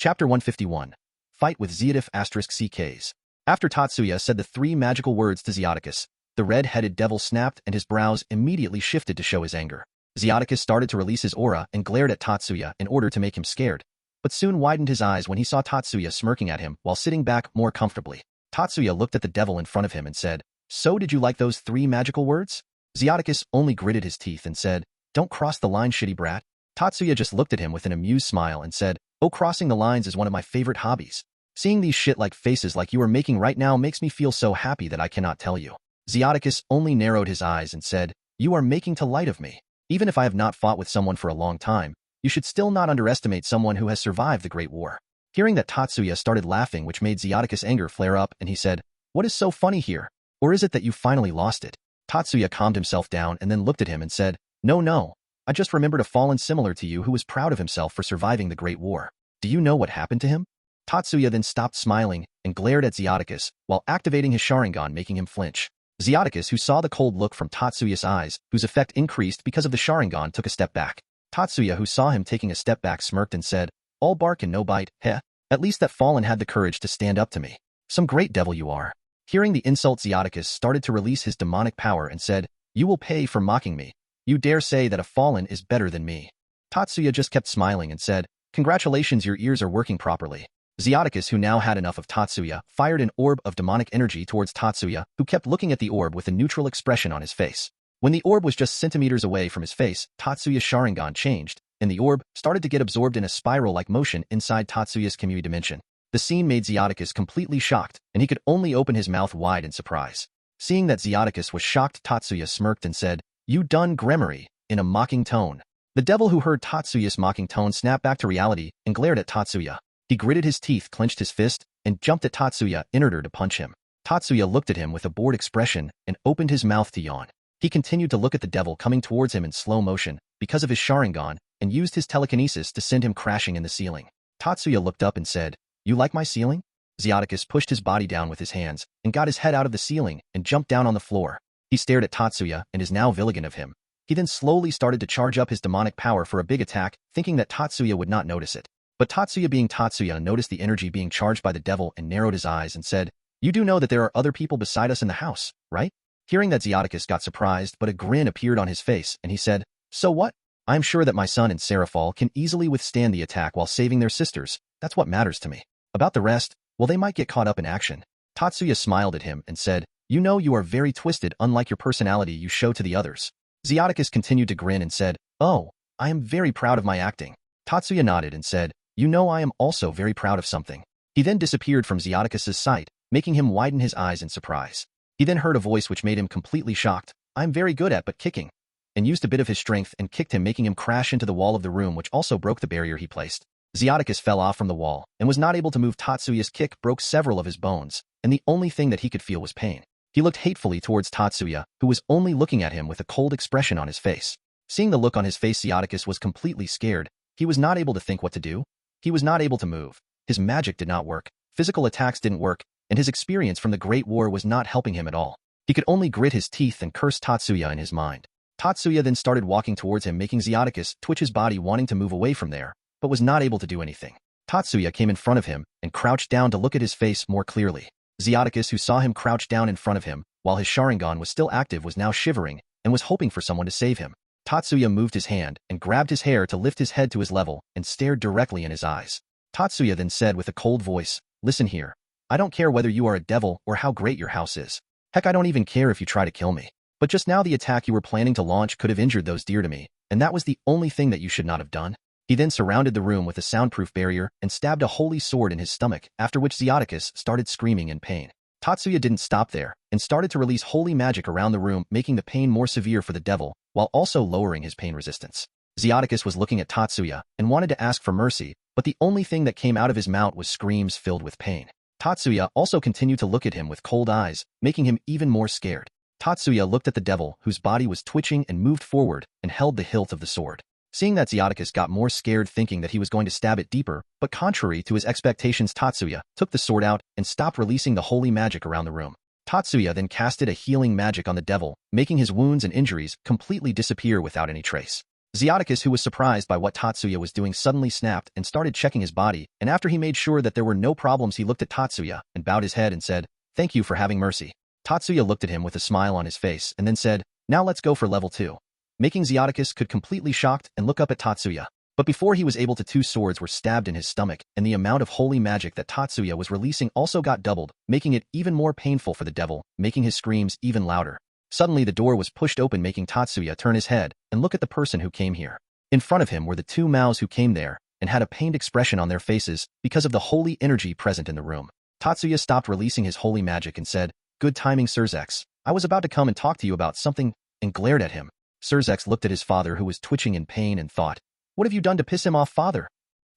Chapter 151. Fight with Zeodif*CKs. After Tatsuya said the three magical words to Zeodicus, the red-headed devil snapped and his brows immediately shifted to show his anger. Zeodicus started to release his aura and glared at Tatsuya in order to make him scared, but soon widened his eyes when he saw Tatsuya smirking at him while sitting back more comfortably. Tatsuya looked at the devil in front of him and said, "So did you like those three magical words?" Zeodicus only gritted his teeth and said, "Don't cross the line, shitty brat." Tatsuya just looked at him with an amused smile and said, "Oh, crossing the lines is one of my favorite hobbies. Seeing these shit-like faces like you are making right now makes me feel so happy that I cannot tell you." Zeodicus only narrowed his eyes and said, "You are making to light of me. Even if I have not fought with someone for a long time, you should still not underestimate someone who has survived the Great War." Hearing that, Tatsuya started laughing, which made Zeodicus' anger flare up, and he said, "What is so funny here? Or is it that you finally lost it?" Tatsuya calmed himself down and then looked at him and said, No, I just remembered a fallen similar to you who was proud of himself for surviving the Great War. Do you know what happened to him?" Tatsuya then stopped smiling and glared at Zeodicus while activating his Sharingan, making him flinch. Zeodicus, who saw the cold look from Tatsuya's eyes, whose effect increased because of the Sharingan, took a step back. Tatsuya, who saw him taking a step back, smirked and said, "All bark and no bite, heh? At least that fallen had the courage to stand up to me. Some great devil you are." Hearing the insult, Zeodicus started to release his demonic power and said, "You will pay for mocking me. You dare say that a fallen is better than me?" Tatsuya just kept smiling and said, "Congratulations, your ears are working properly." Zeodicus, who now had enough of Tatsuya, fired an orb of demonic energy towards Tatsuya, who kept looking at the orb with a neutral expression on his face. When the orb was just centimeters away from his face, Tatsuya's Sharingan changed, and the orb started to get absorbed in a spiral-like motion inside Tatsuya's Kamui dimension. The scene made Zeodicus completely shocked, and he could only open his mouth wide in surprise. Seeing that Zeodicus was shocked, Tatsuya smirked and said, "You done Gremory," in a mocking tone. The devil, who heard Tatsuya's mocking tone, snapped back to reality and glared at Tatsuya. He gritted his teeth, clenched his fist, and jumped at Tatsuya in order to punch him. Tatsuya looked at him with a bored expression and opened his mouth to yawn. He continued to look at the devil coming towards him in slow motion because of his Sharingan and used his telekinesis to send him crashing in the ceiling. Tatsuya looked up and said, "You like my ceiling?" Zeodicus pushed his body down with his hands and got his head out of the ceiling and jumped down on the floor. He stared at Tatsuya and is now villain of him. He then slowly started to charge up his demonic power for a big attack, thinking that Tatsuya would not notice it. But Tatsuya, being Tatsuya, noticed the energy being charged by the devil and narrowed his eyes and said, "You do know that there are other people beside us in the house, right?" Hearing that, Zeodicus got surprised, but a grin appeared on his face, and he said, "So what? I am sure that my son and Seraphal can easily withstand the attack while saving their sisters. That's what matters to me. About the rest, well, they might get caught up in action." Tatsuya smiled at him and said, "You know you are very twisted, unlike your personality you show to the others." Zeodicus continued to grin and said, "Oh, I am very proud of my acting." Tatsuya nodded and said, "You know I am also very proud of something." He then disappeared from Zeodicus's sight, making him widen his eyes in surprise. He then heard a voice which made him completely shocked. "I am very good at but kicking," and used a bit of his strength and kicked him, making him crash into the wall of the room, which also broke the barrier he placed. Zeodicus fell off from the wall and was not able to move. Tatsuya's kick broke several of his bones, and the only thing that he could feel was pain. He looked hatefully towards Tatsuya, who was only looking at him with a cold expression on his face. Seeing the look on his face, Zeodicus was completely scared. He was not able to think what to do. He was not able to move. His magic did not work. Physical attacks didn't work, and his experience from the Great War was not helping him at all. He could only grit his teeth and curse Tatsuya in his mind. Tatsuya then started walking towards him, making Zeodicus twitch his body, wanting to move away from there, but was not able to do anything. Tatsuya came in front of him and crouched down to look at his face more clearly. Zeodicus, who saw him crouch down in front of him while his Sharingan was still active, was now shivering and was hoping for someone to save him. Tatsuya moved his hand and grabbed his hair to lift his head to his level and stared directly in his eyes. Tatsuya then said with a cold voice, "Listen here. I don't care whether you are a devil or how great your house is. Heck, I don't even care if you try to kill me. But just now the attack you were planning to launch could have injured those dear to me, and that was the only thing that you should not have done." He then surrounded the room with a soundproof barrier and stabbed a holy sword in his stomach, after which Zeodicus started screaming in pain. Tatsuya didn't stop there and started to release holy magic around the room, making the pain more severe for the devil, while also lowering his pain resistance. Zeodicus was looking at Tatsuya and wanted to ask for mercy, but the only thing that came out of his mouth was screams filled with pain. Tatsuya also continued to look at him with cold eyes, making him even more scared. Tatsuya looked at the devil, whose body was twitching, and moved forward and held the hilt of the sword. Seeing that, Zeodicus got more scared, thinking that he was going to stab it deeper, but contrary to his expectations, Tatsuya took the sword out and stopped releasing the holy magic around the room. Tatsuya then casted a healing magic on the devil, making his wounds and injuries completely disappear without any trace. Zeoticus, who was surprised by what Tatsuya was doing, suddenly snapped and started checking his body, and after he made sure that there were no problems, he looked at Tatsuya and bowed his head and said, "Thank you for having mercy." Tatsuya looked at him with a smile on his face and then said, "Now let's go for level 2. Making Zeoticus could completely shocked and look up at Tatsuya. But before he was able to, 2 swords were stabbed in his stomach, and the amount of holy magic that Tatsuya was releasing also got doubled, making it even more painful for the devil, making his screams even louder. Suddenly the door was pushed open, making Tatsuya turn his head and look at the person who came here. In front of him were the 2 Maos who came there and had a pained expression on their faces because of the holy energy present in the room. Tatsuya stopped releasing his holy magic and said, "Good timing, Sirzex. I was about to come and talk to you about something," and glared at him. Sirzex looked at his father, who was twitching in pain, and thought, "What have you done to piss him off, father?"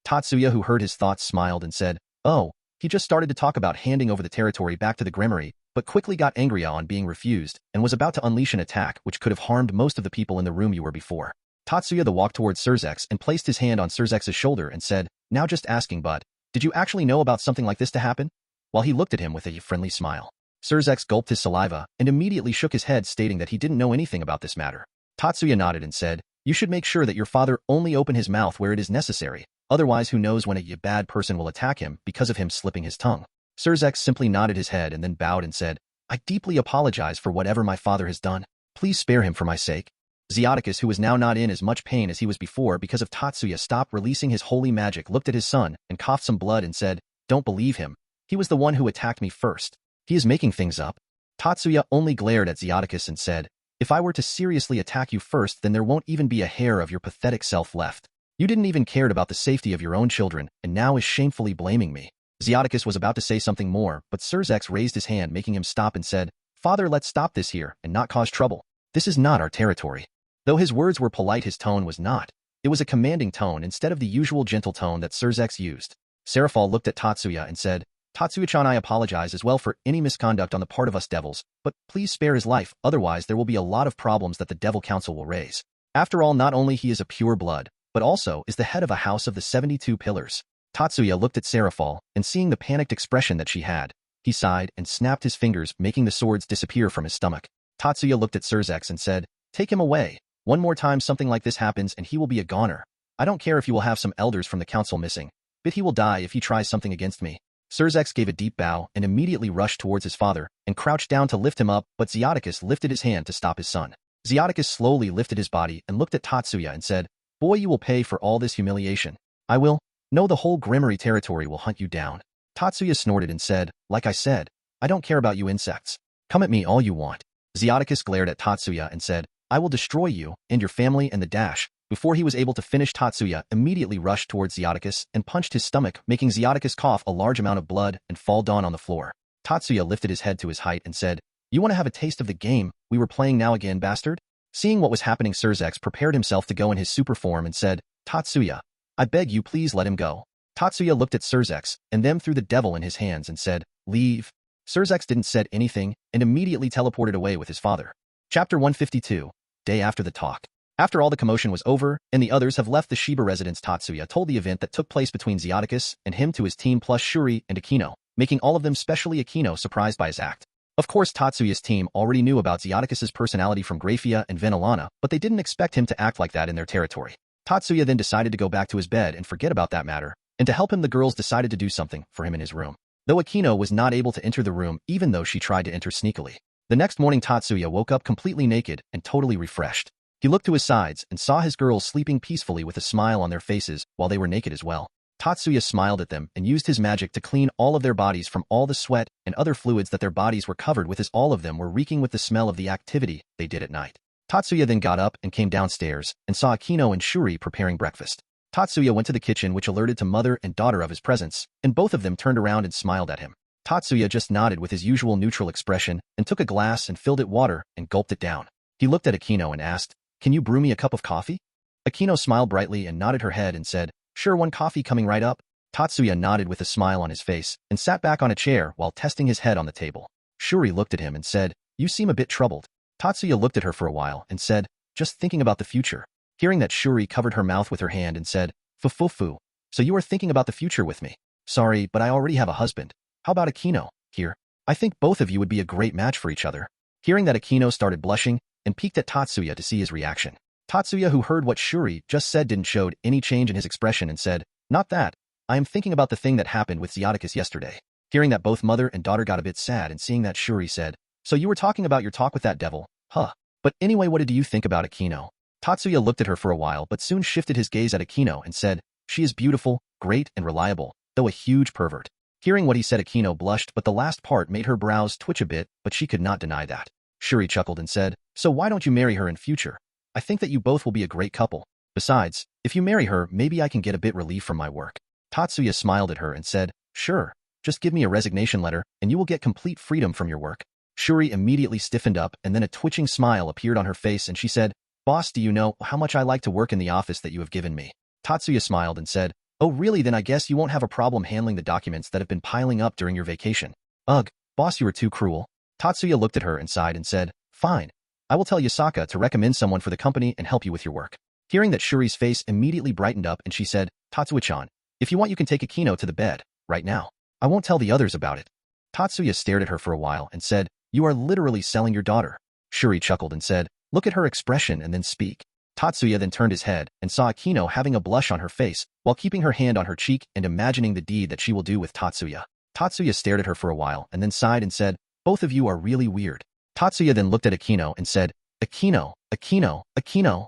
Tatsuya, who heard his thoughts, smiled and said, "Oh, he just started to talk about handing over the territory back to the Grimoire, but quickly got angry on being refused and was about to unleash an attack which could have harmed most of the people in the room you were before." Tatsuya then walked towards Sirzex and placed his hand on Sirzex's shoulder and said, "Now just asking, but did you actually know about something like this to happen?" While he looked at him with a friendly smile. Sirzex gulped his saliva and immediately shook his head, stating that he didn't know anything about this matter. Tatsuya nodded and said, "You should make sure that your father only open his mouth where it is necessary, otherwise who knows when a bad person will attack him because of him slipping his tongue." Sirzex simply nodded his head and then bowed and said, "I deeply apologize for whatever my father has done. Please spare him for my sake." Zeoticus, who was now not in as much pain as he was before because of Tatsuya stopped releasing his holy magic, looked at his son and coughed some blood and said, "Don't believe him. He was the one who attacked me first. He is making things up." Tatsuya only glared at Zeoticus and said, "If I were to seriously attack you first, then there won't even be a hair of your pathetic self left. You didn't even care about the safety of your own children, and now is shamefully blaming me." Zeoticus was about to say something more, but Sirzex raised his hand, making him stop, and said, "Father, let's stop this here and not cause trouble. This is not our territory." Though his words were polite, his tone was not. It was a commanding tone instead of the usual gentle tone that Sirzex used. Serafal looked at Tatsuya and said, "Tatsuya-chan, I apologize as well for any misconduct on the part of us devils, but please spare his life, otherwise there will be a lot of problems that the Devil Council will raise. After all, not only he is a pure blood, but also is the head of a house of the 72 pillars." Tatsuya looked at Serafal, and seeing the panicked expression that she had, he sighed and snapped his fingers, making the swords disappear from his stomach. Tatsuya looked at Sirzex and said, "Take him away. One more time something like this happens and he will be a goner. I don't care if you will have some elders from the council missing, but he will die if he tries something against me." Sirzex gave a deep bow and immediately rushed towards his father and crouched down to lift him up, but Zeoticus lifted his hand to stop his son. Zeoticus slowly lifted his body and looked at Tatsuya and said, "Boy, you will pay for all this humiliation. I will. No, the whole Grimoire territory will hunt you down." Tatsuya snorted and said, "Like I said, I don't care about you insects. Come at me all you want." Zeoticus glared at Tatsuya and said, "I will destroy you and your family and the dash." Before he was able to finish, Tatsuya immediately rushed towards Zeoticus and punched his stomach, making Zeoticus cough a large amount of blood and fall down on the floor. Tatsuya lifted his head to his height and said, "You want to have a taste of the game we were playing now again, bastard?" Seeing what was happening, Sirzex prepared himself to go in his super form and said, "Tatsuya, I beg you, please let him go." Tatsuya looked at Sirzex and then threw the devil in his hands and said, "Leave." Sirzex didn't said anything and immediately teleported away with his father. Chapter 152, Day after the talk. After all the commotion was over and the others have left the Shiba residence, Tatsuya told the event that took place between Zeoticus and him to his team plus Shuri and Akino, making all of them, especially Akino, surprised by his act. Of course, Tatsuya's team already knew about Zeoticus's personality from Grafia and Venolana, but they didn't expect him to act like that in their territory. Tatsuya then decided to go back to his bed and forget about that matter, and to help him the girls decided to do something for him in his room. Though Akino was not able to enter the room even though she tried to enter sneakily. The next morning, Tatsuya woke up completely naked and totally refreshed. He looked to his sides and saw his girls sleeping peacefully with a smile on their faces while they were naked as well. Tatsuya smiled at them and used his magic to clean all of their bodies from all the sweat and other fluids that their bodies were covered with, as all of them were reeking with the smell of the activity they did at night. Tatsuya then got up and came downstairs and saw Akino and Shuri preparing breakfast. Tatsuya went to the kitchen, which alerted to mother and daughter of his presence, and both of them turned around and smiled at him. Tatsuya just nodded with his usual neutral expression and took a glass and filled it water and gulped it down. He looked at Akino and asked, "Can you brew me a cup of coffee?" Akino smiled brightly and nodded her head and said, "Sure, one coffee coming right up." Tatsuya nodded with a smile on his face and sat back on a chair while testing his head on the table. Shuri looked at him and said, "You seem a bit troubled." Tatsuya looked at her for a while and said, "Just thinking about the future." Hearing that, Shuri covered her mouth with her hand and said, "Fufufu. So you are thinking about the future with me? Sorry, but I already have a husband. How about Akino, here? I think both of you would be a great match for each other." Hearing that, Akino started blushing and peeked at Tatsuya to see his reaction. Tatsuya, who heard what Shuri just said, didn't show any change in his expression and said, "Not that. I am thinking about the thing that happened with Zioticus yesterday." Hearing that, both mother and daughter got a bit sad, and seeing that, Shuri said, "So you were talking about your talk with that devil, huh? But anyway, what did you think about Akino?" Tatsuya looked at her for a while but soon shifted his gaze at Akino and said, "She is beautiful, great, and reliable, though a huge pervert." Hearing what he said, Akino blushed, but the last part made her brows twitch a bit, but she could not deny that. Shuri chuckled and said, "So why don't you marry her in future? I think that you both will be a great couple. Besides, if you marry her, maybe I can get a bit relief from my work." Tatsuya smiled at her and said, "Sure, just give me a resignation letter, and you will get complete freedom from your work." Shuri immediately stiffened up, and then a twitching smile appeared on her face, and she said, "Boss, do you know how much I like to work in the office that you have given me?" Tatsuya smiled and said, "Oh really, then I guess you won't have a problem handling the documents that have been piling up during your vacation." "Ugh, boss, you are too cruel." Tatsuya looked at her and sighed and said, "Fine. I will tell Yasaka to recommend someone for the company and help you with your work." Hearing that, Shuri's face immediately brightened up and she said, "Tatsuya-chan, if you want you can take Akino to the bed, right now. I won't tell the others about it." Tatsuya stared at her for a while and said, "You are literally selling your daughter." Shuri chuckled and said, "Look at her expression and then speak." Tatsuya then turned his head and saw Akino having a blush on her face while keeping her hand on her cheek and imagining the deed that she will do with Tatsuya. Tatsuya stared at her for a while and then sighed and said, "Both of you are really weird." Tatsuya then looked at Akino and said, "Akino, Akino, Akino."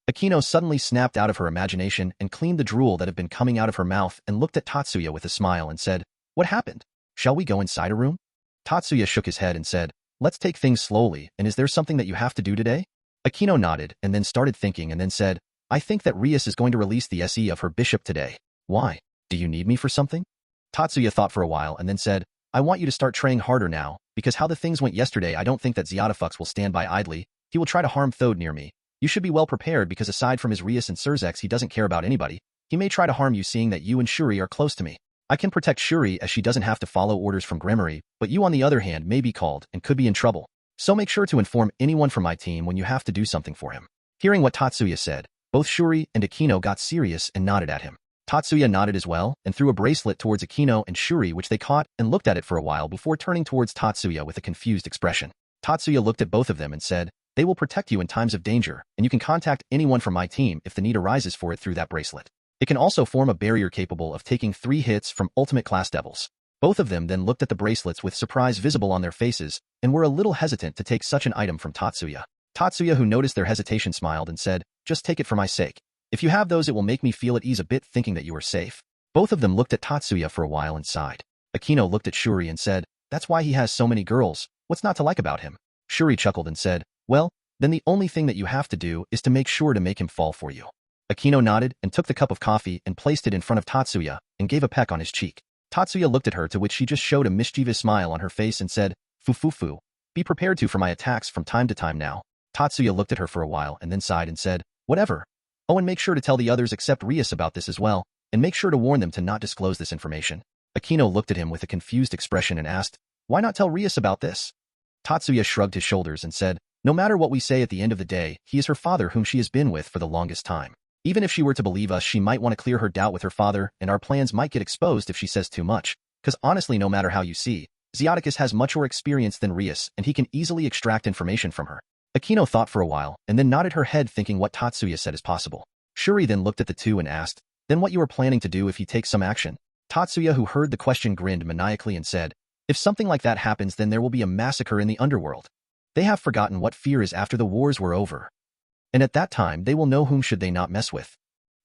Akino suddenly snapped out of her imagination and cleaned the drool that had been coming out of her mouth and looked at Tatsuya with a smile and said, "What happened? Shall we go inside a room?" Tatsuya shook his head and said, "Let's take things slowly, and is there something that you have to do today?" Akino nodded and then started thinking and then said, "I think that Rias is going to release the issei of her bishop today." "Why? Do you need me for something?" Tatsuya thought for a while and then said, "I want you to start training harder now, because how the things went yesterday, I don't think that Ziotifux will stand by idly. He will try to harm Thode near me. You should be well prepared because aside from his Rias and Surzex, he doesn't care about anybody. He may try to harm you seeing that you and Shuri are close to me. I can protect Shuri as she doesn't have to follow orders from Gremory, but you on the other hand may be called and could be in trouble. So make sure to inform anyone from my team when you have to do something for him." Hearing what Tatsuya said, both Shuri and Akino got serious and nodded at him. Tatsuya nodded as well and threw a bracelet towards Akino and Shuri, which they caught and looked at it for a while before turning towards Tatsuya with a confused expression. Tatsuya looked at both of them and said, "They will protect you in times of danger, and you can contact anyone from my team if the need arises for it through that bracelet. It can also form a barrier capable of taking 3 hits from ultimate class devils." Both of them then looked at the bracelets with surprise visible on their faces and were a little hesitant to take such an item from Tatsuya. Tatsuya, who noticed their hesitation, smiled and said, "Just take it for my sake. If you have those, it will make me feel at ease a bit thinking that you are safe." Both of them looked at Tatsuya for a while and sighed. Akino looked at Shuri and said, "That's why he has so many girls. What's not to like about him?" Shuri chuckled and said, "Well, then the only thing that you have to do is to make sure to make him fall for you." Akino nodded and took the cup of coffee and placed it in front of Tatsuya and gave a peck on his cheek. Tatsuya looked at her, to which she just showed a mischievous smile on her face and said, "Fu. Be prepared for my attacks from time to time now." Tatsuya looked at her for a while and then sighed and said, "Whatever. Oh, and make sure to tell the others except Rias about this as well, and make sure to warn them to not disclose this information." Akino looked at him with a confused expression and asked, "Why not tell Rias about this?" Tatsuya shrugged his shoulders and said, "No matter what we say, at the end of the day, he is her father whom she has been with for the longest time. Even if she were to believe us, she might want to clear her doubt with her father, and our plans might get exposed if she says too much. Because honestly, no matter how you see, Zioticus has much more experience than Rias, and he can easily extract information from her." Akino thought for a while, and then nodded her head thinking what Tatsuya said is possible. Shuri then looked at the two and asked, "Then what you are planning to do if he takes some action?" Tatsuya, who heard the question, grinned maniacally and said, "If something like that happens, then there will be a massacre in the underworld. They have forgotten what fear is after the wars were over. And at that time, they will know whom should they not mess with."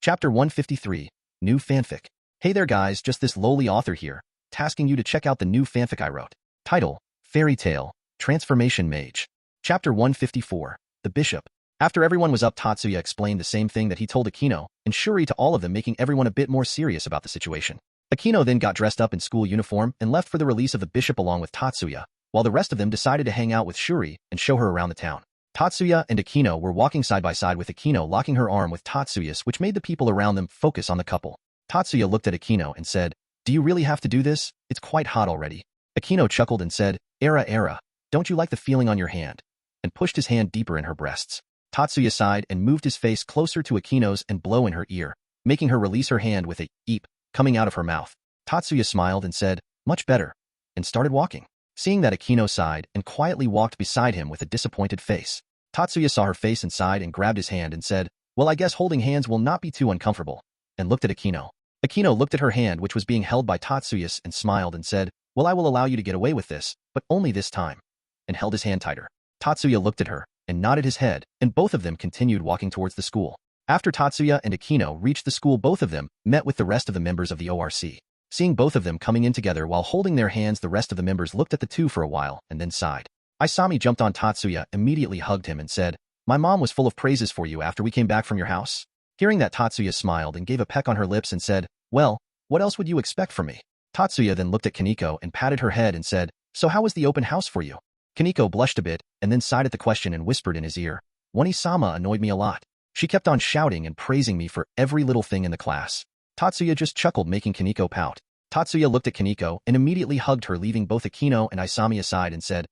Chapter 153, New Fanfic. Hey there guys, just this lowly author here, tasking you to check out the new fanfic I wrote. Title, Fairy Tale, Transformation Mage. Chapter 154, The Bishop. After everyone was up, Tatsuya explained the same thing that he told Akino and Shuri to all of them, making everyone a bit more serious about the situation. Akino then got dressed up in school uniform and left for the release of the bishop along with Tatsuya, while the rest of them decided to hang out with Shuri and show her around the town. Tatsuya and Akino were walking side by side, with Akino locking her arm with Tatsuya's, which made the people around them focus on the couple. Tatsuya looked at Akino and said, "Do you really have to do this? It's quite hot already." Akino chuckled and said, Era, don't you like the feeling on your hand?" and pushed his hand deeper in her breasts. Tatsuya sighed and moved his face closer to Akino's and blow in her ear, making her release her hand with a eep coming out of her mouth. Tatsuya smiled and said, "Much better," and started walking. Seeing that, Akino sighed and quietly walked beside him with a disappointed face. Tatsuya saw her face and sighed and grabbed his hand and said, well, I guess holding hands will not be too uncomfortable, and looked at Akino. Akino looked at her hand which was being held by Tatsuya and smiled and said, well, I will allow you to get away with this, but only this time, and held his hand tighter. Tatsuya looked at her and nodded his head, and both of them continued walking towards the school. After Tatsuya and Akino reached the school, both of them met with the rest of the members of the ORC. Seeing both of them coming in together while holding their hands, the rest of the members looked at the two for a while and then sighed. Isami jumped on Tatsuya, immediately hugged him and said, my mom was full of praises for you after we came back from your house. Hearing that, Tatsuya smiled and gave a peck on her lips and said, well, what else would you expect from me? Tatsuya then looked at Kaneko and patted her head and said, so how was the open house for you? Kaneko blushed a bit and then sighed at the question and whispered in his ear, Wani-sama annoyed me a lot. She kept on shouting and praising me for every little thing in the class. Tatsuya just chuckled, making Kaneko pout. Tatsuya looked at Kaneko and immediately hugged her, leaving both Akino and Isami aside, and said,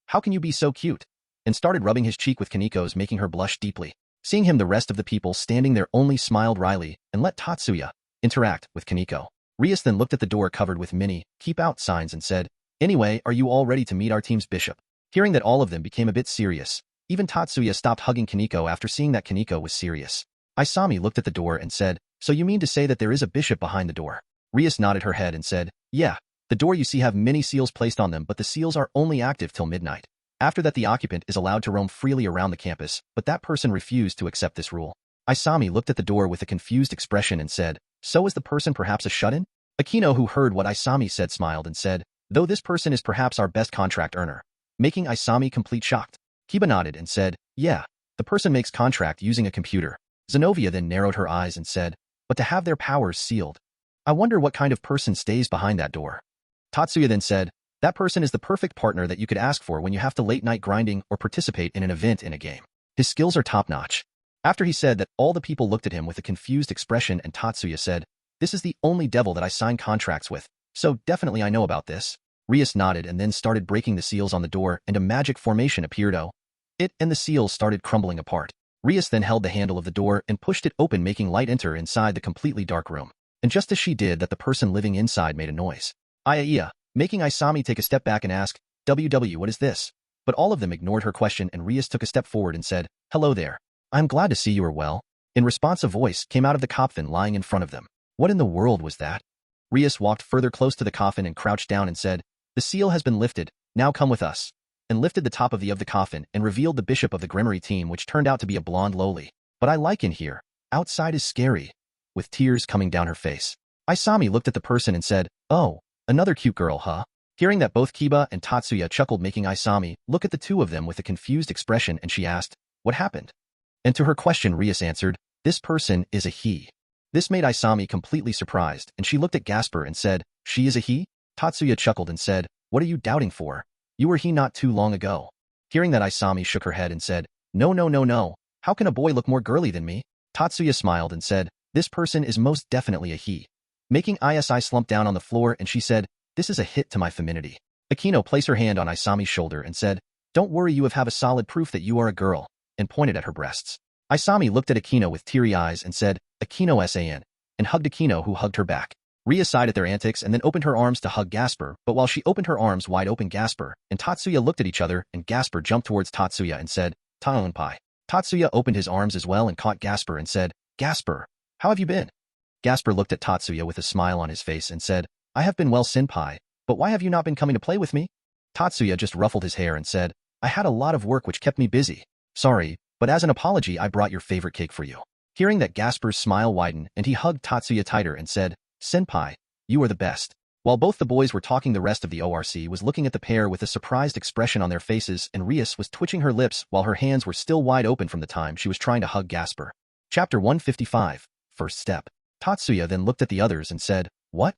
how can you be so cute? And started rubbing his cheek with Kaneko's, making her blush deeply. Seeing him, the rest of the people standing there only smiled wryly and let Tatsuya interact with Kaneko. Rias then looked at the door covered with many keep out signs and said, anyway, are you all ready to meet our team's bishop? Hearing that, all of them became a bit serious. Even Tatsuya stopped hugging Kaneko after seeing that Kaneko was serious. Isami looked at the door and said, so you mean to say that there is a bishop behind the door? Rias nodded her head and said, yeah, the door you see have many seals placed on them, but the seals are only active till midnight. After that, the occupant is allowed to roam freely around the campus, but that person refused to accept this rule. Isami looked at the door with a confused expression and said, so is the person perhaps a shut-in? Akino, who heard what Isami said, smiled and said, though this person is perhaps our best contract earner. Making Isami complete shocked. Kiba nodded and said, yeah, the person makes contract using a computer. Zenovia then narrowed her eyes and said, but to have their powers sealed. I wonder what kind of person stays behind that door. Tatsuya then said, that person is the perfect partner that you could ask for when you have to late-night grinding or participate in an event in a game. His skills are top-notch. After he said that, all the people looked at him with a confused expression, and Tatsuya said, this is the only devil that I sign contracts with, so definitely I know about this. Rias nodded and then started breaking the seals on the door, and a magic formation appeared. It and the seals started crumbling apart. Rias then held the handle of the door and pushed it open, making light enter inside the completely dark room. And just as she did that, the person living inside made a noise. Iya, making Isami take a step back and ask, WW, what is this? But all of them ignored her question, and Rias took a step forward and said, hello there. I'm glad to see you are well. In response, a voice came out of the coffin lying in front of them. What in the world was that? Rias walked further close to the coffin and crouched down and said, the seal has been lifted, now come with us. And lifted the top of the coffin and revealed the bishop of the Grimory team, which turned out to be a blonde lowly. But I like in here. Outside is scary. With tears coming down her face. Isami looked at the person and said, oh, another cute girl, huh? Hearing that, both Kiba and Tatsuya chuckled, making Isami look at the two of them with a confused expression, and she asked, what happened? And to her question, Rias answered, this person is a he. This made Isami completely surprised, and she looked at Gasper and said, she is a he? Tatsuya chuckled and said, what are you doubting for? You were he not too long ago. Hearing that, Isami shook her head and said, no, no, no, no. How can a boy look more girly than me? Tatsuya smiled and said, this person is most definitely a he. Making Isi slump down on the floor, and she said, this is a hit to my femininity. Akino placed her hand on Isami's shoulder and said, don't worry, you have a solid proof that you are a girl, and pointed at her breasts. Isami looked at Akino with teary eyes and said, Akino san, and hugged Akino, who hugged her back. Ria sighed at their antics and then opened her arms to hug Gasper, but while she opened her arms wide open, Gasper and Tatsuya looked at each other, and Gasper jumped towards Tatsuya and said, Taonpai. Tatsuya opened his arms as well and caught Gasper and said, Gasper, how have you been? Gasper looked at Tatsuya with a smile on his face and said, I have been well, senpai, but why have you not been coming to play with me? Tatsuya just ruffled his hair and said, I had a lot of work which kept me busy. Sorry, but as an apology I brought your favorite cake for you. Hearing that, Gasper's smile widened and he hugged Tatsuya tighter and said, Senpai, you are the best. While both the boys were talking, the rest of the ORC was looking at the pair with a surprised expression on their faces, and Rias was twitching her lips while her hands were still wide open from the time she was trying to hug Gasper. Chapter 155, First Step. Tatsuya then looked at the others and said, What?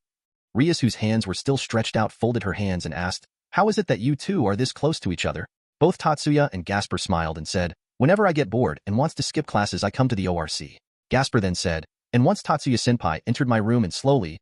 Rias, whose hands were still stretched out, folded her hands and asked, How is it that you two are this close to each other? Both Tatsuya and Gasper smiled and said, Whenever I get bored and wants to skip classes, I come to the ORC. Gasper then said, And once Tatsuya-senpai entered my room, and slowly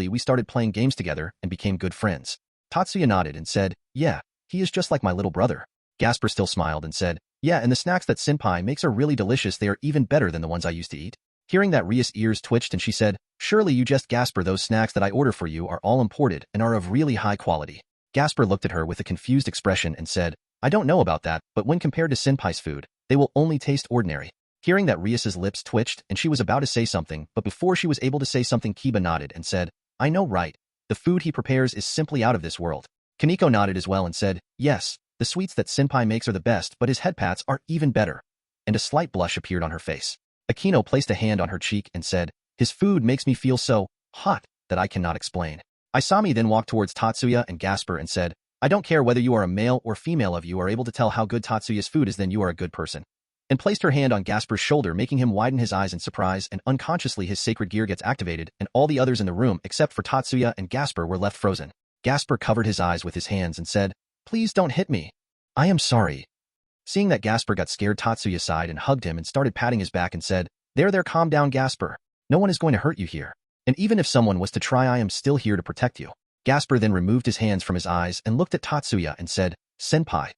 we started playing games together and became good friends. Tatsuya nodded and said, Yeah, he is just like my little brother. Gasper still smiled and said, Yeah, and the snacks that senpai makes are really delicious. They are even better than the ones I used to eat. Hearing that, Rias' ears twitched and she said, Surely you just Gasper, those snacks that I order for you are all imported and are of really high quality. Gasper looked at her with a confused expression and said, I don't know about that, but when compared to Senpai's food, they will only taste ordinary. Hearing that, Rias's lips twitched and she was about to say something, but before she was able to say something, Kiba nodded and said, I know, right? The food he prepares is simply out of this world. Kaneko nodded as well and said, yes, the sweets that Senpai makes are the best, but his head pats are even better. And a slight blush appeared on her face. Akino placed a hand on her cheek and said, his food makes me feel so hot that I cannot explain. Isami then walked towards Tatsuya and Gasper and said, I don't care whether you are a male or female, if you are able to tell how good Tatsuya's food is, then you are a good person. And placed her hand on Gasper's shoulder, making him widen his eyes in surprise, and unconsciously his sacred gear gets activated, and all the others in the room except for Tatsuya and Gasper were left frozen. Gasper covered his eyes with his hands and said, please don't hit me. I am sorry. Seeing that Gasper got scared, Tatsuya sighed and hugged him and started patting his back and said, there, calm down, Gasper. No one is going to hurt you here. And even if someone was to try, I am still here to protect you. Gasper then removed his hands from his eyes and looked at Tatsuya and said, Senpai,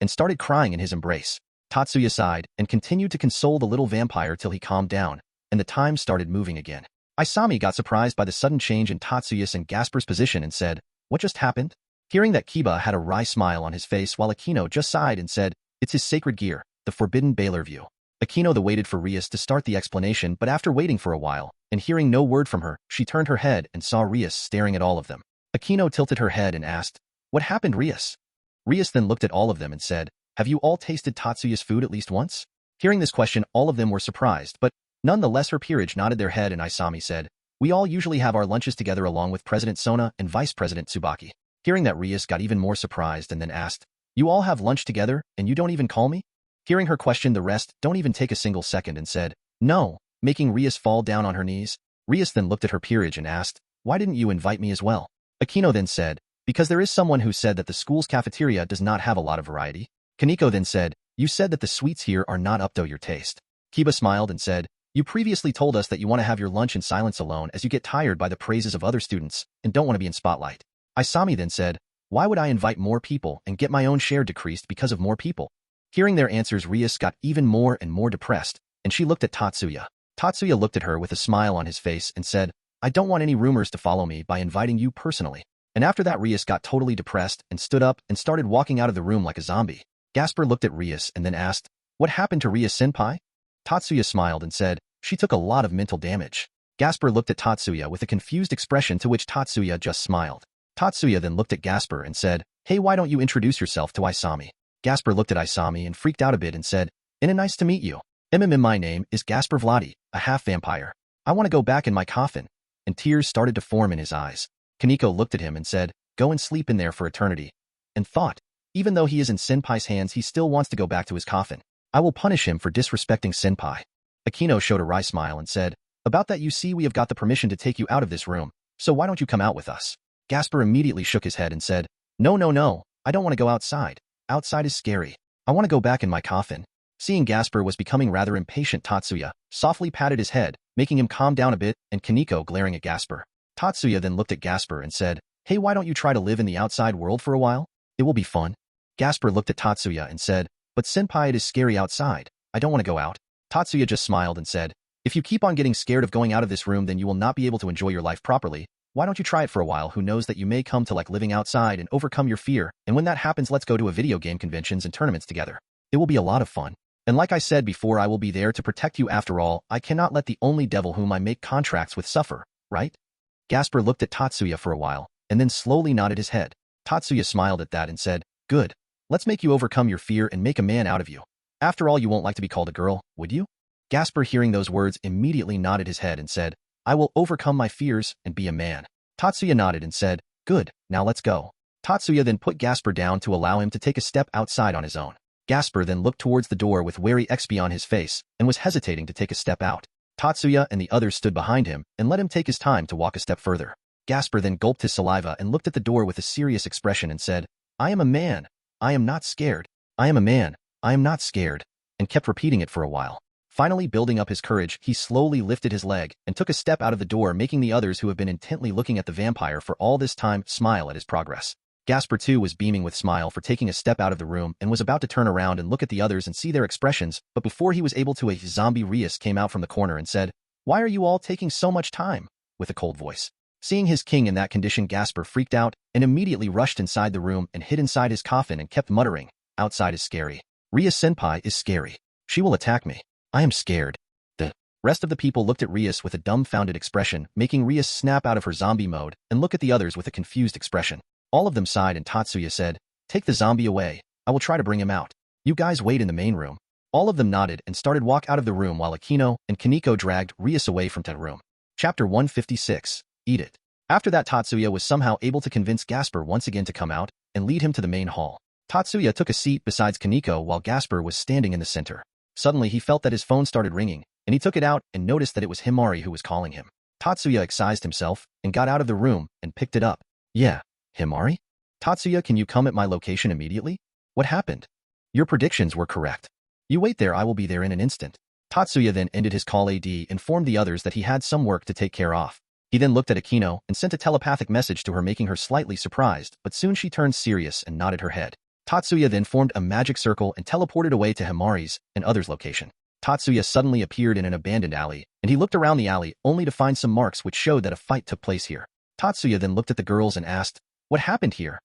and started crying in his embrace. Tatsuya sighed and continued to console the little vampire till he calmed down, and the time started moving again. Isami got surprised by the sudden change in Tatsuya's and Gasper's position and said, what just happened? Hearing that, Kiba had a wry smile on his face while Akino just sighed and said, it's his sacred gear, the forbidden Baylor view. Akino waited for Rias to start the explanation, but after waiting for a while, and hearing no word from her, she turned her head and saw Rias staring at all of them. Akino tilted her head and asked, what happened, Rias? Rias then looked at all of them and said, have you all tasted Tatsuya's food at least once? Hearing this question, all of them were surprised, but nonetheless her peerage nodded their head, and Isami said, we all usually have our lunches together along with President Sona and Vice President Tsubaki. Hearing that, Rias got even more surprised and then asked, you all have lunch together and you don't even call me? Hearing her question, the rest don't even take a single second and said, no, making Rias fall down on her knees. Rias then looked at her peerage and asked, why didn't you invite me as well? Akino then said, because there is someone who said that the school's cafeteria does not have a lot of variety. Kaneko then said, you said that the sweets here are not up to your taste. Kiba smiled and said, you previously told us that you want to have your lunch in silence alone as you get tired by the praises of other students and don't want to be in spotlight. Isami then said, why would I invite more people and get my own share decreased because of more people? Hearing their answers, Rias got even more and more depressed, and she looked at Tatsuya. Tatsuya looked at her with a smile on his face and said, I don't want any rumors to follow me by inviting you personally. And after that, Rias got totally depressed and stood up and started walking out of the room like a zombie. Gasper looked at Rias and then asked, what happened to Rias senpai? Tatsuya smiled and said, she took a lot of mental damage. Gasper looked at Tatsuya with a confused expression, to which Tatsuya just smiled. Tatsuya then looked at Gasper and said, hey, why don't you introduce yourself to Isami? Gasper looked at Isami and freaked out a bit and said, nice to meet you. My name is Gasper Vladi, a half-vampire. I want to go back in my coffin. And tears started to form in his eyes. Kaneko looked at him and said, go and sleep in there for eternity. And thought, even though he is in Senpai's hands, he still wants to go back to his coffin. I will punish him for disrespecting Senpai. Akino showed a wry smile and said, about that, you see, we have got the permission to take you out of this room, so why don't you come out with us? Gasper immediately shook his head and said, no, I don't want to go outside. Outside is scary. I want to go back in my coffin. Seeing Gasper was becoming rather impatient, Tatsuya softly patted his head, making him calm down a bit, and Kaneko glaring at Gasper. Tatsuya then looked at Gasper and said, hey, why don't you try to live in the outside world for a while? It will be fun. Gasper looked at Tatsuya and said, but senpai, it is scary outside. I don't want to go out. Tatsuya just smiled and said, if you keep on getting scared of going out of this room, then you will not be able to enjoy your life properly. Why don't you try it for a while? Who knows that you may come to like living outside and overcome your fear, and when that happens, let's go to a video game conventions and tournaments together. It will be a lot of fun. And like I said before, I will be there to protect you. After all, I cannot let the only devil whom I make contracts with suffer, right? Gasper looked at Tatsuya for a while, and then slowly nodded his head. Tatsuya smiled at that and said, good. Let's make you overcome your fear and make a man out of you. After all, you won't like to be called a girl, would you? Gasper, hearing those words, immediately nodded his head and said, I will overcome my fears and be a man. Tatsuya nodded and said, good, now let's go. Tatsuya then put Gasper down to allow him to take a step outside on his own. Gasper then looked towards the door with wary XP on his face and was hesitating to take a step out. Tatsuya and the others stood behind him and let him take his time to walk a step further. Gasper then gulped his saliva and looked at the door with a serious expression and said, I am a man. I am not scared. I am a man. I am not scared, and kept repeating it for a while. Finally, building up his courage, he slowly lifted his leg and took a step out of the door, making the others who have been intently looking at the vampire for all this time smile at his progress. Gasper too was beaming with smile for taking a step out of the room and was about to turn around and look at the others and see their expressions, but before he was able to, a zombie Rias came out from the corner and said, why are you all taking so much time? With a cold voice. Seeing his king in that condition, Gasper freaked out and immediately rushed inside the room and hid inside his coffin and kept muttering, Outside is scary. Ria-senpai is scary. She will attack me. I am scared. The rest of the people looked at Rias with a dumbfounded expression, making Rias snap out of her zombie mode and look at the others with a confused expression. All of them sighed and Tatsuya said, "Take the zombie away. I will try to bring him out. You guys wait in the main room." All of them nodded and started walk out of the room while Akino and Kaneko dragged Rias away from that room. Chapter 156. Eat It. After that, Tatsuya was somehow able to convince Gasper once again to come out and lead him to the main hall. Tatsuya took a seat beside Kaneko while Gasper was standing in the center. Suddenly he felt that his phone started ringing, and he took it out and noticed that it was Himari who was calling him. Tatsuya excised himself and got out of the room and picked it up. "Yeah, Himari? Tatsuya, can you come at my location immediately? What happened? Your predictions were correct. You wait there, I will be there in an instant." Tatsuya then ended his call and informed the others that he had some work to take care of. He then looked at Akino and sent a telepathic message to her, making her slightly surprised, but soon she turned serious and nodded her head. Tatsuya then formed a magic circle and teleported away to Himari's and others' location. Tatsuya suddenly appeared in an abandoned alley, and he looked around the alley only to find some marks which showed that a fight took place here. Tatsuya then looked at the girls and asked, "What happened here?"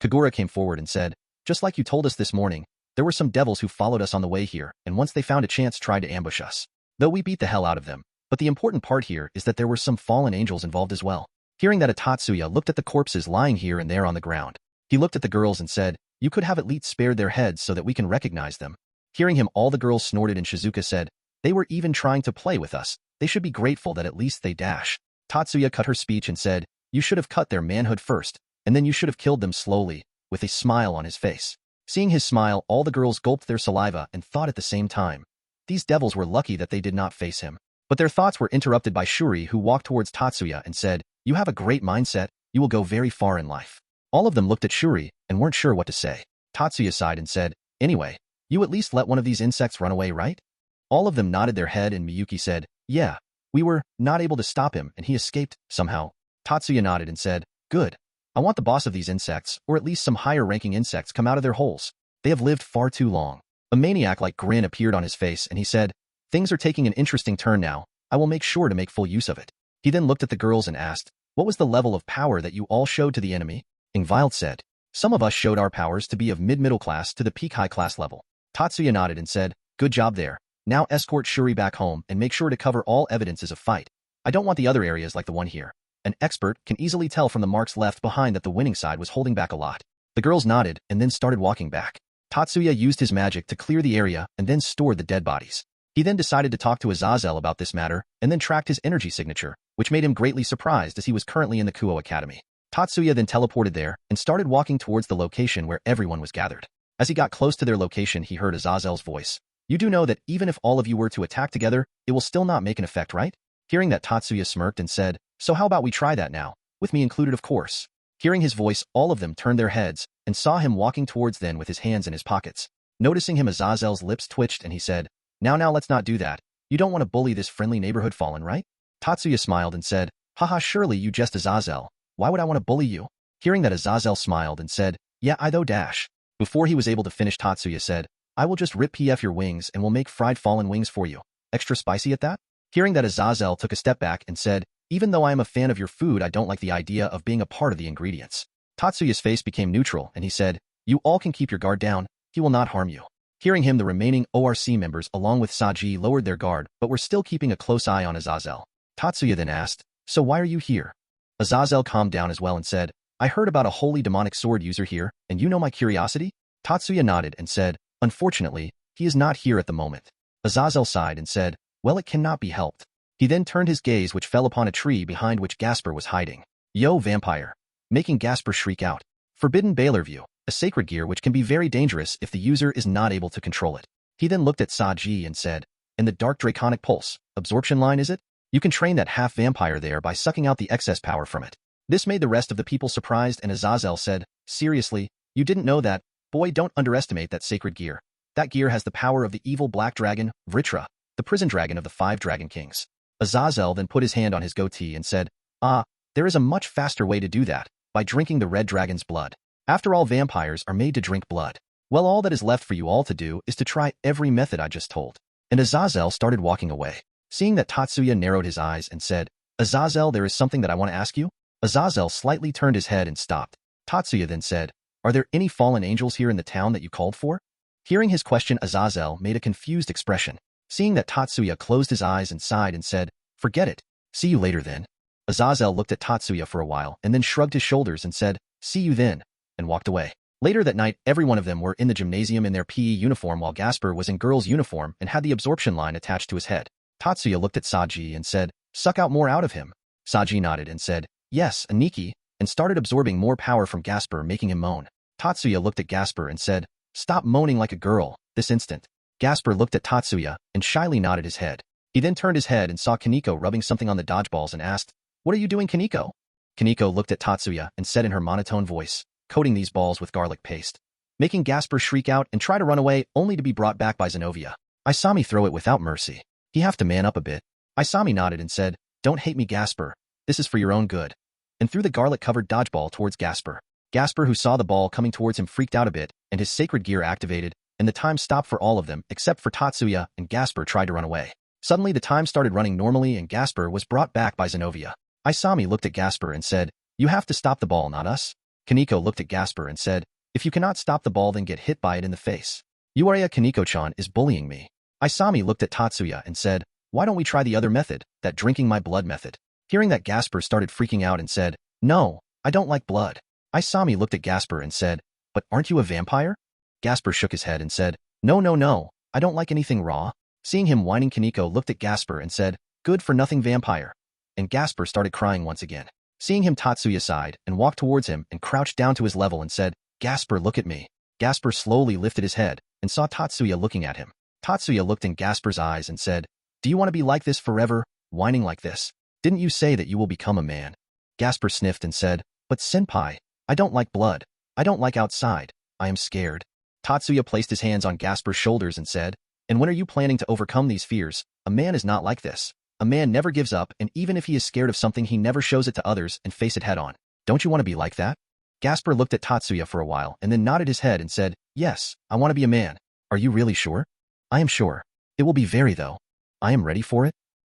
Kagura came forward and said, "Just like you told us this morning, there were some devils who followed us on the way here, and once they found a chance tried to ambush us. Though we beat the hell out of them. But the important part here is that there were some fallen angels involved as well." Hearing that, Tatsuya looked at the corpses lying here and there on the ground. He looked at the girls and said, "You could have at least spared their heads so that we can recognize them." Hearing him, all the girls snorted and Shizuka said, "They were even trying to play with us. They should be grateful that at least they dash." Tatsuya cut her speech and said, "You should have cut their manhood first, and then you should have killed them slowly," with a smile on his face. Seeing his smile, all the girls gulped their saliva and thought at the same time. These devils were lucky that they did not face him. But their thoughts were interrupted by Shuri, who walked towards Tatsuya and said, "You have a great mindset, you will go very far in life." All of them looked at Shuri and weren't sure what to say. Tatsuya sighed and said, "Anyway, you at least let one of these insects run away, right?" All of them nodded their head and Miyuki said, "Yeah, we were not able to stop him and he escaped somehow." Tatsuya nodded and said, "Good. I want the boss of these insects, or at least some higher-ranking insects, come out of their holes. They have lived far too long." A maniac-like grin appeared on his face and he said, "Things are taking an interesting turn now. I will make sure to make full use of it." He then looked at the girls and asked, "What was the level of power that you all showed to the enemy?" Ingvild said, "Some of us showed our powers to be of mid-middle class to the peak high-class level." Tatsuya nodded and said, "Good job there. Now escort Shuri back home and make sure to cover all evidences of fight. I don't want the other areas like the one here." An expert can easily tell from the marks left behind that the winning side was holding back a lot. The girls nodded and then started walking back. Tatsuya used his magic to clear the area and then stored the dead bodies. He then decided to talk to Azazel about this matter and then tracked his energy signature, which made him greatly surprised as he was currently in the Kuo Academy. Tatsuya then teleported there and started walking towards the location where everyone was gathered. As he got close to their location, he heard Azazel's voice. "You do know that even if all of you were to attack together, it will still not make an effect, right?" Hearing that, Tatsuya smirked and said, "So how about we try that now? With me included, of course." Hearing his voice, all of them turned their heads and saw him walking towards them with his hands in his pockets. Noticing him, Azazel's lips twitched and he said, Now let's not do that. You don't want to bully this friendly neighborhood fallen, right?" Tatsuya smiled and said, "Haha, surely you jest, Azazel. Why would I want to bully you?" Hearing that, Azazel smiled and said, "Yeah, I though dash." Before he was able to finish, Tatsuya said, "I will just rip PF your wings and will make fried fallen wings for you. Extra spicy at that?" Hearing that, Azazel took a step back and said, "Even though I am a fan of your food, I don't like the idea of being a part of the ingredients." Tatsuya's face became neutral and he said, "You all can keep your guard down. He will not harm you." Hearing him, the remaining ORC members along with Saji lowered their guard but were still keeping a close eye on Azazel. Tatsuya then asked, "So why are you here?" Azazel calmed down as well and said, "I heard about a holy demonic sword user here, and you know my curiosity?" Tatsuya nodded and said, "Unfortunately, he is not here at the moment." Azazel sighed and said, "Well, it cannot be helped." He then turned his gaze which fell upon a tree behind which Gasper was hiding. "Yo, vampire!" Making Gasper shriek out. Forbidden Baler View, a sacred gear which can be very dangerous if the user is not able to control it. He then looked at Saji and said, "In the Dark Draconic Pulse, absorption line is it? You can train that half-vampire there by sucking out the excess power from it." This made the rest of the people surprised and Azazel said, "Seriously, you didn't know that? Boy, don't underestimate that sacred gear. That gear has the power of the evil black dragon, Vritra, the prison dragon of the 5 Dragon Kings." Azazel then put his hand on his goatee and said, There is a much faster way to do that, by drinking the red dragon's blood. After all, vampires are made to drink blood. Well, all that is left for you all to do is to try every method I just told." And Azazel started walking away. Seeing that, Tatsuya narrowed his eyes and said, "Azazel, there is something that I want to ask you." Azazel slightly turned his head and stopped. Tatsuya then said, Are there any fallen angels here in the town that you called for? Hearing his question, Azazel made a confused expression. Seeing that, Tatsuya closed his eyes and sighed and said, "Forget it. See you later then." Azazel looked at Tatsuya for a while and then shrugged his shoulders and said, "See you then," and walked away. Later that night, every one of them were in the gymnasium in their PE uniform while Gasper was in girl's uniform and had the absorption line attached to his head. Tatsuya looked at Saji and said, "Suck out more out of him." Saji nodded and said, "Yes, Aniki," and started absorbing more power from Gasper, making him moan. Tatsuya looked at Gasper and said, "Stop moaning like a girl, this instant." Gasper looked at Tatsuya and shyly nodded his head. He then turned his head and saw Kaneko rubbing something on the dodgeballs and asked, "What are you doing, Kaneko?" Kaneko looked at Tatsuya and said in her monotone voice, "Coating these balls with garlic paste," making Gasper shriek out and try to run away, only to be brought back by Zenobia. Isami throw it without mercy. He have to man up a bit. Isami nodded and said, "Don't hate me, Gasper. This is for your own good," and threw the garlic-covered dodgeball towards Gasper. Gasper, who saw the ball coming towards him, freaked out a bit, and his sacred gear activated, and the time stopped for all of them except for Tatsuya, and Gasper tried to run away. Suddenly the time started running normally and Gasper was brought back by Zenobia. Isami looked at Gasper and said, "You have to stop the ball, not us." Kaneko looked at Gasper and said, "If you cannot stop the ball, then get hit by it in the face." "Uarea, Kaneko-chan is bullying me." Isami looked at Tatsuya and said, "Why don't we try the other method, that drinking my blood method?" Hearing that, Gasper started freaking out and said, "No, I don't like blood." Isami looked at Gasper and said, "But aren't you a vampire?" Gasper shook his head and said, No, I don't like anything raw." Seeing him whining, Kaneko looked at Gasper and said, "Good for nothing vampire." And Gasper started crying once again. Seeing him, Tatsuya sighed and walked towards him and crouched down to his level and said, "Gasper, look at me." Gasper slowly lifted his head and saw Tatsuya looking at him. Tatsuya looked in Gasper's eyes and said, "Do you want to be like this forever, whining like this? Didn't you say that you will become a man?" Gasper sniffed and said, "But senpai, I don't like blood. I don't like outside. I am scared." Tatsuya placed his hands on Gasper's shoulders and said, "And when are you planning to overcome these fears? A man is not like this. A man never gives up, and even if he is scared of something, he never shows it to others and face it head on. Don't you want to be like that?" Gasper looked at Tatsuya for a while and then nodded his head and said, "Yes, I want to be a man." "Are you really sure?" "I am sure. It will be very though. I am ready for it."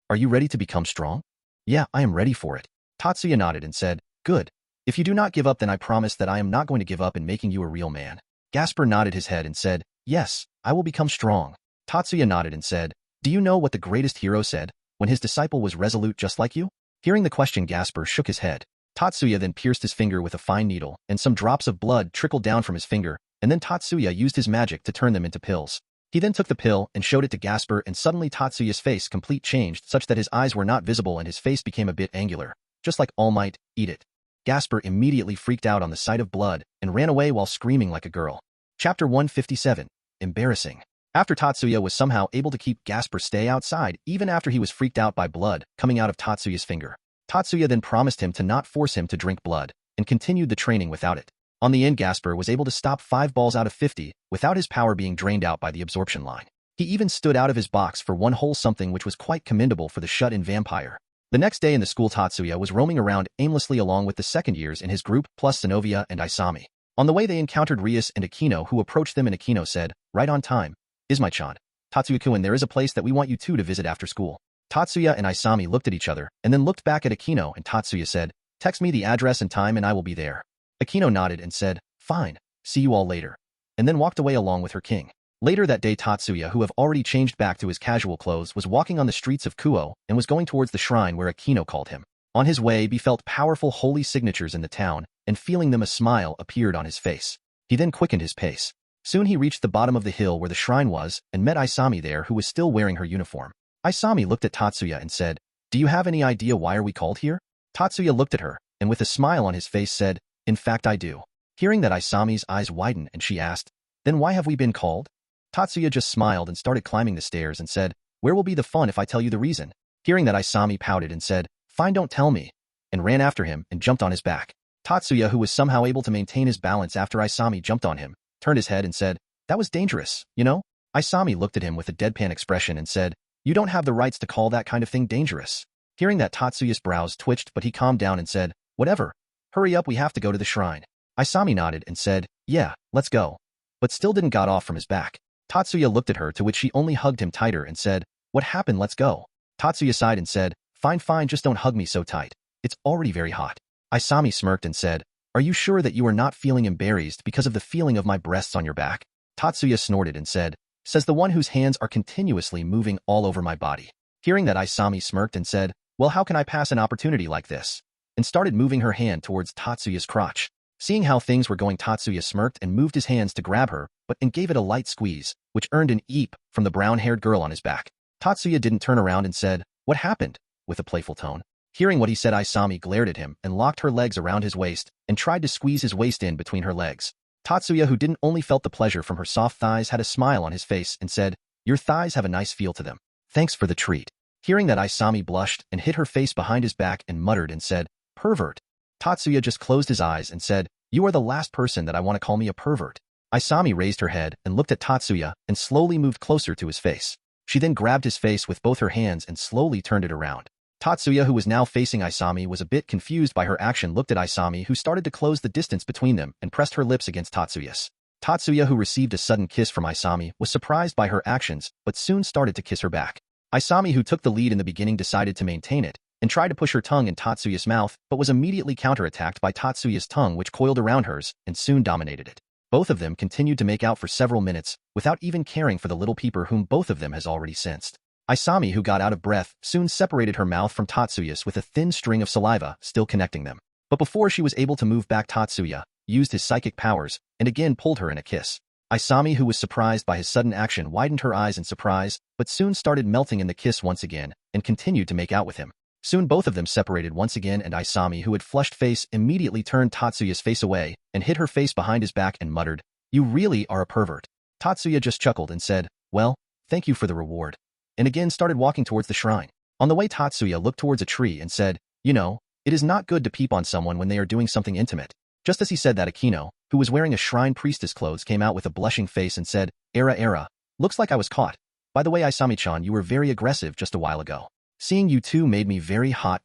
"Are you ready to become strong?" "Yeah, I am ready for it." Tatsuya nodded and said, "Good. If you do not give up, then I promise that I am not going to give up in making you a real man." Gasper nodded his head and said, "Yes, I will become strong." Tatsuya nodded and said, "Do you know what the greatest hero said when his disciple was resolute just like you?" Hearing the question, Gasper shook his head. Tatsuya then pierced his finger with a fine needle, and some drops of blood trickled down from his finger, and then Tatsuya used his magic to turn them into pills. He then took the pill and showed it to Gasper, and suddenly Tatsuya's face complete changed such that his eyes were not visible and his face became a bit angular, just like All Might, eat it. Gasper immediately freaked out on the sight of blood and ran away while screaming like a girl. Chapter 157. Embarrassing. After Tatsuya was somehow able to keep Gasper stay outside even after he was freaked out by blood coming out of Tatsuya's finger. Tatsuya then promised him to not force him to drink blood and continued the training without it. On the end, Gasper was able to stop 5 balls out of 50 without his power being drained out by the absorption line. He even stood out of his box for one whole something, which was quite commendable for the shut-in vampire. The next day in the school, Tatsuya was roaming around aimlessly along with the second years in his group plus Zenobia and Isami. On the way, they encountered Rias and Akino, who approached them, and Akino said, "Right on time. Izumi-chan, Tatsuya-kun, there is a place that we want you two to visit after school." Tatsuya and Isami looked at each other and then looked back at Akino, and Tatsuya said, "Text me the address and time and I will be there." Akino nodded and said, "Fine, see you all later," and then walked away along with her king. Later that day, Tatsuya, who have already changed back to his casual clothes, was walking on the streets of Kuo and was going towards the shrine where Akino called him. On his way, he felt powerful holy signatures in the town, and feeling them, a smile appeared on his face. He then quickened his pace. Soon he reached the bottom of the hill where the shrine was and met Isami there, who was still wearing her uniform. Isami looked at Tatsuya and said, "Do you have any idea why are we called here?" Tatsuya looked at her and with a smile on his face said, "In fact, I do." Hearing that, Isami's eyes widened and she asked, "Then why have we been called?" Tatsuya just smiled and started climbing the stairs and said, "Where will be the fun if I tell you the reason?" Hearing that, Isami pouted and said, "Fine, don't tell me," and ran after him and jumped on his back. Tatsuya, who was somehow able to maintain his balance after Isami jumped on him, turned his head and said, "That was dangerous, you know?" Isami looked at him with a deadpan expression and said, "You don't have the rights to call that kind of thing dangerous." Hearing that, Tatsuya's brows twitched, but he calmed down and said, "Whatever. Hurry up, we have to go to the shrine." Isami nodded and said, "Yeah, let's go," but still didn't got off from his back. Tatsuya looked at her, to which she only hugged him tighter and said, "What happened? Let's go." Tatsuya sighed and said, Fine, just don't hug me so tight. It's already very hot." Isami smirked and said, Are you sure that you are not feeling embarrassed because of the feeling of my breasts on your back? Tatsuya snorted and said, says the one whose hands are continuously moving all over my body. Hearing that, Isami smirked and said, well, how can I pass an opportunity like this? And started moving her hand towards Tatsuya's crotch. Seeing how things were going, Tatsuya smirked and moved his hands to grab her, and gave it a light squeeze, which earned an eep from the brown-haired girl on his back. Tatsuya didn't turn around and said, what happened? With a playful tone. Hearing what he said, Isami glared at him and locked her legs around his waist and tried to squeeze his waist in between her legs. Tatsuya, who didn't only felt the pleasure from her soft thighs, had a smile on his face and said, your thighs have a nice feel to them. Thanks for the treat. Hearing that, Isami blushed and hid her face behind his back and muttered and said, pervert. Tatsuya just closed his eyes and said, you are the last person that I want to call me a pervert. Isami raised her head and looked at Tatsuya and slowly moved closer to his face. She then grabbed his face with both her hands and slowly turned it around. Tatsuya, who was now facing Isami, was a bit confused by her action, looked at Isami, who started to close the distance between them and pressed her lips against Tatsuya's. Tatsuya, who received a sudden kiss from Isami, was surprised by her actions, but soon started to kiss her back. Isami, who took the lead in the beginning, decided to maintain it and tried to push her tongue in Tatsuya's mouth, but was immediately counterattacked by Tatsuya's tongue, which coiled around hers and soon dominated it. Both of them continued to make out for several minutes without even caring for the little peeper whom both of them has already sensed. Isami, who got out of breath, soon separated her mouth from Tatsuya's with a thin string of saliva still connecting them. But before she was able to move back, Tatsuya used his psychic powers and again pulled her in a kiss. Isami, who was surprised by his sudden action, widened her eyes in surprise, but soon started melting in the kiss once again and continued to make out with him. Soon both of them separated once again, and Isami, who had flushed face, immediately turned Tatsuya's face away and hid her face behind his back and muttered, you really are a pervert. Tatsuya just chuckled and said, well, thank you for the reward, and again started walking towards the shrine. On the way, Tatsuya looked towards a tree and said, you know, it is not good to peep on someone when they are doing something intimate. Just as he said that, Akino, who was wearing a shrine priestess clothes, came out with a blushing face and said, Era, looks like I was caught. By the way, Isami-chan, you were very aggressive just a while ago. Seeing you two made me very hot.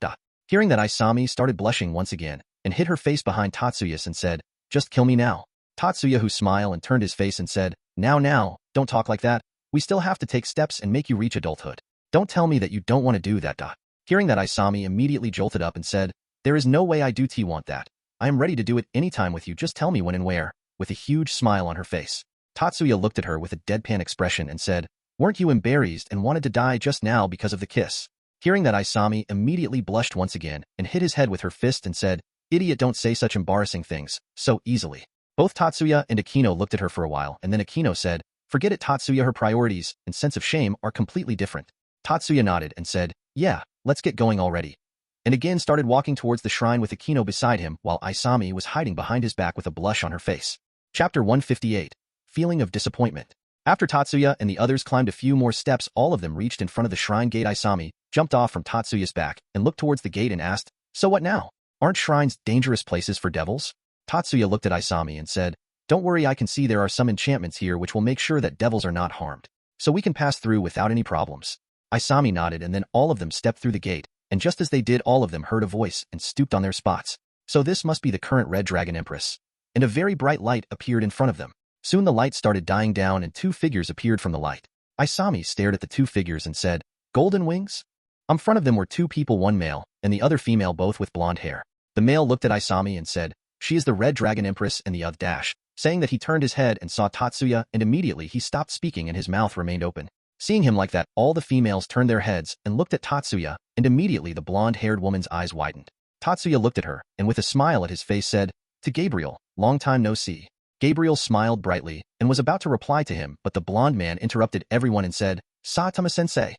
Hearing that, Isami started blushing once again and hid her face behind Tatsuya's and said, just kill me now. Tatsuya, who smiled and turned his face and said, now, don't talk like that. We still have to take steps and make you reach adulthood. Don't tell me that you don't want to do that. Hearing that, Isami immediately jolted up and said, there is no way I do want that. I am ready to do it anytime with you, just tell me when and where, with a huge smile on her face. Tatsuya looked at her with a deadpan expression and said, weren't you embarrassed and wanted to die just now because of the kiss? Hearing that, Isami immediately blushed once again and hit his head with her fist and said, idiot, don't say such embarrassing things so easily. Both Tatsuya and Akino looked at her for a while, and then Akino said, forget it, Tatsuya, her priorities and sense of shame are completely different. Tatsuya nodded and said, yeah, let's get going already. And again started walking towards the shrine with Akino beside him while Isami was hiding behind his back with a blush on her face. Chapter 158. Feeling of Disappointment. After Tatsuya and the others climbed a few more steps, all of them reached in front of the shrine gate. Isami jumped off from Tatsuya's back and looked towards the gate and asked, so what now? Aren't shrines dangerous places for devils? Tatsuya looked at Isami and said, don't worry, I can see there are some enchantments here which will make sure that devils are not harmed, so we can pass through without any problems. Isami nodded, and then all of them stepped through the gate, and just as they did, all of them heard a voice and stooped on their spots. So this must be the current Red Dragon Empress. And a very bright light appeared in front of them. Soon the light started dying down and two figures appeared from the light. Isami stared at the two figures and said, golden wings? In front of them were two people, one male and the other female, both with blonde hair. The male looked at Isami and said, she is the Red Dragon Empress, and the other dash, saying that he turned his head and saw Tatsuya, and immediately he stopped speaking and his mouth remained open. Seeing him like that, all the females turned their heads and looked at Tatsuya, and immediately the blonde-haired woman's eyes widened. Tatsuya looked at her, and with a smile at his face said, to Gabriel, long time no see. Gabriel smiled brightly and was about to reply to him, but the blonde man interrupted everyone and said, Saitama-sensei.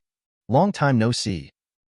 Long time no see.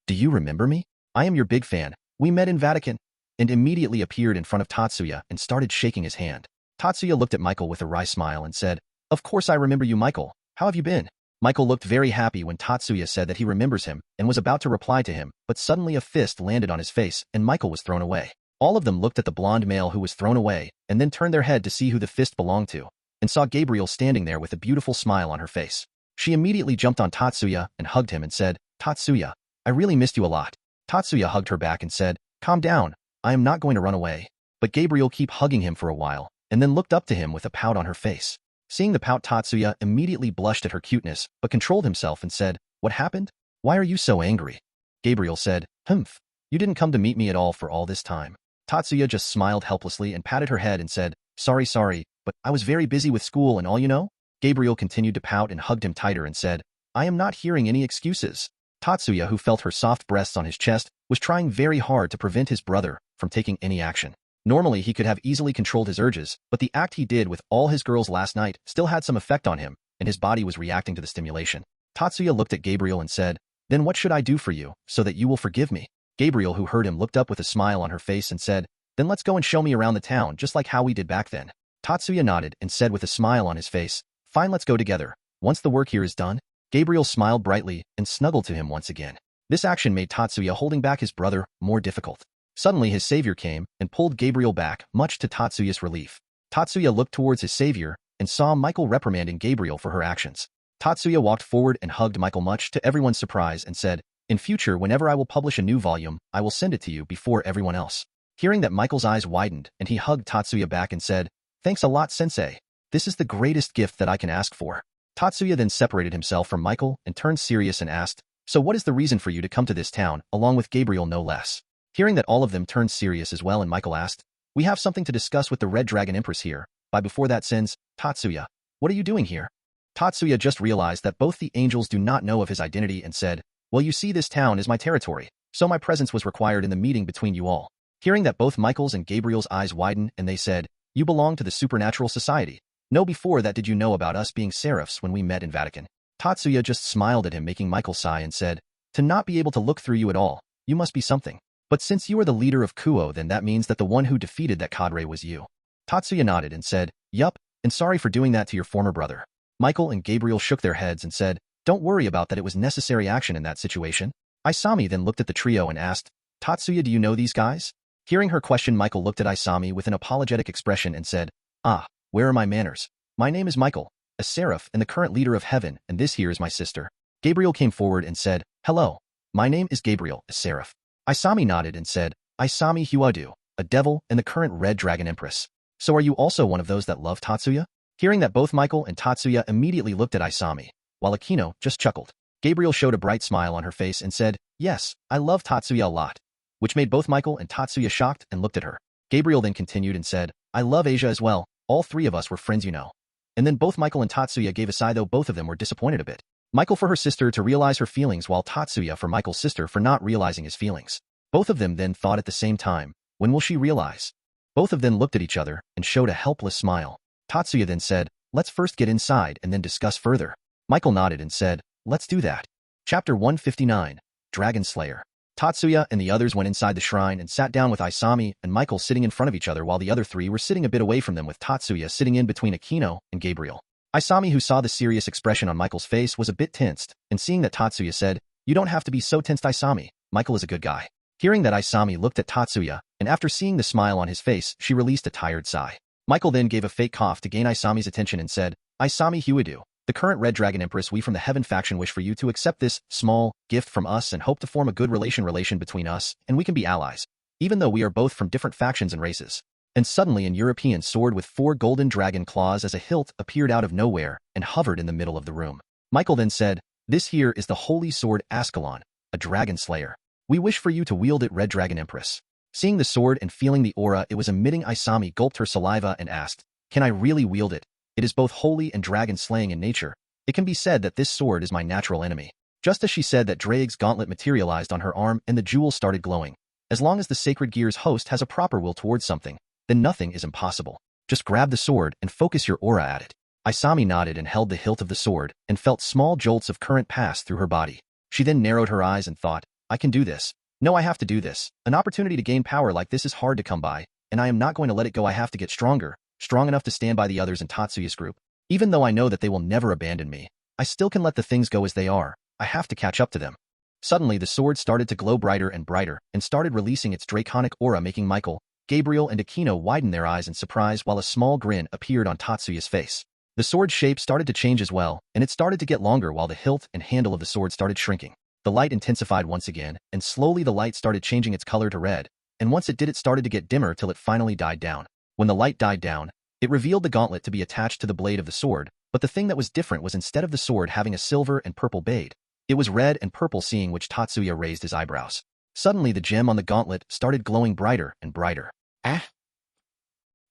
Do you remember me? I am your big fan. We met in Vatican. And immediately appeared in front of Tatsuya and started shaking his hand. Tatsuya looked at Michael with a wry smile and said, of course I remember you, Michael. How have you been? Michael looked very happy when Tatsuya said that he remembers him and was about to reply to him, but suddenly a fist landed on his face and Michael was thrown away. All of them looked at the blonde male who was thrown away and then turned their head to see who the fist belonged to, and saw Gabriel standing there with a beautiful smile on her face. She immediately jumped on Tatsuya and hugged him and said, Tatsuya, I really missed you a lot. Tatsuya hugged her back and said, calm down, I am not going to run away. But Gabriel kept hugging him for a while and then looked up to him with a pout on her face. Seeing the pout, Tatsuya immediately blushed at her cuteness, but controlled himself and said, what happened? Why are you so angry? Gabriel said, you didn't come to meet me at all for all this time. Tatsuya just smiled helplessly and patted her head and said, sorry, but I was very busy with school and all you know? Gabriel continued to pout and hugged him tighter and said, I am not hearing any excuses. Tatsuya, who felt her soft breasts on his chest, was trying very hard to prevent his brother from taking any action. Normally, he could have easily controlled his urges, but the act he did with all his girls last night still had some effect on him, and his body was reacting to the stimulation. Tatsuya looked at Gabriel and said, then what should I do for you, so that you will forgive me? Gabriel, who heard him, looked up with a smile on her face and said, then let's go and show me around the town just like how we did back then. Tatsuya nodded and said with a smile on his face, fine, let's go together. Once the work here is done, Gabriel smiled brightly and snuggled to him once again. This action made Tatsuya holding back his brother more difficult. Suddenly his savior came and pulled Gabriel back, much to Tatsuya's relief. Tatsuya looked towards his savior and saw Michael reprimanding Gabriel for her actions. Tatsuya walked forward and hugged Michael much to everyone's surprise and said, in future, whenever I will publish a new volume, I will send it to you before everyone else. Hearing that, Michael's eyes widened and he hugged Tatsuya back and said, thanks a lot, sensei. This is the greatest gift that I can ask for. Tatsuya then separated himself from Michael and turned serious and asked, so what is the reason for you to come to this town, along with Gabriel no less? Hearing that, all of them turned serious as well and Michael asked, we have something to discuss with the Red Dragon Empress here. Before that, sends, Tatsuya, what are you doing here? Tatsuya just realized that both the angels do not know of his identity and said, well, you see, this town is my territory, so my presence was required in the meeting between you all. Hearing that, both Michael's and Gabriel's eyes widened and they said, you belong to the supernatural society. No, before that, did you know about us being seraphs when we met in Vatican? Tatsuya just smiled at him, making Michael sigh and said, to not be able to look through you at all, you must be something. But since you are the leader of Kuo, then that means that the one who defeated that cadre was you. Tatsuya nodded and said, yup, and sorry for doing that to your former brother. Michael and Gabriel shook their heads and said, don't worry about that, it was necessary action in that situation. Isami then looked at the trio and asked, Tatsuya, do you know these guys? Hearing her question, Michael looked at Isami with an apologetic expression and said, where are my manners? My name is Michael, a seraph and the current leader of heaven, and this here is my sister. Gabriel came forward and said, hello, my name is Gabriel, a seraph. Isami nodded and said, Isami Huadu, a devil and the current Red Dragon Empress. So are you also one of those that love Tatsuya? Hearing that, both Michael and Tatsuya immediately looked at Isami, while Akino just chuckled. Gabriel showed a bright smile on her face and said, yes, I love Tatsuya a lot, which made both Michael and Tatsuya shocked and looked at her. Gabriel then continued and said, I love Asia as well, all three of us were friends, you know. And then both Michael and Tatsuya gave a sigh, though both of them were disappointed a bit. Michael for her sister to realize her feelings, while Tatsuya for Michael's sister for not realizing his feelings. Both of them then thought at the same time, when will she realize? Both of them looked at each other and showed a helpless smile. Tatsuya then said, let's first get inside and then discuss further. Michael nodded and said, let's do that. Chapter 159, Dragon Slayer. Tatsuya and the others went inside the shrine and sat down with Isami and Michael sitting in front of each other, while the other three were sitting a bit away from them, with Tatsuya sitting in between Akino and Gabriel. Isami, who saw the serious expression on Michael's face, was a bit tensed, and seeing that, Tatsuya said, you don't have to be so tensed, Isami. Michael is a good guy. Hearing that, Isami looked at Tatsuya, and after seeing the smile on his face, she released a tired sigh. Michael then gave a fake cough to gain Isami's attention and said, Isami Huidu, the current Red Dragon Empress, we from the Heaven faction wish for you to accept this small gift from us and hope to form a good relation between us, and we can be allies, even though we are both from different factions and races. And suddenly an European sword with 4 golden dragon claws as a hilt appeared out of nowhere and hovered in the middle of the room. Michael then said, this here is the holy sword Ascalon, a dragon slayer. We wish for you to wield it, Red Dragon Empress. Seeing the sword and feeling the aura it was emitting, Isami gulped her saliva and asked, can I really wield it? It is both holy and dragon-slaying in nature. It can be said that this sword is my natural enemy. Just as she said that, Drake's gauntlet materialized on her arm and the jewel started glowing. As long as the Sacred Gear's host has a proper will towards something, then nothing is impossible. Just grab the sword and focus your aura at it. Isami nodded and held the hilt of the sword and felt small jolts of current pass through her body. She then narrowed her eyes and thought, I can do this. No, I have to do this. An opportunity to gain power like this is hard to come by, and I am not going to let it go. I have to get stronger, strong enough to stand by the others in Tatsuya's group. Even though I know that they will never abandon me, I still can let the things go as they are. I have to catch up to them. Suddenly the sword started to glow brighter and brighter and started releasing its draconic aura, making Michael, Gabriel and Akino widen their eyes in surprise, while a small grin appeared on Tatsuya's face. The sword's shape started to change as well, and it started to get longer, while the hilt and handle of the sword started shrinking. The light intensified once again, and slowly the light started changing its color to red, and once it did, it started to get dimmer till it finally died down. When the light died down, it revealed the gauntlet to be attached to the blade of the sword, but the thing that was different was, instead of the sword having a silver and purple blade, it was red and purple, seeing which Tatsuya raised his eyebrows. Suddenly the gem on the gauntlet started glowing brighter and brighter. Ah!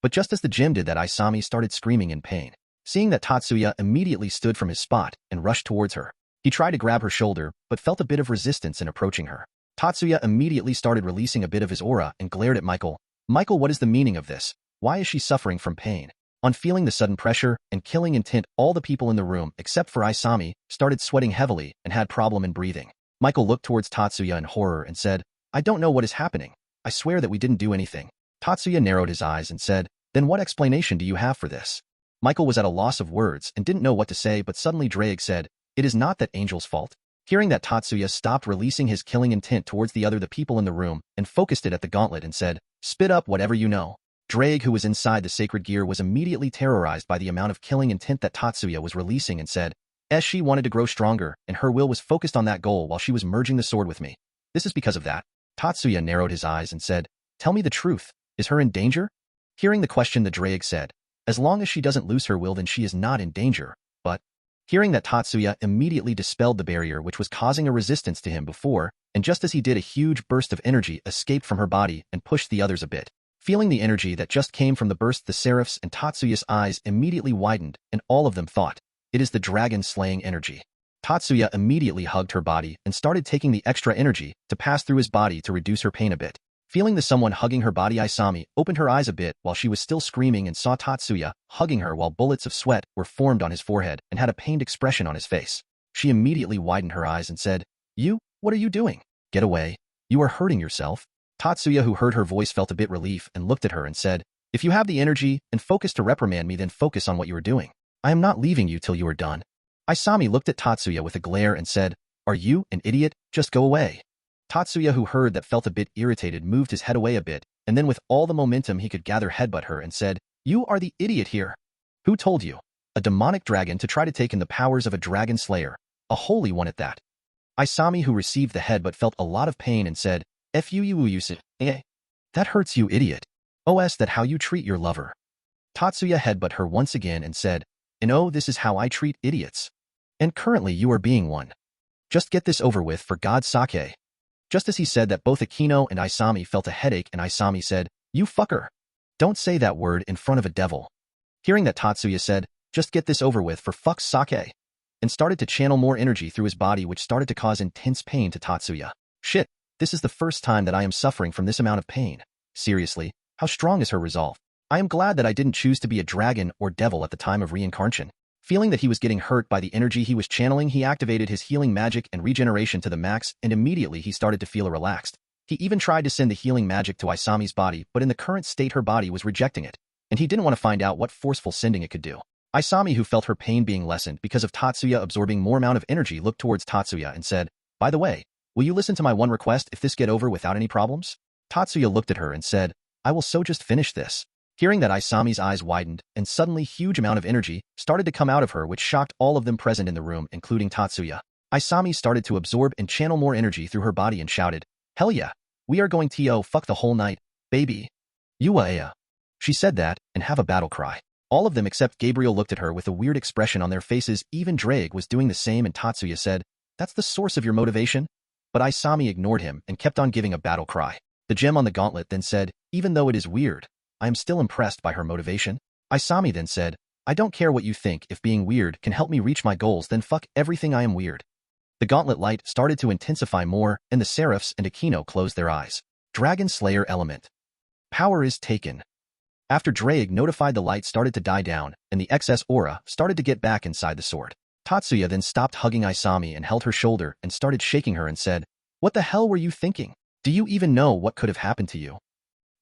But just as the gem did that, Isami started screaming in pain. Seeing that, Tatsuya immediately stood from his spot and rushed towards her. He tried to grab her shoulder, but felt a bit of resistance in approaching her. Tatsuya immediately started releasing a bit of his aura and glared at Michael. Michael, what is the meaning of this? Why is she suffering from pain? On feeling the sudden pressure and killing intent, all the people in the room, except for Isami, started sweating heavily and had problem in breathing. Michael looked towards Tatsuya in horror and said, I don't know what is happening. I swear that we didn't do anything. Tatsuya narrowed his eyes and said, then what explanation do you have for this? Michael was at a loss of words and didn't know what to say, but suddenly Drake said, it is not that Angel's fault. Hearing that, Tatsuya stopped releasing his killing intent towards the people in the room and focused it at the gauntlet and said, spit up whatever you know. Drake, who was inside the sacred gear, was immediately terrorized by the amount of killing intent that Tatsuya was releasing and said, she wanted to grow stronger and her will was focused on that goal while she was merging the sword with me. This is because of that. Tatsuya narrowed his eyes and said, tell me the truth. Is her in danger? Hearing the question, the Drake said, as long as she doesn't lose her will, then she is not in danger. But hearing that, Tatsuya immediately dispelled the barrier which was causing a resistance to him before, and just as he did, a huge burst of energy escaped from her body and pushed the others a bit. Feeling the energy that just came from the burst, the Seraph's and Tatsuya's eyes immediately widened, and all of them thought, it is the dragon-slaying energy. Tatsuya immediately hugged her body and started taking the extra energy to pass through his body to reduce her pain a bit. Feeling the someone hugging her body, Isami opened her eyes a bit while she was still screaming and saw Tatsuya hugging her while bullets of sweat were formed on his forehead and had a pained expression on his face. She immediately widened her eyes and said, what are you doing? Get away. You are hurting yourself. Tatsuya, who heard her voice, felt a bit relief and looked at her and said, if you have the energy and focus to reprimand me, then focus on what you are doing. I am not leaving you till you are done. Isami looked at Tatsuya with a glare and said, are you an idiot? Just go away. Tatsuya, who heard that, felt a bit irritated, moved his head away a bit, and then with all the momentum he could gather, headbutt her and said, you are the idiot here. Who told you? A demonic dragon to try to take in the powers of a dragon slayer, a holy one at that. Isami, who received the headbutt, felt a lot of pain and said, you said, that hurts, you idiot. That how you treat your lover. Tatsuya headbutt her once again and said, this is how I treat idiots. And currently you are being one. Just get this over with, for God's sake. Just as he said that, both Akino and Isami felt a headache, and Isami said, you fucker. Don't say that word in front of a devil. Hearing that, Tatsuya said, just get this over with, for fuck's sake, and started to channel more energy through his body, which started to cause intense pain to Tatsuya. Shit, this is the first time that I am suffering from this amount of pain. Seriously, how strong is her resolve? I am glad that I didn't choose to be a dragon or devil at the time of reincarnation. Feeling that he was getting hurt by the energy he was channeling, he activated his healing magic and regeneration to the max, and immediately he started to feel relaxed. He even tried to send the healing magic to Isami's body, but in the current state her body was rejecting it, and he didn't want to find out what forceful sending it could do. Isami, who felt her pain being lessened because of Tatsuya absorbing more amount of energy, looked towards Tatsuya and said, by the way, will you listen to my one request if this get over without any problems? Tatsuya looked at her and said, I will so just finish this. Hearing that, Isami's eyes widened, and suddenly huge amount of energy started to come out of her, which shocked all of them present in the room, including Tatsuya. Isami started to absorb and channel more energy through her body and shouted, hell yeah, we are going to fuck the whole night, baby. Yuaea. She said that, and have a battle cry. All of them except Gabriel looked at her with a weird expression on their faces. Even Drake was doing the same, and Tatsuya said, that's the source of your motivation? But Isami ignored him and kept on giving a battle cry. The gem on the gauntlet then said, even though it is weird, I am still impressed by her motivation. Isami then said, I don't care what you think. If being weird can help me reach my goals, then fuck everything, I am weird. The gauntlet light started to intensify more, and the Seraphs and Akino closed their eyes. Dragon Slayer element. Power is taken. After Drake notified, the light started to die down, and the excess aura started to get back inside the sword. Tatsuya then stopped hugging Isami and held her shoulder and started shaking her and said, what the hell were you thinking? Do you even know what could have happened to you?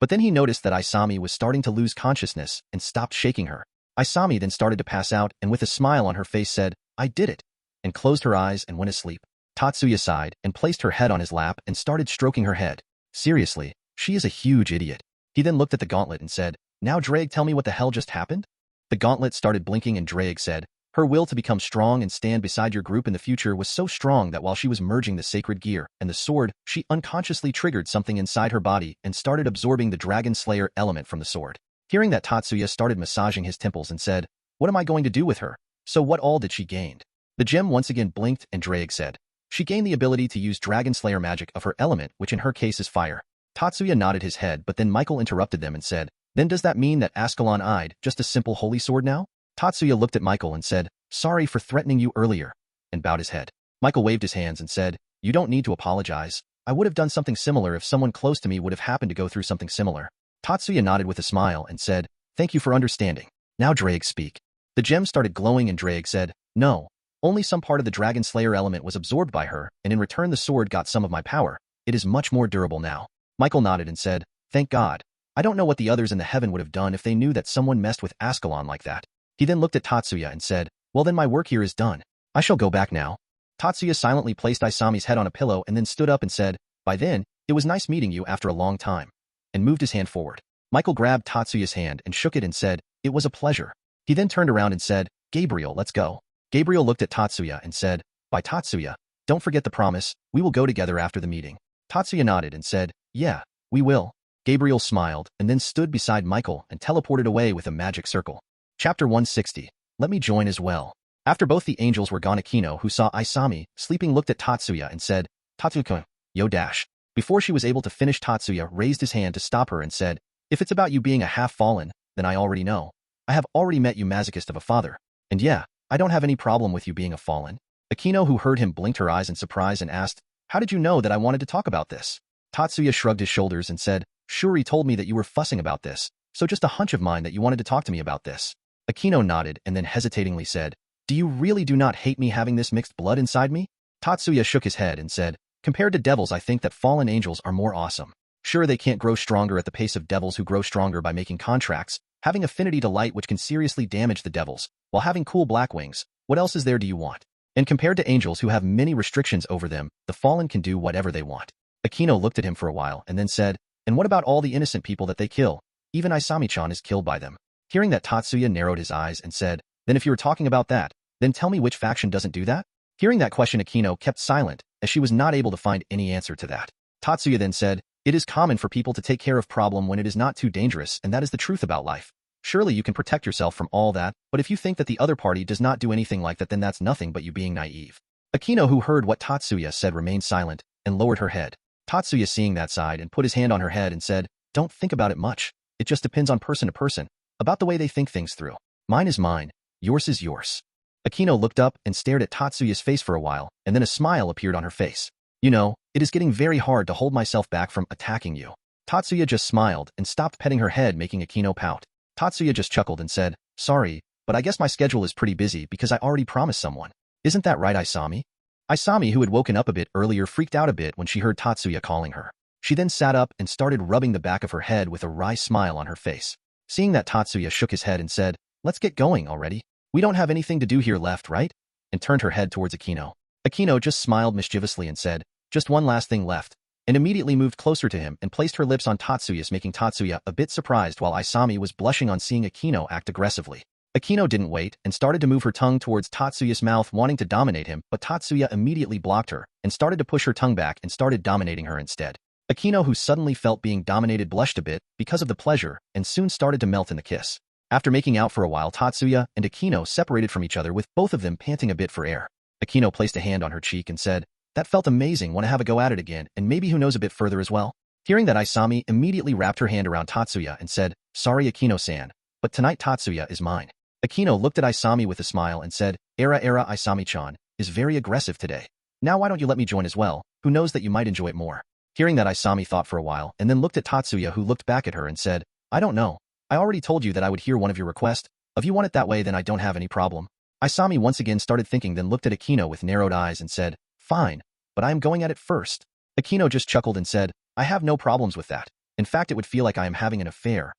But then he noticed that Isami was starting to lose consciousness and stopped shaking her. Isami then started to pass out and with a smile on her face said, I did it, and closed her eyes and went asleep. Tatsuya sighed and placed her head on his lap and started stroking her head. Seriously, she is a huge idiot. He then looked at the gauntlet and said, now Drake, tell me what the hell just happened? The gauntlet started blinking and Drake said, her will to become strong and stand beside your group in the future was so strong that while she was merging the sacred gear and the sword, she unconsciously triggered something inside her body and started absorbing the Dragon Slayer element from the sword. Hearing that, Tatsuya started massaging his temples and said, what am I going to do with her? So what all did she gain? The gem once again blinked and Drake said, She gained the ability to use Dragon Slayer magic of her element, which in her case is fire. Tatsuya nodded his head, but then Michael interrupted them and said, "Then does that mean that Ascalon eyed just a simple holy sword now?" Tatsuya looked at Michael and said, "Sorry for threatening you earlier," and bowed his head. Michael waved his hands and said, "You don't need to apologize. I would have done something similar if someone close to me would have happened to go through something similar." Tatsuya nodded with a smile and said, "Thank you for understanding. Now Drake speak." The gem started glowing and Drake said, "No. Only some part of the Dragon Slayer element was absorbed by her, and in return the sword got some of my power. It is much more durable now." Michael nodded and said, "Thank God. I don't know what the others in the heaven would have done if they knew that someone messed with Ascalon like that." He then looked at Tatsuya and said, "Well then my work here is done. I shall go back now." Tatsuya silently placed Isami's head on a pillow and then stood up and said, "By then, it was nice meeting you after a long time," and moved his hand forward. Michael grabbed Tatsuya's hand and shook it and said, "It was a pleasure." He then turned around and said, "Gabriel, let's go." Gabriel looked at Tatsuya and said, "By Tatsuya, don't forget the promise, we will go together after the meeting." Tatsuya nodded and said, "Yeah, we will." Gabriel smiled and then stood beside Michael and teleported away with a magic circle. Chapter 160. Let me join as well. After both the angels were gone, Akino, who saw Isami sleeping, looked at Tatsuya and said, "Tatsuya, yo dash." Before she was able to finish, Tatsuya raised his hand to stop her and said, "If it's about you being a half-fallen, then I already know. I have already met you, masochist of a father. And yeah, I don't have any problem with you being a fallen." Akino, who heard him, blinked her eyes in surprise and asked, "How did you know that I wanted to talk about this?" Tatsuya shrugged his shoulders and said, "Shuri told me that you were fussing about this, so just a hunch of mine that you wanted to talk to me about this." Akino nodded and then hesitatingly said, "Do you really do not hate me having this mixed blood inside me?" Tatsuya shook his head and said, "Compared to devils, I think that fallen angels are more awesome. Sure, they can't grow stronger at the pace of devils who grow stronger by making contracts, having affinity to light which can seriously damage the devils, while having cool black wings. What else is there do you want? And compared to angels who have many restrictions over them, the fallen can do whatever they want." Akino looked at him for a while and then said, "And what about all the innocent people that they kill? Even Isami-chan is killed by them." Hearing that, Tatsuya narrowed his eyes and said, "Then if you were talking about that, then tell me which faction doesn't do that?" Hearing that question, Akino kept silent, as she was not able to find any answer to that. Tatsuya then said, "It is common for people to take care of problem when it is not too dangerous, and that is the truth about life. Surely you can protect yourself from all that, but if you think that the other party does not do anything like that, then that's nothing but you being naive." Akino, who heard what Tatsuya said, remained silent and lowered her head. Tatsuya, seeing that, sighed and put his hand on her head and said, "Don't think about it much. It just depends on person to person, about the way they think things through. Mine is mine, yours is yours." Akino looked up and stared at Tatsuya's face for a while, and then a smile appeared on her face. "You know, it is getting very hard to hold myself back from attacking you." Tatsuya just smiled and stopped petting her head, making Akino pout. Tatsuya just chuckled and said, "Sorry, but I guess my schedule is pretty busy because I already promised someone. Isn't that right, Isami?" Isami, who had woken up a bit earlier, freaked out a bit when she heard Tatsuya calling her. She then sat up and started rubbing the back of her head with a wry smile on her face. Seeing that, Tatsuya shook his head and said, "Let's get going already. We don't have anything to do here left, right?" and turned her head towards Akino. Akino just smiled mischievously and said, "Just one last thing left," and immediately moved closer to him and placed her lips on Tatsuya's, making Tatsuya a bit surprised while Isami was blushing on seeing Akino act aggressively. Akino didn't wait and started to move her tongue towards Tatsuya's mouth, wanting to dominate him, but Tatsuya immediately blocked her and started to push her tongue back and started dominating her instead. Akino, who suddenly felt being dominated, blushed a bit because of the pleasure and soon started to melt in the kiss. After making out for a while, Tatsuya and Akino separated from each other, with both of them panting a bit for air. Akino placed a hand on her cheek and said, "That felt amazing, want to have a go at it again, and maybe who knows a bit further as well?" Hearing that, Isami immediately wrapped her hand around Tatsuya and said, "Sorry Akino-san, but tonight Tatsuya is mine." Akino looked at Isami with a smile and said, Era Isami-chan is very aggressive today. Now why don't you let me join as well? Who knows that you might enjoy it more." Hearing that, Isami thought for a while and then looked at Tatsuya, who looked back at her and said, "I don't know. I already told you that I would hear one of your requests. If you want it that way, then I don't have any problem." Isami once again started thinking, then looked at Akino with narrowed eyes and said, "Fine, but I am going at it first." Akino just chuckled and said, "I have no problems with that. In fact, it would feel like I am having an affair.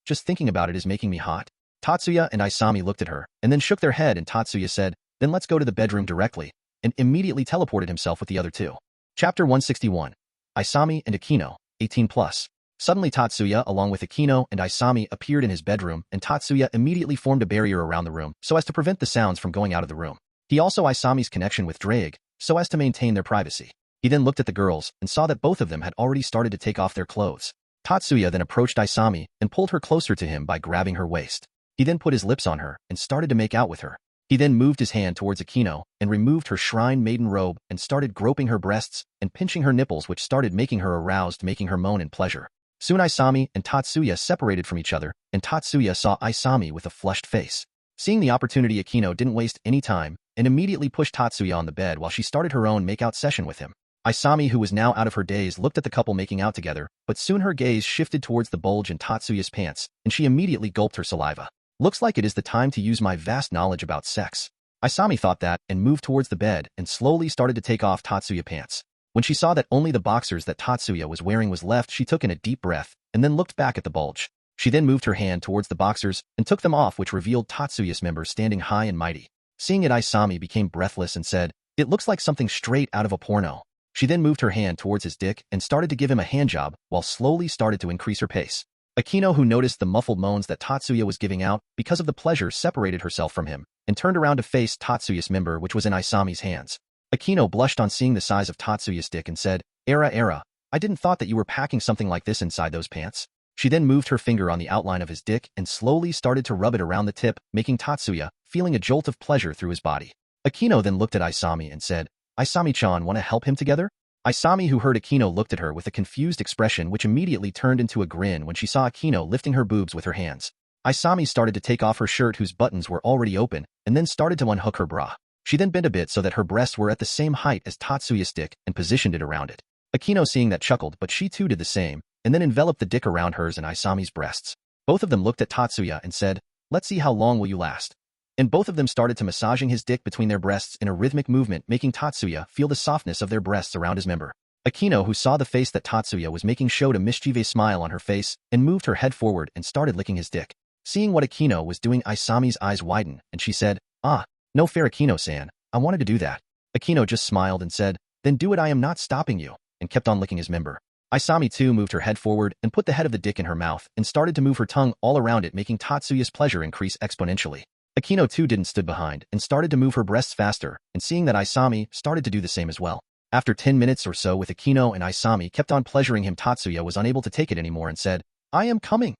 Just thinking about it is making me hot." Tatsuya and Isami looked at her and then shook their head, and Tatsuya said, "Then let's go to the bedroom directly," and immediately teleported himself with the other two. Chapter 161. Isami and Akino, 18+. Suddenly Tatsuya, along with Akino and Isami, appeared in his bedroom, and Tatsuya immediately formed a barrier around the room so as to prevent the sounds from going out of the room. He also Isami's connection with Drake so as to maintain their privacy. He then looked at the girls and saw that both of them had already started to take off their clothes. Tatsuya then approached Isami and pulled her closer to him by grabbing her waist. He then put his lips on her and started to make out with her. He then moved his hand towards Akino and removed her shrine maiden robe and started groping her breasts and pinching her nipples, which started making her aroused, making her moan in pleasure. Soon Isami and Tatsuya separated from each other, and Tatsuya saw Isami with a flushed face. Seeing the opportunity, Akino didn't waste any time and immediately pushed Tatsuya on the bed while she started her own make-out session with him. Isami, who was now out of her daze, looked at the couple making out together, but soon her gaze shifted towards the bulge in Tatsuya's pants, and she immediately gulped her saliva. Looks like it is the time to use my vast knowledge about sex. Isami thought that and moved towards the bed and slowly started to take off Tatsuya pants. When she saw that only the boxers that Tatsuya was wearing was left, she took in a deep breath and then looked back at the bulge. She then moved her hand towards the boxers and took them off, which revealed Tatsuya's member standing high and mighty. Seeing it, Isami became breathless and said, "It looks like something straight out of a porno." She then moved her hand towards his dick and started to give him a handjob while slowly started to increase her pace. Akino, who noticed the muffled moans that Tatsuya was giving out because of the pleasure, separated herself from him and turned around to face Tatsuya's member, which was in Isami's hands. Akino blushed on seeing the size of Tatsuya's dick and said, Era, I didn't thought that you were packing something like this inside those pants." She then moved her finger on the outline of his dick and slowly started to rub it around the tip, making Tatsuya feeling a jolt of pleasure through his body. Akino then looked at Isami and said, "Isami-chan, want to help him together?" Isami, who heard Akino, looked at her with a confused expression, which immediately turned into a grin when she saw Akino lifting her boobs with her hands. Isami started to take off her shirt, whose buttons were already open, and then started to unhook her bra. She then bent a bit so that her breasts were at the same height as Tatsuya's dick and positioned it around it. Akino, seeing that, chuckled, but she too did the same, and then enveloped the dick around hers and Isami's breasts. Both of them looked at Tatsuya and said, "Let's see how long will you last." And both of them started to massaging his dick between their breasts in a rhythmic movement, making Tatsuya feel the softness of their breasts around his member. Akino, who saw the face that Tatsuya was making, showed a mischievous smile on her face and moved her head forward and started licking his dick. Seeing what Akino was doing, Isami's eyes widened, and she said, "No fair, Akino-san. I wanted to do that." Akino just smiled and said, "Then do it, I am not stopping you," and kept on licking his member. Isami too moved her head forward and put the head of the dick in her mouth and started to move her tongue all around it, making Tatsuya's pleasure increase exponentially. Akino too didn't stood behind and started to move her breasts faster, and seeing that, Isami started to do the same as well. After 10 minutes or so with Akino and Isami kept on pleasuring him, Tatsuya was unable to take it anymore and said, "I am coming."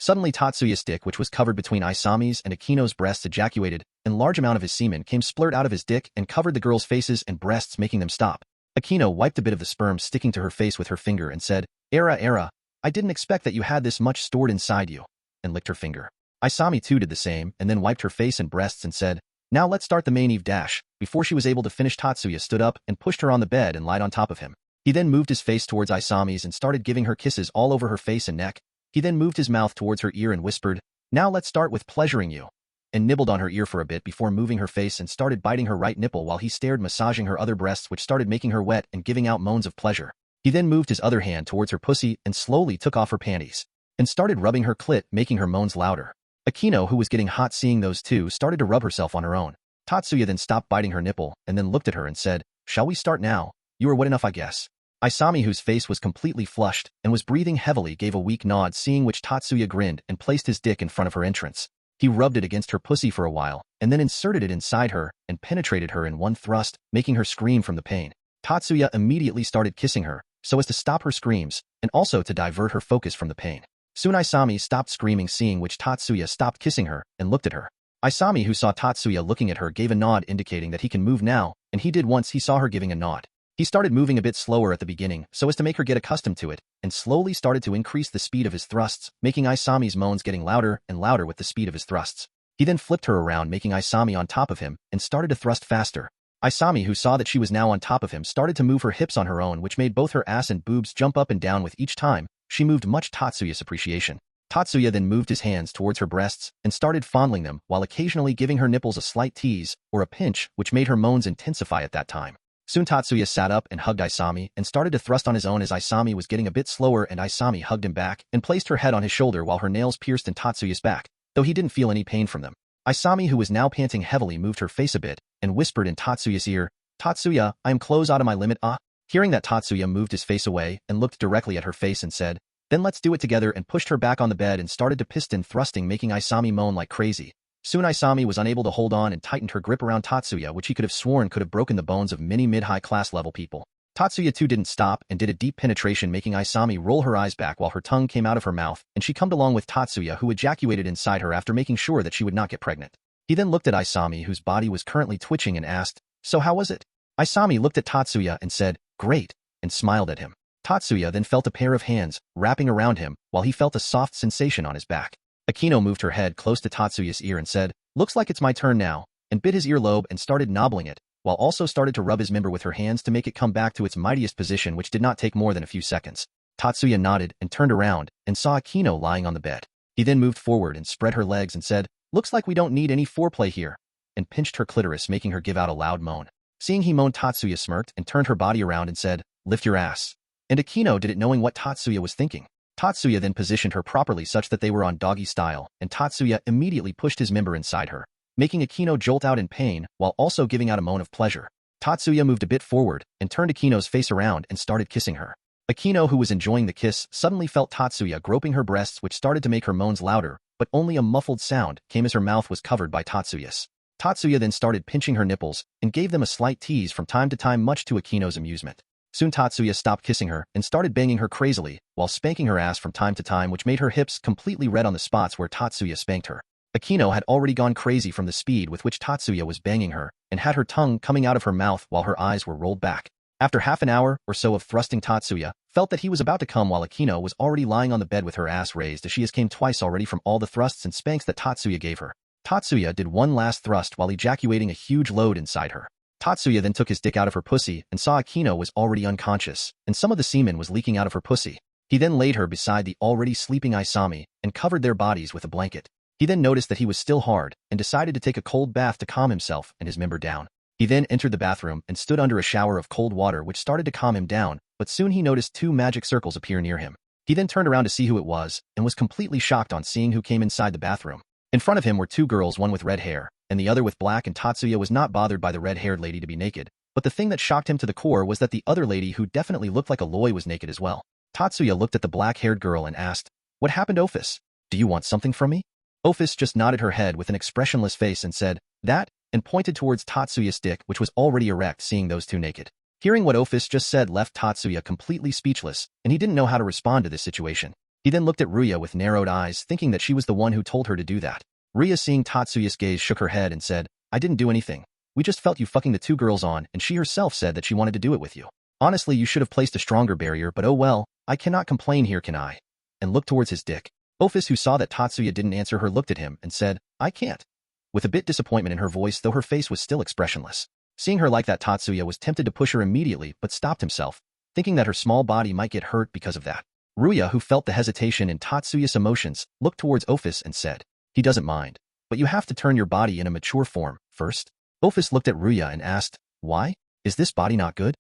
Suddenly Tatsuya's dick, which was covered between Isami's and Akino's breasts, ejaculated, and large amount of his semen came splurt out of his dick and covered the girls' faces and breasts, making them stop. Akino wiped a bit of the sperm sticking to her face with her finger and said, Era, I didn't expect that you had this much stored inside you," and licked her finger. Isami too did the same and then wiped her face and breasts and said, "Now let's start the main Eve dash." Before she was able to finish, Tatsuya stood up and pushed her on the bed and lied on top of him. He then moved his face towards Isami's and started giving her kisses all over her face and neck. He then moved his mouth towards her ear and whispered, "Now let's start with pleasuring you," and nibbled on her ear for a bit before moving her face and started biting her right nipple while he stared, massaging her other breasts, which started making her wet and giving out moans of pleasure. He then moved his other hand towards her pussy and slowly took off her panties and started rubbing her clit, making her moans louder. Akino, who was getting hot seeing those two, started to rub herself on her own. Tatsuya then stopped biting her nipple and then looked at her and said, "Shall we start now? You are wet enough, I guess." Isami, whose face was completely flushed and was breathing heavily, gave a weak nod, seeing which Tatsuya grinned and placed his dick in front of her entrance. He rubbed it against her pussy for a while and then inserted it inside her and penetrated her in one thrust, making her scream from the pain. Tatsuya immediately started kissing her so as to stop her screams and also to divert her focus from the pain. Soon Isami stopped screaming, seeing which Tatsuya stopped kissing her and looked at her. Isami, who saw Tatsuya looking at her, gave a nod indicating that he can move now, and he did once he saw her giving a nod. He started moving a bit slower at the beginning so as to make her get accustomed to it, and slowly started to increase the speed of his thrusts, making Isami's moans getting louder and louder with the speed of his thrusts. He then flipped her around, making Isami on top of him, and started to thrust faster. Isami, who saw that she was now on top of him, started to move her hips on her own, which made both her ass and boobs jump up and down with each time she moved, much Tatsuya's appreciation. Tatsuya then moved his hands towards her breasts and started fondling them while occasionally giving her nipples a slight tease or a pinch, which made her moans intensify at that time. Soon Tatsuya sat up and hugged Isami and started to thrust on his own as Isami was getting a bit slower, and Isami hugged him back and placed her head on his shoulder while her nails pierced in Tatsuya's back, though he didn't feel any pain from them. Isami, who was now panting heavily, moved her face a bit and whispered in Tatsuya's ear, "Tatsuya, I am close out of my limit, ah." Hearing that, Tatsuya moved his face away and looked directly at her face and said, "Then let's do it together," and pushed her back on the bed and started to piston thrusting, making Isami moan like crazy. Soon Isami was unable to hold on and tightened her grip around Tatsuya, which he could have sworn could have broken the bones of many mid-high class level people. Tatsuya too didn't stop and did a deep penetration, making Isami roll her eyes back while her tongue came out of her mouth, and she cummed along with Tatsuya, who ejaculated inside her after making sure that she would not get pregnant. He then looked at Isami, whose body was currently twitching, and asked, "So how was it?" Isami looked at Tatsuya and said, "Great," and smiled at him. Tatsuya then felt a pair of hands wrapping around him while he felt a soft sensation on his back. Akino moved her head close to Tatsuya's ear and said, "Looks like it's my turn now," and bit his earlobe and started knobbling it, while also started to rub his member with her hands to make it come back to its mightiest position, which did not take more than a few seconds. Tatsuya nodded and turned around and saw Akino lying on the bed. He then moved forward and spread her legs and said, "Looks like we don't need any foreplay here," and pinched her clitoris, making her give out a loud moan. Seeing he moaned, Tatsuya smirked and turned her body around and said, "Lift your ass." And Akino did it, knowing what Tatsuya was thinking. Tatsuya then positioned her properly such that they were on doggy style, and Tatsuya immediately pushed his member inside her, making Akino jolt out in pain while also giving out a moan of pleasure. Tatsuya moved a bit forward and turned Akino's face around and started kissing her. Akino, who was enjoying the kiss, suddenly felt Tatsuya groping her breasts, which started to make her moans louder, but only a muffled sound came as her mouth was covered by Tatsuya's. Tatsuya then started pinching her nipples and gave them a slight tease from time to time, much to Akino's amusement. Soon Tatsuya stopped kissing her and started banging her crazily while spanking her ass from time to time, which made her hips completely red on the spots where Tatsuya spanked her. Akino had already gone crazy from the speed with which Tatsuya was banging her and had her tongue coming out of her mouth while her eyes were rolled back. After half an hour or so of thrusting, Tatsuya felt that he was about to come while Akino was already lying on the bed with her ass raised, as she has came twice already from all the thrusts and spanks that Tatsuya gave her. Tatsuya did one last thrust while ejaculating a huge load inside her. Tatsuya then took his dick out of her pussy and saw Akino was already unconscious, and some of the semen was leaking out of her pussy. He then laid her beside the already sleeping Isami and covered their bodies with a blanket. He then noticed that he was still hard and decided to take a cold bath to calm himself and his member down. He then entered the bathroom and stood under a shower of cold water, which started to calm him down, but soon he noticed two magic circles appear near him. He then turned around to see who it was and was completely shocked on seeing who came inside the bathroom. In front of him were two girls, one with red hair and the other with black, and Tatsuya was not bothered by the red-haired lady to be naked, but the thing that shocked him to the core was that the other lady, who definitely looked like a Loi, was naked as well. Tatsuya looked at the black-haired girl and asked, "What happened, Ophis? Do you want something from me?" Ophis just nodded her head with an expressionless face and said, "That," and pointed towards Tatsuya's dick, which was already erect, seeing those two naked. Hearing what Ophis just said left Tatsuya completely speechless, and he didn't know how to respond to this situation. He then looked at Ruya with narrowed eyes, thinking that she was the one who told her to do that. Ruya, seeing Tatsuya's gaze, shook her head and said, "I didn't do anything. We just felt you fucking the two girls on, and she herself said that she wanted to do it with you. Honestly, you should have placed a stronger barrier, but oh well, I cannot complain here, can I?" And looked towards his dick. Ophis, who saw that Tatsuya didn't answer her, looked at him and said, "I can't," with a bit disappointment in her voice, though her face was still expressionless. Seeing her like that, Tatsuya was tempted to push her immediately, but stopped himself, thinking that her small body might get hurt because of that. Ruya, who felt the hesitation in Tatsuya's emotions, looked towards Ophis and said, "He doesn't mind, but you have to turn your body in a mature form first." Ophis looked at Ruya and asked, "Why? Is this body not good?"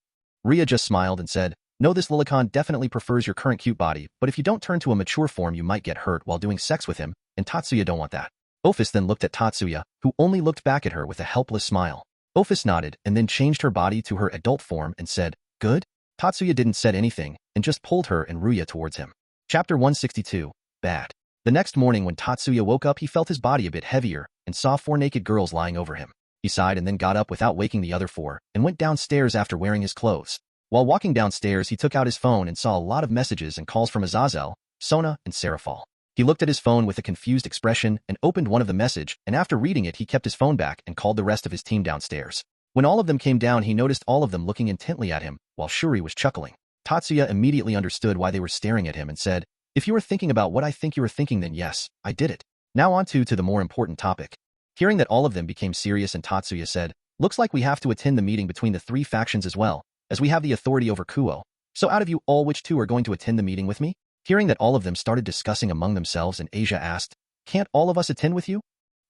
Ruya just smiled and said, "No, this Lilicon definitely prefers your current cute body, but if you don't turn to a mature form you might get hurt while doing sex with him, and Tatsuya don't want that." Ophis then looked at Tatsuya, who only looked back at her with a helpless smile. Ophis nodded and then changed her body to her adult form and said, "Good?" Tatsuya didn't said anything and just pulled her and Ruya towards him. Chapter 162, Bad. The next morning when Tatsuya woke up, he felt his body a bit heavier and saw 4 naked girls lying over him. He sighed and then got up without waking the other 4 and went downstairs after wearing his clothes. While walking downstairs, he took out his phone and saw a lot of messages and calls from Azazel, Sona, and Serafal. He looked at his phone with a confused expression and opened one of the message, and after reading it he kept his phone back and called the rest of his team downstairs. When all of them came down, he noticed all of them looking intently at him, while Shuri was chuckling. Tatsuya immediately understood why they were staring at him and said, "If you were thinking about what I think you were thinking, then yes, I did it. Now on to the more important topic." Hearing that all of them became serious, and Tatsuya said, "Looks like we have to attend the meeting between the 3 factions as well, as we have the authority over Kuo. So out of you all, which 2 are going to attend the meeting with me?" Hearing that all of them started discussing among themselves, and Asia asked, "Can't all of us attend with you?"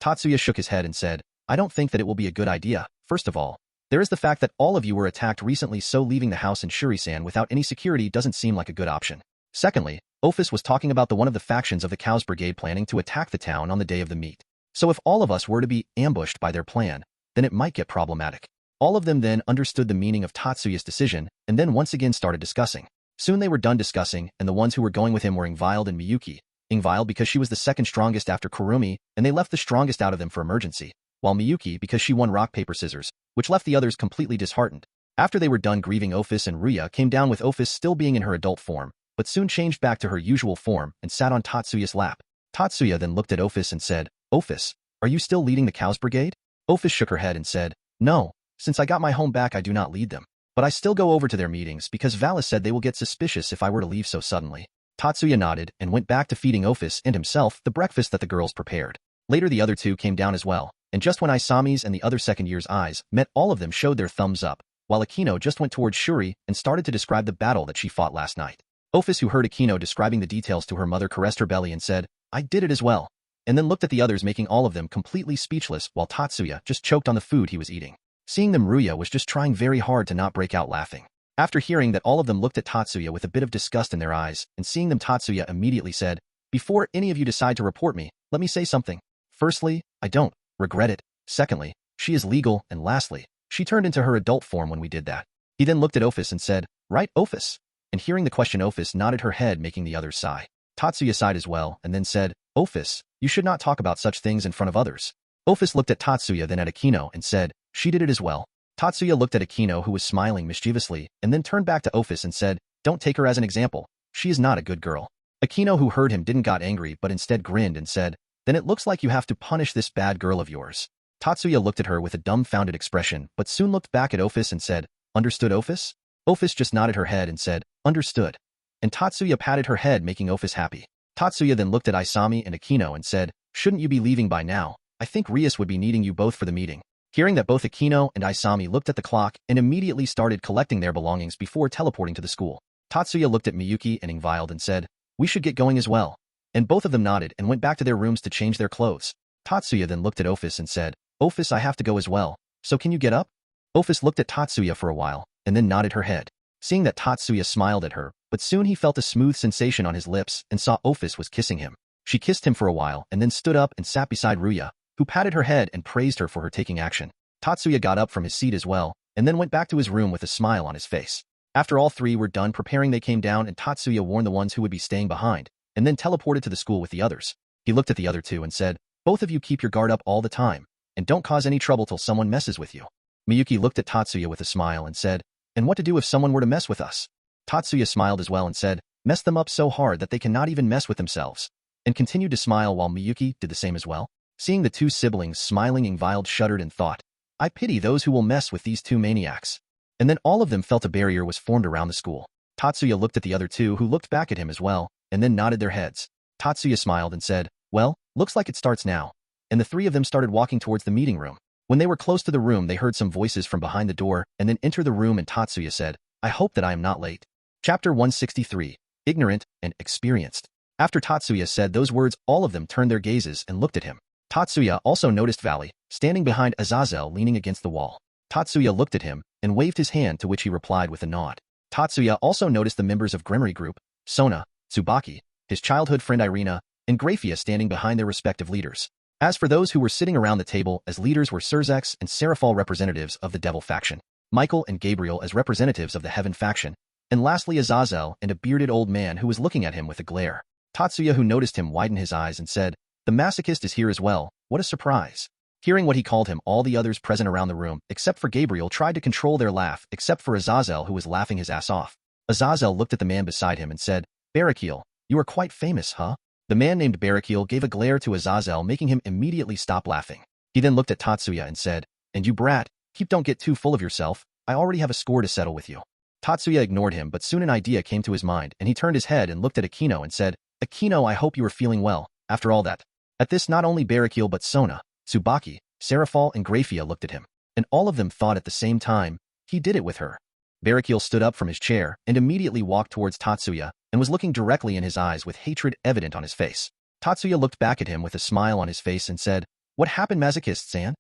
Tatsuya shook his head and said, "I don't think that it will be a good idea. First of all, there is the fact that all of you were attacked recently, so leaving the house in Shuri-san without any security doesn't seem like a good option. Secondly, Ophis was talking about the one of the factions of the Cows Brigade planning to attack the town on the day of the meet. So if all of us were to be ambushed by their plan, then it might get problematic." All of them then understood the meaning of Tatsuya's decision and then once again started discussing. Soon they were done discussing, and the ones who were going with him were Ingvild and Miyuki. Ingvild because she was the second strongest after Kurumi, and they left the strongest out of them for emergency, while Miyuki because she won rock, paper, scissors, which left the others completely disheartened. After they were done grieving, Ophis and Ruya came down with Ophis still being in her adult form, but soon changed back to her usual form and sat on Tatsuya's lap. Tatsuya then looked at Ophis and said, "Ophis, Are you still leading the cows brigade? Ophis shook her head and said, No, since I got my home back I do not lead them. But I still go over to their meetings because Valis said they will get suspicious if I were to leave so suddenly. Tatsuya nodded and went back to feeding Ophis and himself the breakfast that the girls prepared. Later the other two came down as well, and just when Isami's and the other second year's eyes met, all of them showed their thumbs up, while Akino just went towards Shuri and started to describe the battle that she fought last night. Ophis, who heard Akino describing the details to her mother, caressed her belly and said, I did it as well, and then looked at the others, making all of them completely speechless, while Tatsuya just choked on the food he was eating. Seeing them, Ruya was just trying very hard to not break out laughing. After hearing that, all of them looked at Tatsuya with a bit of disgust in their eyes, and seeing them, Tatsuya immediately said, Before any of you decide to report me, let me say something. Firstly, I don't regret it. Secondly, she is legal, and lastly, she turned into her adult form when we did that. He then looked at Ophis and said, Right, Ophis? And hearing the question, Ophis nodded her head, making the others sigh. Tatsuya sighed as well, and then said, Ophis, you should not talk about such things in front of others. Ophis looked at Tatsuya, then at Akino, and said, She did it as well. Tatsuya looked at Akino, who was smiling mischievously, and then turned back to Ophis and said, Don't take her as an example. She is not a good girl. Akino, who heard him, didn't got angry but instead grinned and said, Then it looks like you have to punish this bad girl of yours. Tatsuya looked at her with a dumbfounded expression, but soon looked back at Ophis and said, Understood, Ophis? Ophis just nodded her head and said, Understood. And Tatsuya patted her head, making Ophis happy. Tatsuya then looked at Isami and Akino and said, Shouldn't you be leaving by now? I think Rias would be needing you both for the meeting. Hearing that, both Akino and Isami looked at the clock and immediately started collecting their belongings before teleporting to the school. Tatsuya looked at Miyuki and Ingvild and said, We should get going as well. And both of them nodded and went back to their rooms to change their clothes. Tatsuya then looked at Ophis and said, Ophis, I have to go as well, so can you get up? Ophis looked at Tatsuya for a while, and then nodded her head. Seeing that, Tatsuya smiled at her, but soon he felt a smooth sensation on his lips and saw Ophis was kissing him. She kissed him for a while and then stood up and sat beside Ruya, who patted her head and praised her for her taking action. Tatsuya got up from his seat as well, and then went back to his room with a smile on his face. After all three were done preparing, they came down and Tatsuya warned the ones who would be staying behind, and then teleported to the school with the others. He looked at the other two and said, Both of you keep your guard up all the time, and don't cause any trouble till someone messes with you. Miyuki looked at Tatsuya with a smile and said, And what to do if someone were to mess with us? Tatsuya smiled as well and said, Mess them up so hard that they cannot even mess with themselves, and continued to smile while Miyuki did the same as well. Seeing the two siblings smiling, Ingvild shuddered and thought, I pity those who will mess with these two maniacs. And then all of them felt a barrier was formed around the school. Tatsuya looked at the other two, who looked back at him as well, and then nodded their heads. Tatsuya smiled and said, Well, looks like it starts now. And the three of them started walking towards the meeting room. When they were close to the room, they heard some voices from behind the door and then enter the room, and Tatsuya said, I hope that I am not late. Chapter 163, Ignorant and Experienced. After Tatsuya said those words, all of them turned their gazes and looked at him. Tatsuya also noticed Valley, standing behind Azazel, leaning against the wall. Tatsuya looked at him and waved his hand, to which he replied with a nod. Tatsuya also noticed the members of Gremory Group, Sona, Tsubaki, his childhood friend Irina, and Graphia standing behind their respective leaders. As for those who were sitting around the table as leaders were Surzex and Serafal, representatives of the Devil faction, Michael and Gabriel as representatives of the Heaven faction, and lastly Azazel and a bearded old man who was looking at him with a glare. Tatsuya, who noticed him, widened his eyes and said, The masochist is here as well, what a surprise. Hearing what he called him, all the others present around the room, except for Gabriel, tried to control their laugh, except for Azazel, who was laughing his ass off. Azazel looked at the man beside him and said, Barakiel, you are quite famous, huh? The man named Barakiel gave a glare to Azazel, making him immediately stop laughing. He then looked at Tatsuya and said, And you brat, don't get too full of yourself, I already have a score to settle with you. Tatsuya ignored him, but soon an idea came to his mind, and he turned his head and looked at Akino and said, Akino, I hope you are feeling well, after all that. At this, not only Barakiel but Sona, Tsubaki, Serafal, and Graphia looked at him, and all of them thought at the same time, he did it with her. Barakiel stood up from his chair and immediately walked towards Tatsuya and was looking directly in his eyes with hatred evident on his face. Tatsuya looked back at him with a smile on his face and said, What happened, masochist-san?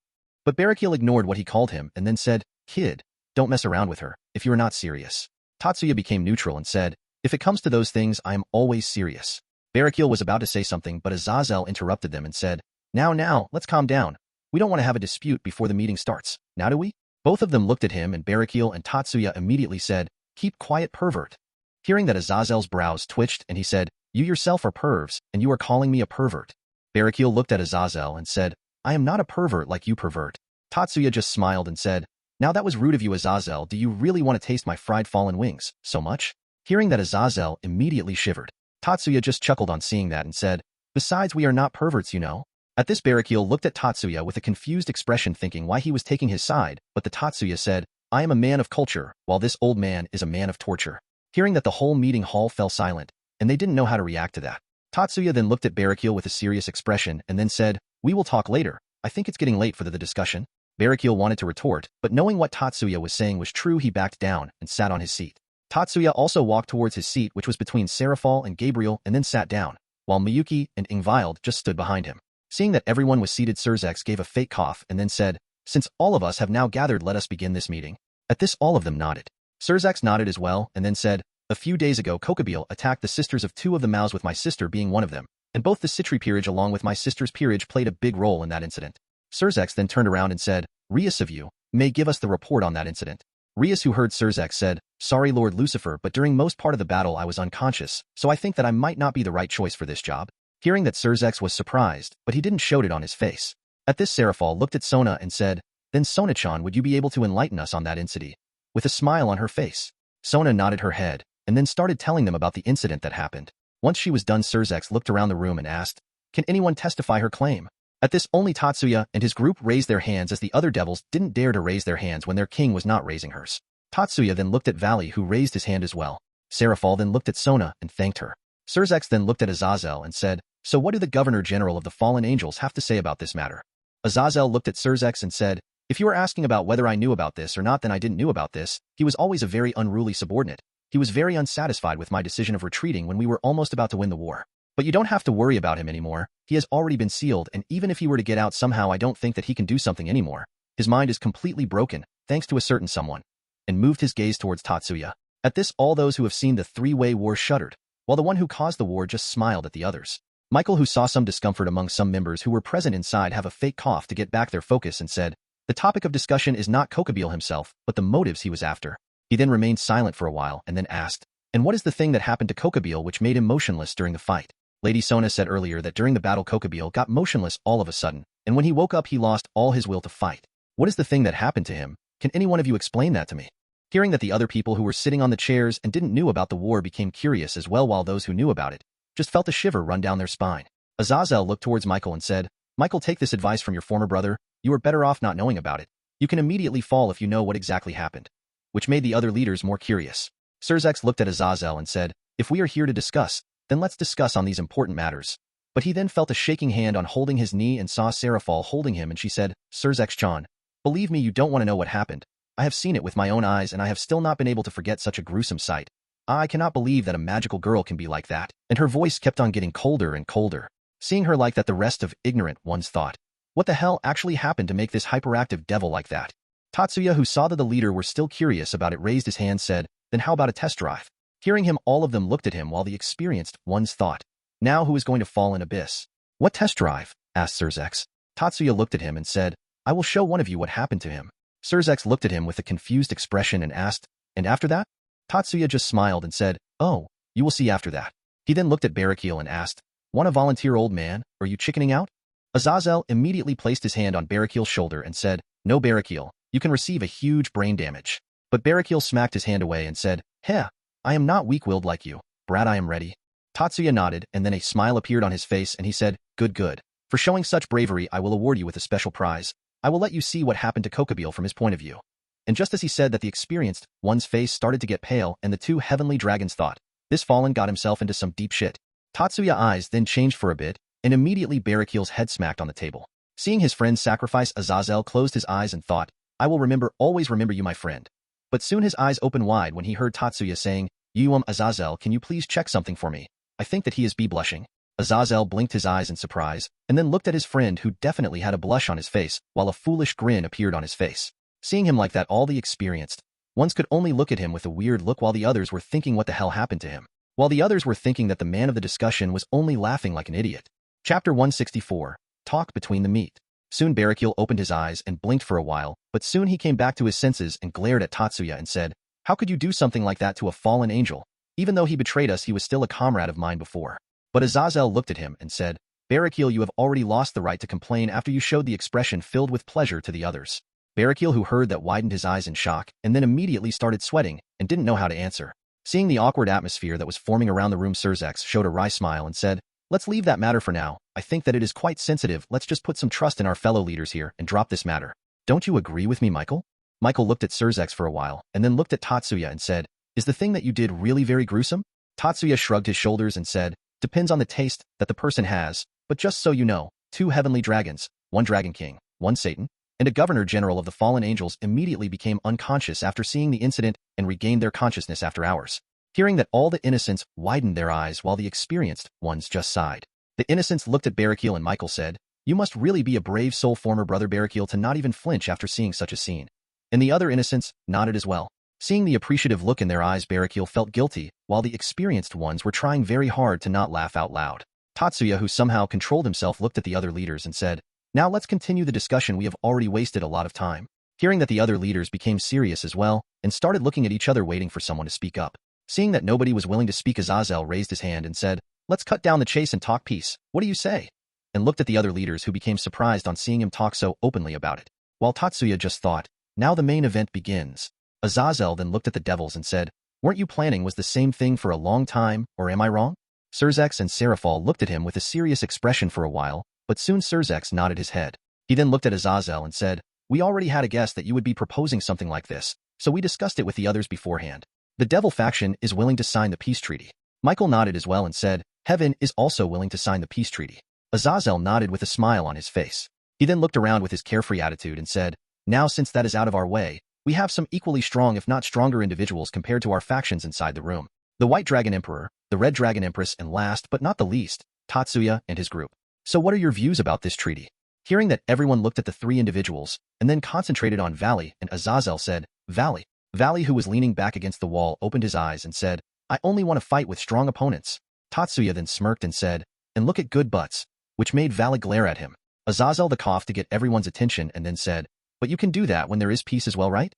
But Barakiel ignored what he called him and then said, Kid, don't mess around with her, if you are not serious. Tatsuya became neutral and said, If it comes to those things, I am always serious. Barakiel was about to say something, but Azazel interrupted them and said, Now, let's calm down. We don't want to have a dispute before the meeting starts, now do we? Both of them looked at him, and Barakiel and Tatsuya immediately said, Keep quiet, pervert. Hearing that, Azazel's brows twitched and he said, You yourself are pervs, and you are calling me a pervert. Barakiel looked at Azazel and said, I am not a pervert like you, pervert. Tatsuya just smiled and said, Now that was rude of you, Azazel. Do you really want to taste my fried fallen wings so much? Hearing that, Azazel immediately shivered. Tatsuya just chuckled on seeing that and said, Besides, we are not perverts, you know. At this, Barakiel looked at Tatsuya with a confused expression, thinking why he was taking his side, but the Tatsuya said, I am a man of culture, while this old man is a man of torture. Hearing that, the whole meeting hall fell silent, and they didn't know how to react to that. Tatsuya then looked at Barakiel with a serious expression and then said, we will talk later. I think it's getting late for the discussion. Barakiel wanted to retort, but knowing what Tatsuya was saying was true, he backed down and sat on his seat. Tatsuya also walked towards his seat, which was between Serafal and Gabriel, and then sat down, while Miyuki and Ingvild just stood behind him. Seeing that everyone was seated, Surzex gave a fake cough and then said, since all of us have now gathered, let us begin this meeting. At this, all of them nodded. Surzex nodded as well and then said, a few days ago Kokabil attacked the sisters of two of the Maos, with my sister being one of them, and both the Citri peerage along with my sister's peerage played a big role in that incident. Surzex then turned around and said, Rias of you may give us the report on that incident. Rias, who heard Surzex, said, sorry Lord Lucifer, but during most part of the battle I was unconscious, so I think that I might not be the right choice for this job. Hearing that, Surzex was surprised, but he didn't show it on his face. At this, Serafal looked at Sona and said, then Sona-chan, would you be able to enlighten us on that incident? With a smile on her face. Sona nodded her head, and then started telling them about the incident that happened. Once she was done, Surzex looked around the room and asked, can anyone testify her claim? At this, only Tatsuya and his group raised their hands, as the other devils didn't dare to raise their hands when their king was not raising hers. Tatsuya then looked at Valley, who raised his hand as well. Serafal then looked at Sona and thanked her. Surzex then looked at Azazel and said, so what do the Governor General of the Fallen Angels have to say about this matter? Azazel looked at Surzex and said, if you are asking about whether I knew about this or not, then I didn't know about this. He was always a very unruly subordinate. He was very unsatisfied with my decision of retreating when we were almost about to win the war. But you don't have to worry about him anymore. He has already been sealed, and even if he were to get out somehow, I don't think that he can do something anymore. His mind is completely broken, thanks to a certain someone. And moved his gaze towards Tatsuya. At this, all those who have seen the three-way war shuddered, while the one who caused the war just smiled at the others. Michael, who saw some discomfort among some members who were present inside, have a fake cough to get back their focus and said, the topic of discussion is not Kokabil himself, but the motives he was after. He then remained silent for a while and then asked, and what is the thing that happened to Kokabil which made him motionless during the fight? Lady Sona said earlier that during the battle Kokabil got motionless all of a sudden, and when he woke up he lost all his will to fight. What is the thing that happened to him? Can any one of you explain that to me? Hearing that, the other people who were sitting on the chairs and didn't know about the war became curious as well, while those who knew about it just felt a shiver run down their spine. Azazel looked towards Michael and said, Michael, take this advice from your former brother. You are better off not knowing about it. You can immediately fall if you know what exactly happened. Which made the other leaders more curious. Surzex looked at Azazel and said, if we are here to discuss, then let's discuss on these important matters. But he then felt a shaking hand on holding his knee and saw Serafal holding him, and she said, Surzex-chan, believe me, you don't want to know what happened. I have seen it with my own eyes, and I have still not been able to forget such a gruesome sight. I cannot believe that a magical girl can be like that. And her voice kept on getting colder and colder. Seeing her like that, the rest of ignorant ones thought, what the hell actually happened to make this hyperactive devil like that? Tatsuya, who saw that the leader were still curious about it, raised his hand, said, then how about a test drive? Hearing him, all of them looked at him, while the experienced ones thought, now who is going to fall in abyss? What test drive? Asked Surzex. Tatsuya looked at him and said, I will show one of you what happened to him. Surzex looked at him with a confused expression and asked, and after that? Tatsuya just smiled and said, oh, you will see after that. He then looked at Barakiel and asked, want to volunteer, old man, or are you chickening out? Azazel immediately placed his hand on Barakiel's shoulder and said, no, Barakiel, you can receive a huge brain damage. But Barakiel smacked his hand away and said, heh, I am not weak-willed like you, brat, I am ready. Tatsuya nodded, and then a smile appeared on his face, and he said, good, good. For showing such bravery, I will award you with a special prize. I will let you see what happened to Kokabil from his point of view. And just as he said that, the experienced one's face started to get pale, and the two heavenly dragons thought, this fallen got himself into some deep shit. Tatsuya's eyes then changed for a bit, and immediately Barakiel's head smacked on the table. Seeing his friend sacrifice, Azazel closed his eyes and thought, I will remember, always remember you, my friend. But soon his eyes opened wide when he heard Tatsuya saying, Azazel, can you please check something for me? I think that he is blushing. Azazel blinked his eyes in surprise, and then looked at his friend, who definitely had a blush on his face, while a foolish grin appeared on his face. Seeing him like that, all the experienced ones could only look at him with a weird look, while the others were thinking what the hell happened to him. While the others were thinking that the man of the discussion was only laughing like an idiot. Chapter 164. Talk between the meat. Soon Barakiel opened his eyes and blinked for a while, but soon he came back to his senses and glared at Tatsuya and said, how could you do something like that to a fallen angel? Even though he betrayed us, he was still a comrade of mine before. But Azazel looked at him and said, Barakiel, you have already lost the right to complain after you showed the expression filled with pleasure to the others. Barakiel, who heard that, widened his eyes in shock and then immediately started sweating and didn't know how to answer. Seeing the awkward atmosphere that was forming around the room, Surzex showed a wry smile and said, Let's leave that matter for now. I think that it is quite sensitive. Let's just put some trust in our fellow leaders here and drop this matter. Don't you agree with me, Michael? Michael looked at Surzex for a while, and then looked at Tatsuya and said, is the thing that you did really very gruesome? Tatsuya shrugged his shoulders and said, depends on the taste that the person has, but just so you know, 2 heavenly dragons, 1 dragon king, 1 Satan, and a governor-general of the fallen angels immediately became unconscious after seeing the incident and regained their consciousness after hours. Hearing that, all the innocents widened their eyes while the experienced ones just sighed. The innocents looked at Barrakiel and Michael said, you must really be a brave soul, former brother Barrakiel, to not even flinch after seeing such a scene. And the other innocents nodded as well. Seeing the appreciative look in their eyes, Barrakiel felt guilty, while the experienced ones were trying very hard to not laugh out loud. Tatsuya, who somehow controlled himself, looked at the other leaders and said, now let's continue the discussion. We have already wasted a lot of time. Hearing that, the other leaders became serious as well and started looking at each other, waiting for someone to speak up. Seeing that nobody was willing to speak, Azazel raised his hand and said, let's cut down the chase and talk peace. What do you say? And looked at the other leaders, who became surprised on seeing him talk so openly about it. While Tatsuya just thought, now the main event begins. Azazel then looked at the devils and said, weren't you planning was the same thing for a long time, or am I wrong? Surzex and Seraphal looked at him with a serious expression for a while, but soon Surzex nodded his head. He then looked at Azazel and said, we already had a guess that you would be proposing something like this, so we discussed it with the others beforehand. The devil faction is willing to sign the peace treaty. Michael nodded as well and said, Heaven is also willing to sign the peace treaty. Azazel nodded with a smile on his face. He then looked around with his carefree attitude and said, now since that is out of our way, we have some equally strong if not stronger individuals compared to our factions inside the room. The White Dragon Emperor, the Red Dragon Empress, and last but not the least, Tatsuya and his group. So what are your views about this treaty? Hearing that, everyone looked at the 3 individuals, and then concentrated on Valley, and Azazel said, Valley. Valley, who was leaning back against the wall, opened his eyes and said, I only want to fight with strong opponents. Tatsuya then smirked and said, and look at good butts, which made Valley glare at him. Azazel the coughed to get everyone's attention and then said, but you can do that when there is peace as well, right?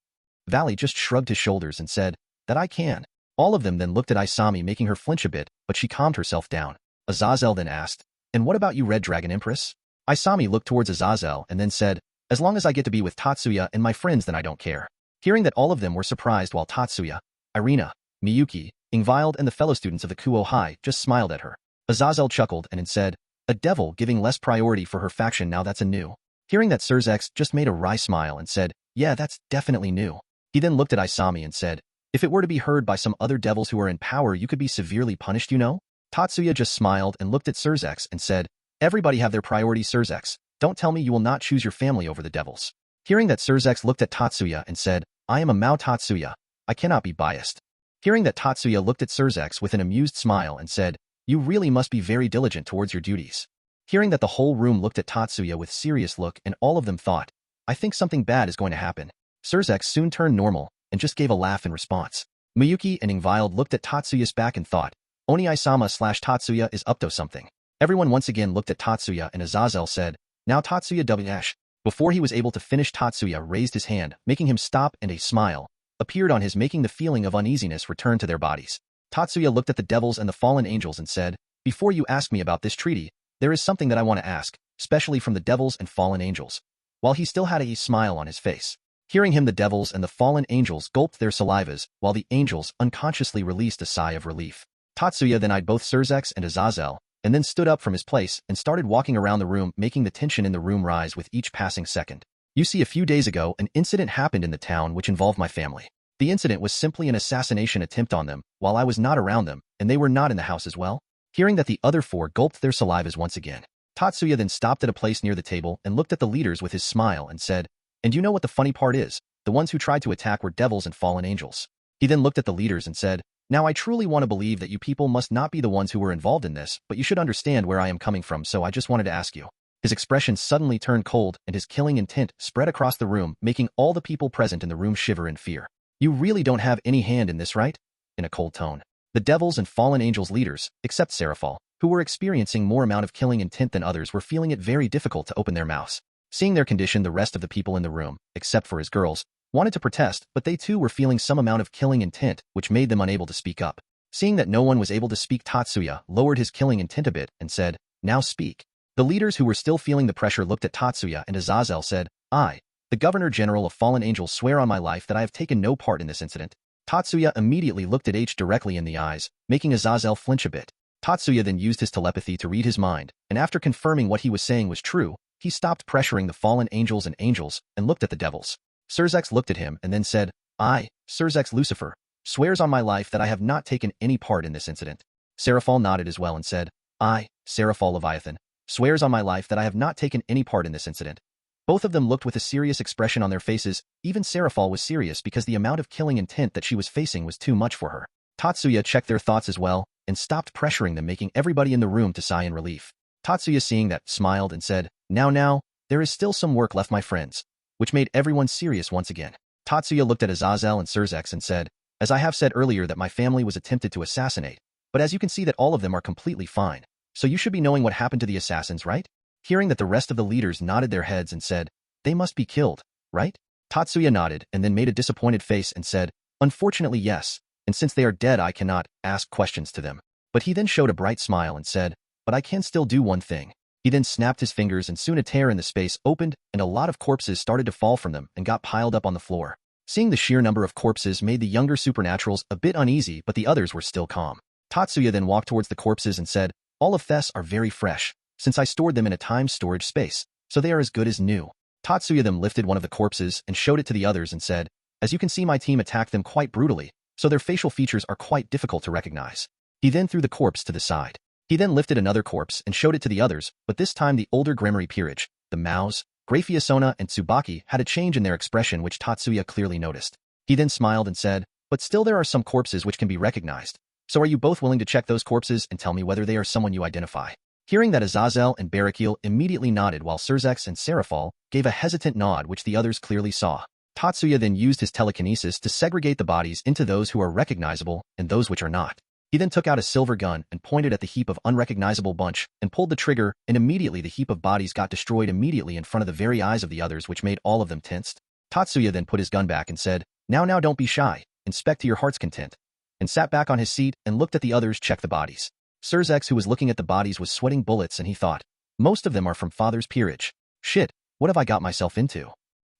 Valley just shrugged his shoulders and said, that I can. All of them then looked at Isami, making her flinch a bit, but she calmed herself down. Azazel then asked, and what about you, Red Dragon Empress? Isami looked towards Azazel and then said, as long as I get to be with Tatsuya and my friends, then I don't care. Hearing that, all of them were surprised, while Tatsuya, Irina, Miyuki, Ingvild, and the fellow students of the Kuo High just smiled at her. Azazel chuckled and said, a devil giving less priority for her faction, now that's a new. Hearing that, Surzex just made a wry smile and said, yeah, that's definitely new. He then looked at Isami and said, if it were to be heard by some other devils who are in power, you could be severely punished, you know? Tatsuya just smiled and looked at Surzex and said, everybody have their priorities, Surzex. Don't tell me you will not choose your family over the devils. Hearing that, Surzex looked at Tatsuya and said, I am a Mao Tatsuya. I cannot be biased. Hearing that, Tatsuya looked at Surzex with an amused smile and said, you really must be very diligent towards your duties. Hearing that, the whole room looked at Tatsuya with serious look, and all of them thought, I think something bad is going to happen. Surzex soon turned normal and just gave a laugh in response. Miyuki and Ingvild looked at Tatsuya's back and thought, Oni Isama/Tatsuya is up to something. Everyone once again looked at Tatsuya, and Azazel said, now Tatsuya W. Before he was able to finish, Tatsuya raised his hand, making him stop, and a smile appeared on his, making the feeling of uneasiness return to their bodies. Tatsuya looked at the devils and the fallen angels and said, before you ask me about this treaty, there is something that I want to ask, especially from the devils and fallen angels. While he still had a smile on his face. Hearing him, the devils and the fallen angels gulped their salivas, while the angels unconsciously released a sigh of relief. Tatsuya then eyed both Surzex and Azazel, and then stood up from his place and started walking around the room, making the tension in the room rise with each passing second. You see, a few days ago, an incident happened in the town which involved my family. The incident was simply an assassination attempt on them, while I was not around them, and they were not in the house as well. Hearing that, the other 4 gulped their salivas once again. Tatsuya then stopped at a place near the table and looked at the leaders with his smile and said, and you know what the funny part is? The ones who tried to attack were devils and fallen angels. He then looked at the leaders and said, now I truly want to believe that you people must not be the ones who were involved in this, but you should understand where I am coming from, so I just wanted to ask you. His expression suddenly turned cold, and his killing intent spread across the room, making all the people present in the room shiver in fear. You really don't have any hand in this, right? In a cold tone. The devils and fallen angels leaders, except Seraphal, who were experiencing more amount of killing intent than others, were feeling it very difficult to open their mouths. Seeing their condition, the rest of the people in the room, except for his girls, wanted to protest, but they too were feeling some amount of killing intent, which made them unable to speak up. Seeing that no one was able to speak, Tatsuya lowered his killing intent a bit and said, now speak. The leaders, who were still feeling the pressure, looked at Tatsuya, and Azazel said, I, the Governor-General of Fallen Angels, swear on my life that I have taken no part in this incident. Tatsuya immediately looked at H directly in the eyes, making Azazel flinch a bit. Tatsuya then used his telepathy to read his mind, and after confirming what he was saying was true, he stopped pressuring the fallen angels and looked at the devils. Surzex looked at him and then said, I, Surzex Lucifer, swears on my life that I have not taken any part in this incident. Seraphal nodded as well and said, I, Seraphal Leviathan, swears on my life that I have not taken any part in this incident. Both of them looked with a serious expression on their faces. Even Seraphal was serious because the amount of killing intent that she was facing was too much for her. Tatsuya checked their thoughts as well and stopped pressuring them, making everybody in the room to sigh in relief. Tatsuya, seeing that, smiled and said, Now, there is still some work left, my friends, which made everyone serious once again. Tatsuya looked at Azazel and Surzex and said, As I have said earlier that my family was attempted to assassinate, but as you can see that all of them are completely fine, so you should be knowing what happened to the assassins, right? Hearing that, the rest of the leaders nodded their heads and said, They must be killed, right? Tatsuya nodded and then made a disappointed face and said, Unfortunately, yes, and since they are dead I cannot ask questions to them. But he then showed a bright smile and said, But I can still do one thing. He then snapped his fingers and soon a tear in the space opened and a lot of corpses started to fall from them and got piled up on the floor. Seeing the sheer number of corpses made the younger supernaturals a bit uneasy, but the others were still calm. Tatsuya then walked towards the corpses and said, All of these are very fresh, since I stored them in a time storage space, so they are as good as new. Tatsuya then lifted one of the corpses and showed it to the others and said, As you can see, my team attacked them quite brutally, so their facial features are quite difficult to recognize. He then threw the corpse to the side. He then lifted another corpse and showed it to the others, but this time the older Gremory peerage, the Maos, Graphiasona and Tsubaki had a change in their expression which Tatsuya clearly noticed. He then smiled and said, But still there are some corpses which can be recognized. So are you both willing to check those corpses and tell me whether they are someone you identify? Hearing that, Azazel and Barakiel immediately nodded while Surzex and Seraphal gave a hesitant nod which the others clearly saw. Tatsuya then used his telekinesis to segregate the bodies into those who are recognizable and those which are not. He then took out a silver gun and pointed at the heap of unrecognizable bunch and pulled the trigger, and immediately the heap of bodies got destroyed immediately in front of the very eyes of the others, which made all of them tensed. Tatsuya then put his gun back and said, Now don't be shy, inspect to your heart's content, and sat back on his seat and looked at the others check the bodies. Surzex, who was looking at the bodies, was sweating bullets and he thought, Most of them are from father's peerage. Shit, what have I got myself into?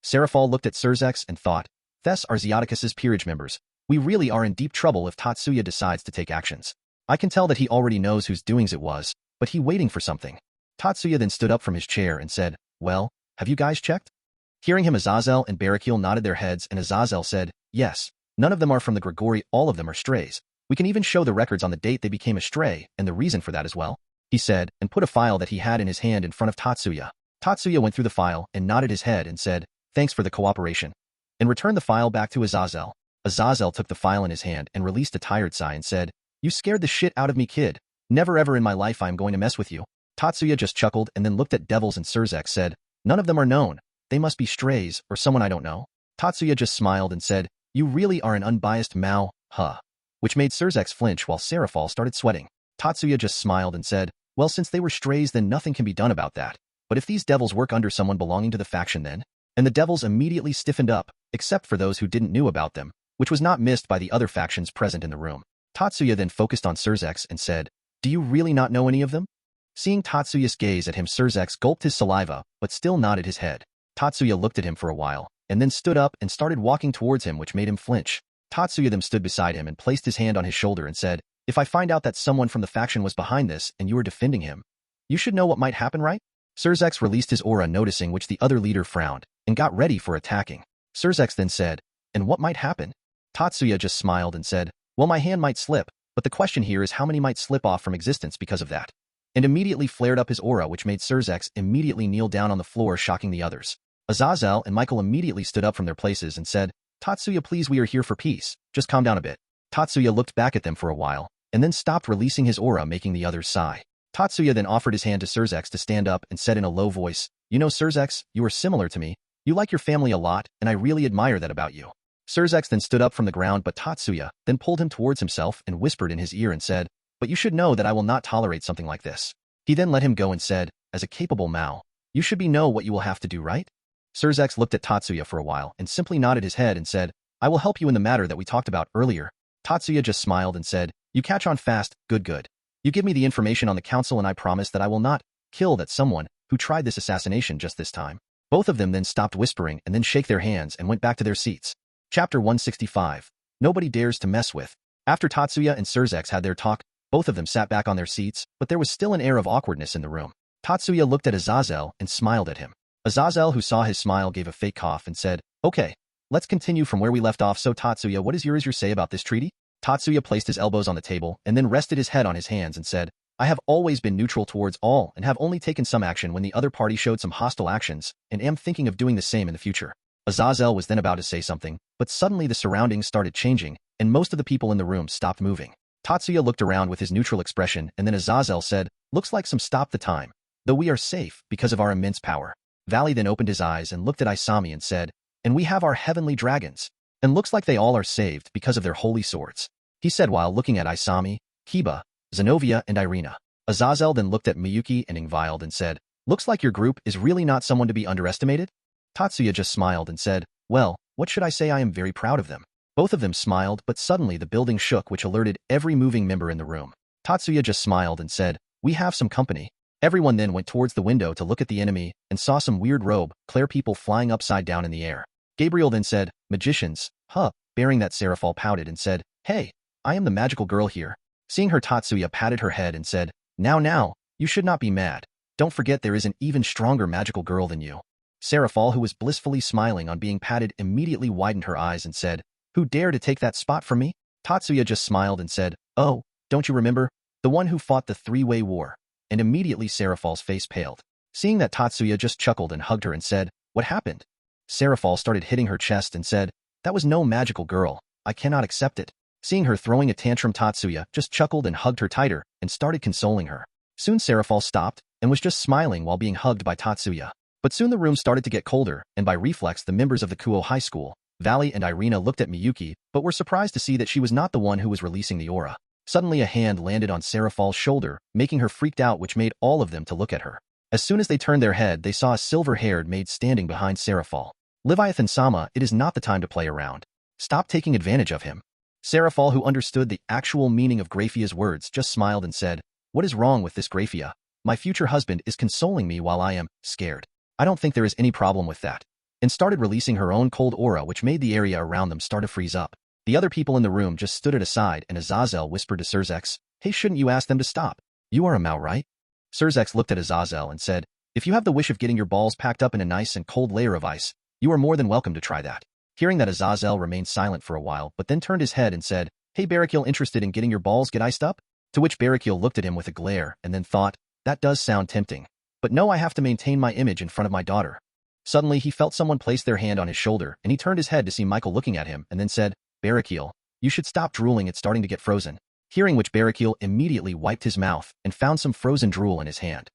Seraphal looked at Surzex and thought, These are Zeoticus's peerage members. We really are in deep trouble if Tatsuya decides to take actions. I can tell that he already knows whose doings it was, but he waiting for something. Tatsuya then stood up from his chair and said, Well, have you guys checked? Hearing him, Azazel and Barakiel nodded their heads and Azazel said, Yes, none of them are from the Gregory, all of them are strays. We can even show the records on the date they became a stray and the reason for that as well, he said, and put a file that he had in his hand in front of Tatsuya. Tatsuya went through the file and nodded his head and said, Thanks for the cooperation, and returned the file back to Azazel. Azazel took the file in his hand and released a tired sigh and said, You scared the shit out of me, kid. Never ever in my life I am going to mess with you. Tatsuya just chuckled and then looked at Devils and Surzex said, None of them are known. They must be strays or someone I don't know. Tatsuya just smiled and said, You really are an unbiased Mao, huh? Which made Surzex flinch while Seraphal started sweating. Tatsuya just smiled and said, Well, since they were strays then nothing can be done about that. But if these devils work under someone belonging to the faction then? And the devils immediately stiffened up, except for those who didn't knew about them, which was not missed by the other factions present in the room. Tatsuya then focused on Surzex and said, Do you really not know any of them? Seeing Tatsuya's gaze at him, Surzex gulped his saliva, but still nodded his head. Tatsuya looked at him for a while, and then stood up and started walking towards him, which made him flinch. Tatsuya then stood beside him and placed his hand on his shoulder and said, If I find out that someone from the faction was behind this and you are defending him, you should know what might happen, right? Surzex released his aura, noticing which the other leader frowned, and got ready for attacking. Surzex then said, And what might happen? Tatsuya just smiled and said, Well, my hand might slip, but the question here is how many might slip off from existence because of that. And immediately flared up his aura, which made Surzex immediately kneel down on the floor, shocking the others. Azazel and Michael immediately stood up from their places and said, Tatsuya, please, we are here for peace. Just calm down a bit. Tatsuya looked back at them for a while, and then stopped releasing his aura, making the others sigh. Tatsuya then offered his hand to Surzex to stand up and said in a low voice, You know, Surzex, you are similar to me. You like your family a lot, and I really admire that about you. Surzex then stood up from the ground, but Tatsuya then pulled him towards himself and whispered in his ear and said, But you should know that I will not tolerate something like this. He then let him go and said, As a capable Mao, you should know what you will have to do, right? Surzex looked at Tatsuya for a while and simply nodded his head and said, I will help you in the matter that we talked about earlier. Tatsuya just smiled and said, You catch on fast, good. You give me the information on the council and I promise that I will not kill that someone who tried this assassination just this time. Both of them then stopped whispering and then shake their hands and went back to their seats. Chapter 165. Nobody dares to mess with. After Tatsuya and Surzex had their talk, Both of them sat back on their seats, but there was still an air of awkwardness in the room. Tatsuya looked at Azazel and smiled at him. Azazel, who saw his smile, gave a fake cough and said, "Okay, let's continue from where we left off. So Tatsuya, what is your say about this treaty?" Tatsuya placed his elbows on the table and then rested his head on his hands and said, "I have always been neutral towards all and have only taken some action when the other party showed some hostile actions, and am thinking of doing the same in the future." Azazel was then about to say something, but suddenly the surroundings started changing, and most of the people in the room stopped moving. Tatsuya looked around with his neutral expression, and then Azazel said, "Looks like some stop the time, though we are safe because of our immense power." Valley then opened his eyes and looked at Isami and said, "And we have our heavenly dragons, and looks like they all are saved because of their holy swords," he said while looking at Isami, Kiba, Zenobia, and Irina. Azazel then looked at Miyuki and Ingvild and said, "Looks like your group is really not someone to be underestimated?" Tatsuya just smiled and said, "Well, what should I say? I am very proud of them." Both of them smiled, but suddenly the building shook, which alerted every moving member in the room. Tatsuya just smiled and said, "We have some company." Everyone then went towards the window to look at the enemy and saw some weird robe-clad people flying upside down in the air. Gabriel then said, "Magicians, huh?" Bearing that, Seraphal pouted and said, "Hey, I am the magical girl here." Seeing her, Tatsuya patted her head and said, Now, you should not be mad. Don't forget there is an even stronger magical girl than you." Seraphal, who was blissfully smiling on being patted, immediately widened her eyes and said, "Who dare to take that spot from me?" Tatsuya just smiled and said, "Oh, don't you remember? The one who fought the three-way war." And immediately Seraphal's face paled. Seeing that, Tatsuya just chuckled and hugged her and said, "What happened?" Seraphal started hitting her chest and said, "That was no magical girl. I cannot accept it." Seeing her throwing a tantrum, Tatsuya just chuckled and hugged her tighter and started consoling her. Soon Seraphal stopped and was just smiling while being hugged by Tatsuya. But soon the room started to get colder, and by reflex the members of the Kuo High School, Valley and Irina, looked at Miyuki, but were surprised to see that she was not the one who was releasing the aura. Suddenly a hand landed on Seraphal's shoulder, making her freaked out, which made all of them to look at her. As soon as they turned their head, they saw a silver-haired maid standing behind Seraphal. "Leviathan-sama, it is not the time to play around. Stop taking advantage of him." Seraphal, who understood the actual meaning of Graphia's words, just smiled and said, "What is wrong with this, Graphia? My future husband is consoling me while I am scared. I don't think there is any problem with that." And started releasing her own cold aura, which made the area around them start to freeze up. The other people in the room just stood at a side, and Azazel whispered to Surzex, "Hey, shouldn't you ask them to stop? You are a Mao, right?" Surzex looked at Azazel and said, "If you have the wish of getting your balls packed up in a nice and cold layer of ice, you are more than welcome to try that." Hearing that, Azazel remained silent for a while, but then turned his head and said, "Hey, Barakil, interested in getting your balls get iced up?" To which Barakil looked at him with a glare and then thought, "That does sound tempting. But no, I have to maintain my image in front of my daughter." Suddenly he felt someone place their hand on his shoulder, and he turned his head to see Michael looking at him and then said, "Barakil, you should stop drooling, it's starting to get frozen." Hearing which, Barakil immediately wiped his mouth and found some frozen drool in his hand.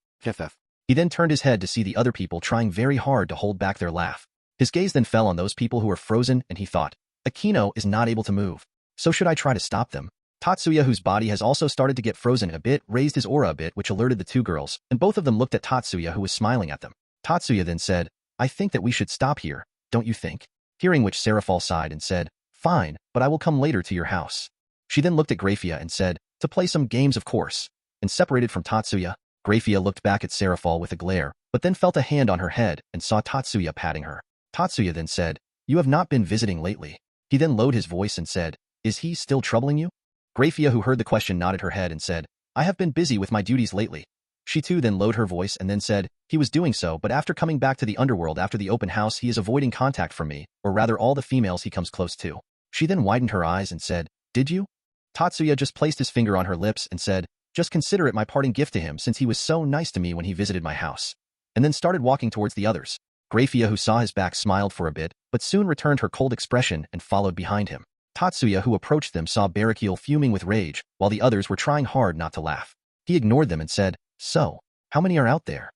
He then turned his head to see the other people trying very hard to hold back their laugh. His gaze then fell on those people who were frozen, and he thought, Akino is not able to move. So should I try to stop them? Tatsuya, whose body has also started to get frozen a bit, raised his aura a bit, which alerted the two girls, and both of them looked at Tatsuya, who was smiling at them. Tatsuya then said, "I think that we should stop here, don't you think?" Hearing which, Seraphal sighed and said, "Fine, but I will come later to your house." She then looked at Graphia and said, "To play some games, of course." And separated from Tatsuya, Graphia looked back at Seraphal with a glare, but then felt a hand on her head and saw Tatsuya patting her. Tatsuya then said, "You have not been visiting lately." He then lowered his voice and said, "Is he still troubling you?" Graphia, who heard the question, nodded her head and said, "I have been busy with my duties lately." She too then lowered her voice and then said, "He was doing so, but after coming back to the underworld after the open house, he is avoiding contact from me, or rather all the females he comes close to." She then widened her eyes and said, "Did you?" Tatsuya just placed his finger on her lips and said, "Just consider it my parting gift to him, since he was so nice to me when he visited my house," and then started walking towards the others. Graphia, who saw his back, smiled for a bit, but soon returned her cold expression and followed behind him. Tatsuya, who approached them, saw Barakil fuming with rage, while the others were trying hard not to laugh. He ignored them and said, "So, how many are out there?"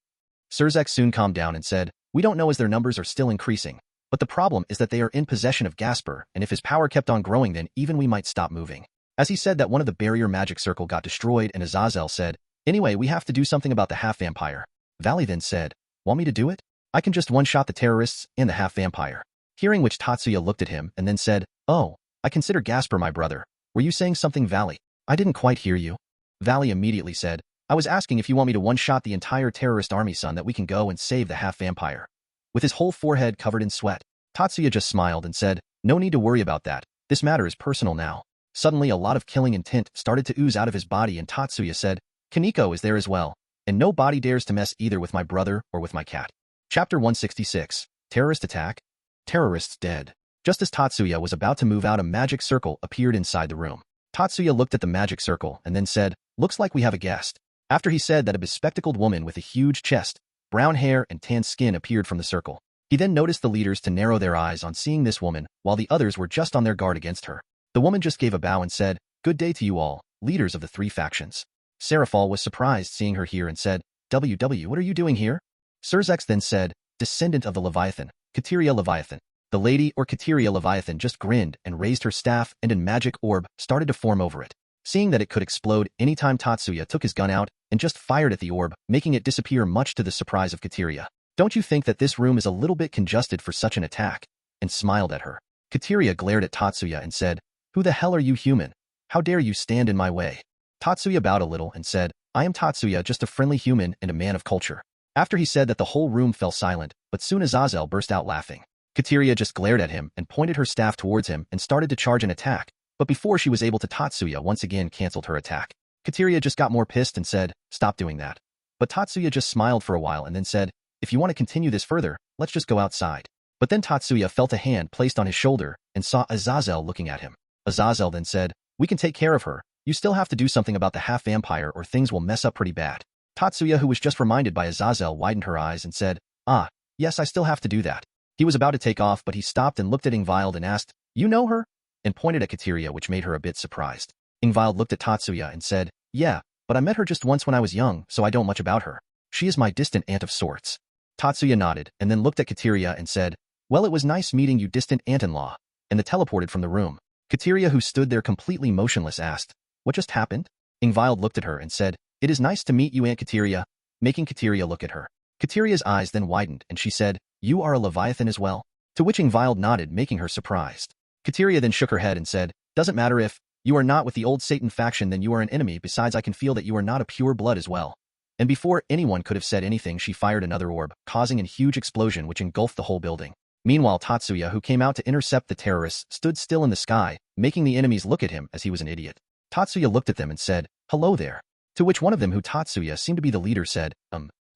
Surzex soon calmed down and said, "We don't know, as their numbers are still increasing. But the problem is that they are in possession of Gasper, and if his power kept on growing, then even we might stop moving." As he said that, one of the barrier magic circle got destroyed, and Azazel said, "Anyway, we have to do something about the half-vampire." Valley then said, "Want me to do it? I can just one-shot the terrorists and the half-vampire." Hearing which, Tatsuya looked at him and then said, "Oh, I consider Gasper my brother. Were you saying something, Valley? I didn't quite hear you." Valley immediately said, "I was asking if you want me to one-shot the entire terrorist army, son, that we can go and save the half-vampire." With his whole forehead covered in sweat, Tatsuya just smiled and said, "No need to worry about that. This matter is personal now." Suddenly a lot of killing intent started to ooze out of his body and Tatsuya said, Kaneko is there as well, and no body dares to mess either with my brother or with my cat. Chapter 166. Terrorist Attack? Terrorists dead. Just as Tatsuya was about to move out, a magic circle appeared inside the room. Tatsuya looked at the magic circle and then said, looks like we have a guest. After he said that, a bespectacled woman with a huge chest, brown hair and tan skin appeared from the circle. He then noticed the leaders to narrow their eyes on seeing this woman, while the others were just on their guard against her. The woman just gave a bow and said, good day to you all, leaders of the three factions. Serafal was surprised seeing her here and said, WW, what are you doing here? Surzex then said, descendant of the Leviathan, Kateria Leviathan. The lady or Kateria Leviathan just grinned and raised her staff, and a magic orb started to form over it. Seeing that it could explode anytime, Tatsuya took his gun out and just fired at the orb, making it disappear, much to the surprise of Kateria. Don't you think that this room is a little bit congested for such an attack? And smiled at her. Kateria glared at Tatsuya and said, who the hell are you, human? How dare you stand in my way? Tatsuya bowed a little and said, I am Tatsuya, just a friendly human and a man of culture. After he said that, the whole room fell silent, but soon Azazel burst out laughing. Kateria just glared at him and pointed her staff towards him and started to charge an attack, but before she was able to, Tatsuya once again canceled her attack. Kateria just got more pissed and said, stop doing that. But Tatsuya just smiled for a while and then said, if you want to continue this further, let's just go outside. But then Tatsuya felt a hand placed on his shoulder and saw Azazel looking at him. Azazel then said, we can take care of her. You still have to do something about the half-vampire or things will mess up pretty bad. Tatsuya, who was just reminded by Azazel, widened her eyes and said, ah, yes, I still have to do that. He was about to take off, but he stopped and looked at Ingvild and asked, you know her? And pointed at Kateria, which made her a bit surprised. Ingvild looked at Tatsuya and said, yeah, but I met her just once when I was young, so I don't much about her. She is my distant aunt of sorts. Tatsuya nodded and then looked at Kateria and said, well, it was nice meeting you, distant aunt-in-law, and teleported from the room. Kateria, who stood there completely motionless, asked, what just happened? Ingvild looked at her and said, it is nice to meet you, Aunt Kateria, making Kateria look at her. Kateria's eyes then widened and she said, you are a Leviathan as well? To which Ingvild nodded, making her surprised. Kateria then shook her head and said, doesn't matter if you are not with the old Satan faction, then you are an enemy. Besides, I can feel that you are not a pure blood as well. And before anyone could have said anything, she fired another orb, causing a huge explosion which engulfed the whole building. Meanwhile, Tatsuya, who came out to intercept the terrorists, stood still in the sky, making the enemies look at him as he was an idiot. Tatsuya looked at them and said, hello there. To which one of them, who Tatsuya seemed to be the leader, said,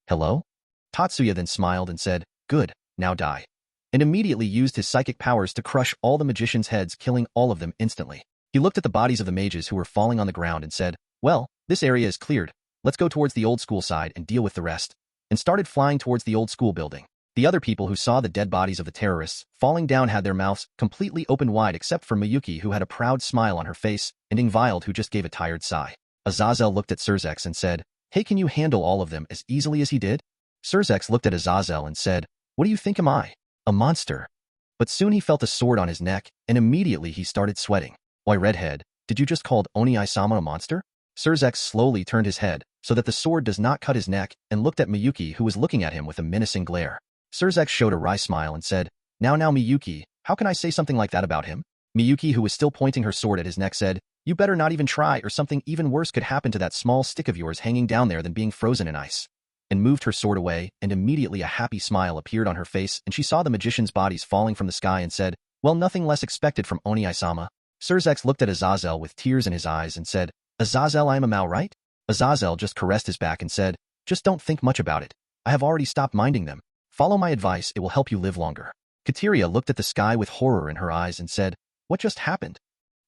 hello? Tatsuya then smiled and said, good, now die. And immediately used his psychic powers to crush all the magicians' heads, killing all of them instantly. He looked at the bodies of the mages who were falling on the ground and said, well, this area is cleared. Let's go towards the old school side and deal with the rest. And started flying towards the old school building. The other people who saw the dead bodies of the terrorists falling down had their mouths completely open wide, except for Miyuki, who had a proud smile on her face, and Ingvild, who just gave a tired sigh. Azazel looked at Surzex and said, hey, can you handle all of them as easily as he did? Surzex looked at Azazel and said, what do you think am I? A monster? But soon he felt a sword on his neck, and immediately he started sweating. Why, Redhead, did you just call Oni-sama a monster? Surzex slowly turned his head, so that the sword does not cut his neck, and looked at Miyuki, who was looking at him with a menacing glare. Surzex showed a wry smile and said, now Miyuki, how can I say something like that about him? Miyuki, who was still pointing her sword at his neck, said, you better not even try, or something even worse could happen to that small stick of yours hanging down there than being frozen in ice. And moved her sword away, and immediately a happy smile appeared on her face, and she saw the magicians' bodies falling from the sky and said, well, nothing less expected from Oni-sama. Surzex looked at Azazel with tears in his eyes and said, Azazel, I am a Mao, right? Azazel just caressed his back and said, just don't think much about it. I have already stopped minding them. Follow my advice, it will help you live longer. Kateria looked at the sky with horror in her eyes and said, what just happened?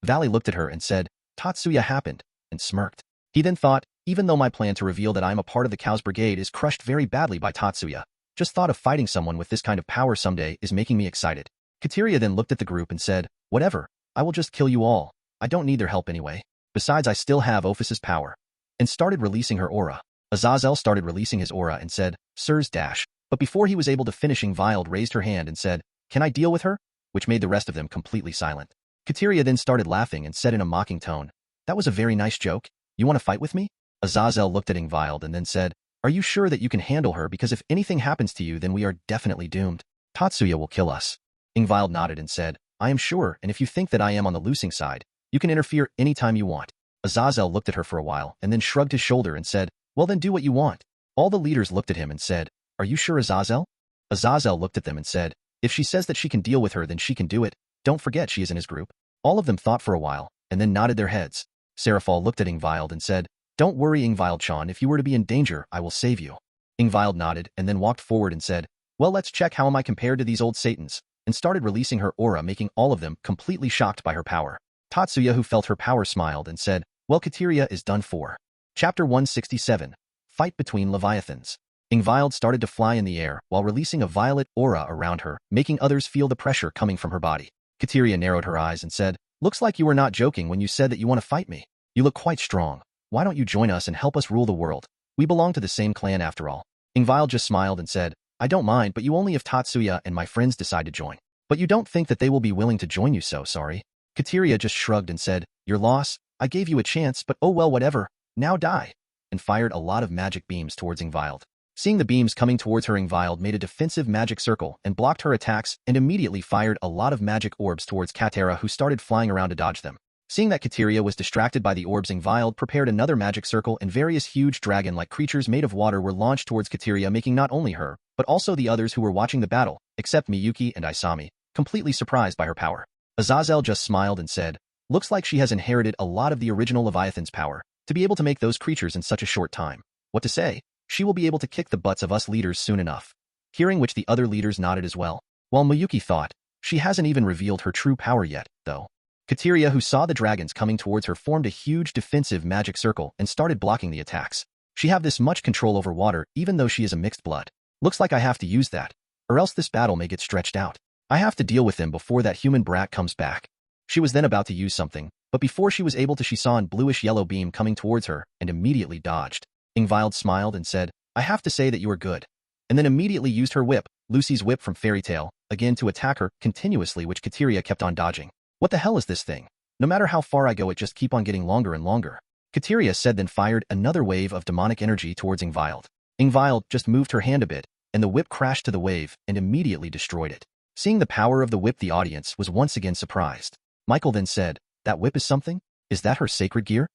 Valley looked at her and said, Tatsuya happened, and smirked. He then thought, even though my plan to reveal that I am a part of the Cows Brigade is crushed very badly by Tatsuya, just thought of fighting someone with this kind of power someday is making me excited. Kateria then looked at the group and said, whatever, I will just kill you all. I don't need their help anyway. Besides, I still have Ophus's power. And started releasing her aura. Azazel started releasing his aura and said, Sirs dash. But before he was able to finish, Ingvild raised her hand and said, can I deal with her? Which made the rest of them completely silent. Kateria then started laughing and said in a mocking tone, that was a very nice joke. You want to fight with me? Azazel looked at Ingvild and then said, are you sure that you can handle her? Because if anything happens to you, then we are definitely doomed. Tatsuya will kill us. Ingvild nodded and said, I am sure, and if you think that I am on the losing side, you can interfere anytime you want. Azazel looked at her for a while and then shrugged his shoulder and said, well then do what you want. All the leaders looked at him and said, are you sure, Azazel? Azazel looked at them and said, if she says that she can deal with her, then she can do it. Don't forget she is in his group. All of them thought for a while, and then nodded their heads. Seraphol looked at Ingvild and said, "Don't worry, Ingvild-chan, if you were to be in danger, I will save you." Ingvild nodded and then walked forward and said, "Well, let's check how am I compared to these old satans," and started releasing her aura, making all of them completely shocked by her power. Tatsuya, who felt her power, smiled and said, "Well, Kateria is done for." Chapter 167. Fight Between Leviathans. Ingvild started to fly in the air while releasing a violet aura around her, making others feel the pressure coming from her body. Kateria narrowed her eyes and said, "Looks like you were not joking when you said that you want to fight me. You look quite strong. Why don't you join us and help us rule the world? We belong to the same clan after all." Ingvild just smiled and said, "I don't mind, but you only if Tatsuya and my friends decide to join. But you don't think that they will be willing to join you, so sorry." Kateria just shrugged and said, "Your loss. I gave you a chance, but oh well, whatever. Now die," and fired a lot of magic beams towards Ingvild. Seeing the beams coming towards her, Ingvild made a defensive magic circle and blocked her attacks and immediately fired a lot of magic orbs towards Katera, who started flying around to dodge them. Seeing that Kateria was distracted by the orbs, Ingvild prepared another magic circle and various huge dragon-like creatures made of water were launched towards Kateria, making not only her, but also the others who were watching the battle, except Miyuki and Isami, completely surprised by her power. Azazel just smiled and said, "Looks like she has inherited a lot of the original Leviathan's power, to be able to make those creatures in such a short time. What to say? She will be able to kick the butts of us leaders soon enough." Hearing which, the other leaders nodded as well, while Miyuki thought, she hasn't even revealed her true power yet, though. Kateria, who saw the dragons coming towards her, formed a huge defensive magic circle and started blocking the attacks. She have this much control over water even though she is a mixed blood. Looks like I have to use that, or else this battle may get stretched out. I have to deal with them before that human brat comes back. She was then about to use something, but before she was able to, she saw a bluish-yellow beam coming towards her and immediately dodged. Ingvild smiled and said, "I have to say that you are good," and then immediately used her whip, Lucy's whip from Fairy Tail, again to attack her continuously, which Kateria kept on dodging. "What the hell is this thing? No matter how far I go, it just keep on getting longer and longer," Kateria said, then fired another wave of demonic energy towards Ingvild. Ingvild just moved her hand a bit, and the whip crashed to the wave and immediately destroyed it. Seeing the power of the whip, the audience was once again surprised. Michael then said, "That whip is something? Is that her sacred gear?"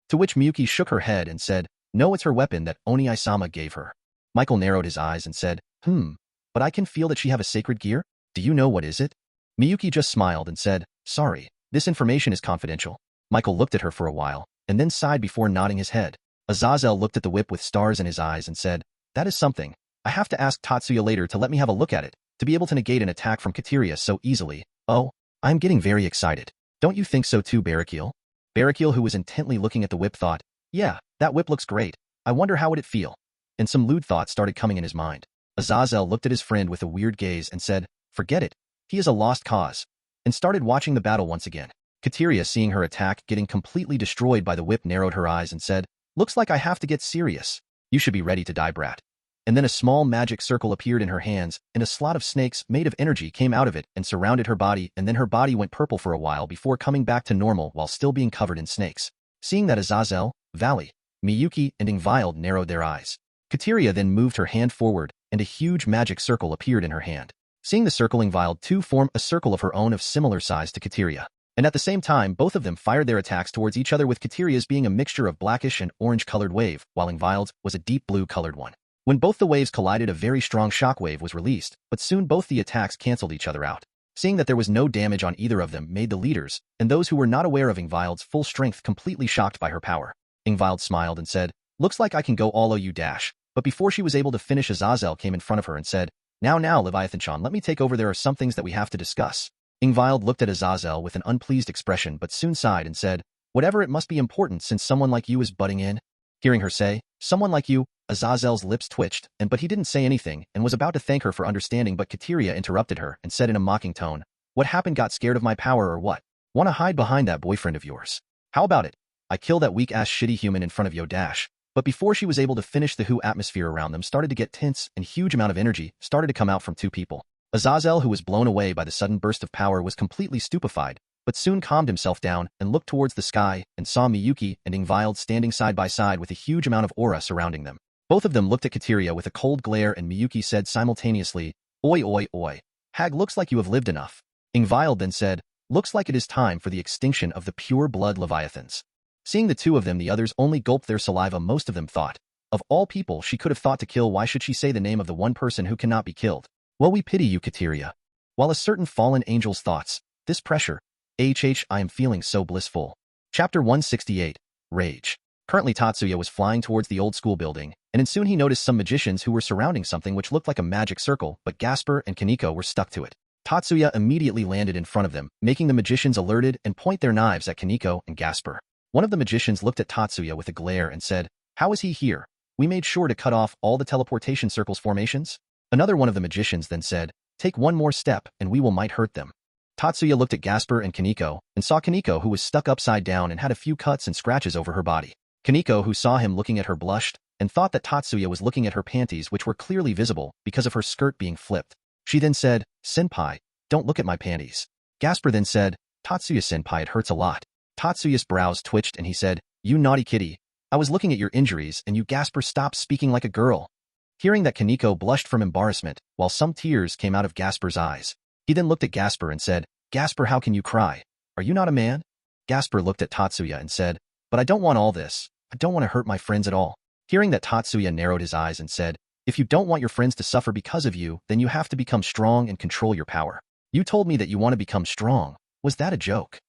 To which Miyuki shook her head and said, "No, it's her weapon that Oni-sama gave her." Michael narrowed his eyes and said, But I can feel that she have a sacred gear? Do you know what is it?" Miyuki just smiled and said, "Sorry, this information is confidential." Michael looked at her for a while, and then sighed before nodding his head. Azazel looked at the whip with stars in his eyes and said, "That is something. I have to ask Tatsuya later to let me have a look at it, to be able to negate an attack from Kateria so easily. Oh, I'm getting very excited. Don't you think so too, Barakil?" Barakil, who was intently looking at the whip, thought, "Yeah, that whip looks great. I wonder how would it feel?" And some lewd thoughts started coming in his mind. Azazel looked at his friend with a weird gaze and said, "Forget it. He is a lost cause," and started watching the battle once again. Kateria, seeing her attack getting completely destroyed by the whip, narrowed her eyes and said, "Looks like I have to get serious. You should be ready to die, brat." And then a small magic circle appeared in her hands, and a slot of snakes made of energy came out of it and surrounded her body, and then her body went purple for a while before coming back to normal while still being covered in snakes. Seeing that, Azazel, Valley, Miyuki, and Ingvild narrowed their eyes. Kateria then moved her hand forward, and a huge magic circle appeared in her hand. Seeing the circle, Ingvild too formed a circle of her own of similar size to Kateria. And at the same time, both of them fired their attacks towards each other, with Kateria's being a mixture of blackish and orange-colored wave, while Ingvild's was a deep blue-colored one. When both the waves collided, a very strong shockwave was released, but soon both the attacks cancelled each other out. Seeing that there was no damage on either of them made the leaders, and those who were not aware of Ingvild's full strength, completely shocked by her power. Ingvild smiled and said, "Looks like I can go all you dash." But before she was able to finish, Azazel came in front of her and said, Now, Leviathan-chan, let me take over. There are some things that we have to discuss." Ingvild looked at Azazel with an unpleased expression but soon sighed and said, "Whatever, it must be important since someone like you is butting in." Hearing her say, "Someone like you," Azazel's lips twitched, but he didn't say anything and was about to thank her for understanding, but Kateria interrupted her and said in a mocking tone, "What happened? Got scared of my power or what? Wanna hide behind that boyfriend of yours? How about it? I kill that weak-ass shitty human in front of yo dash." But before she was able to finish, the atmosphere around them started to get tense and huge amount of energy started to come out from two people. Azazel, who was blown away by the sudden burst of power, was completely stupefied, but soon calmed himself down and looked towards the sky and saw Miyuki and Ingvild standing side by side with a huge amount of aura surrounding them. Both of them looked at Kateria with a cold glare, and Miyuki said simultaneously, "Oi, oi, oi. Hag, looks like you have lived enough." Ingvild then said, "Looks like it is time for the extinction of the pure-blood Leviathans." Seeing the two of them, the others only gulped their saliva. Most of them thought, of all people she could have thought to kill, why should she say the name of the one person who cannot be killed? Well, we pity you, Kateria. While a certain fallen angel's thoughts, this pressure, I am feeling so blissful. Chapter 168, Rage. Currently Tatsuya was flying towards the old school building, and soon he noticed some magicians who were surrounding something which looked like a magic circle, but Gasper and Kaneko were stuck to it. Tatsuya immediately landed in front of them, making the magicians alerted and point their knives at Kaneko and Gasper. One of the magicians looked at Tatsuya with a glare and said, "How is he here? We made sure to cut off all the teleportation circles formations." Another one of the magicians then said, "Take one more step and we might hurt them." Tatsuya looked at Gasper and Kaneko and saw Kaneko who was stuck upside down and had a few cuts and scratches over her body. Kaneko, who saw him looking at her, blushed and thought that Tatsuya was looking at her panties, which were clearly visible because of her skirt being flipped. She then said, "Senpai, don't look at my panties." Gasper then said, "Tatsuya-senpai, it hurts a lot." Tatsuya's brows twitched and he said, "You naughty kitty, I was looking at your injuries and you, Gasper, stop speaking like a girl." Hearing that, Kaneko blushed from embarrassment, while some tears came out of Gasper's eyes. He then looked at Gasper and said, "Gasper, how can you cry? Are you not a man?" Gasper looked at Tatsuya and said, "But I don't want all this. I don't want to hurt my friends at all." Hearing that, Tatsuya narrowed his eyes and said, "If you don't want your friends to suffer because of you, then you have to become strong and control your power. You told me that you want to become strong. Was that a joke?"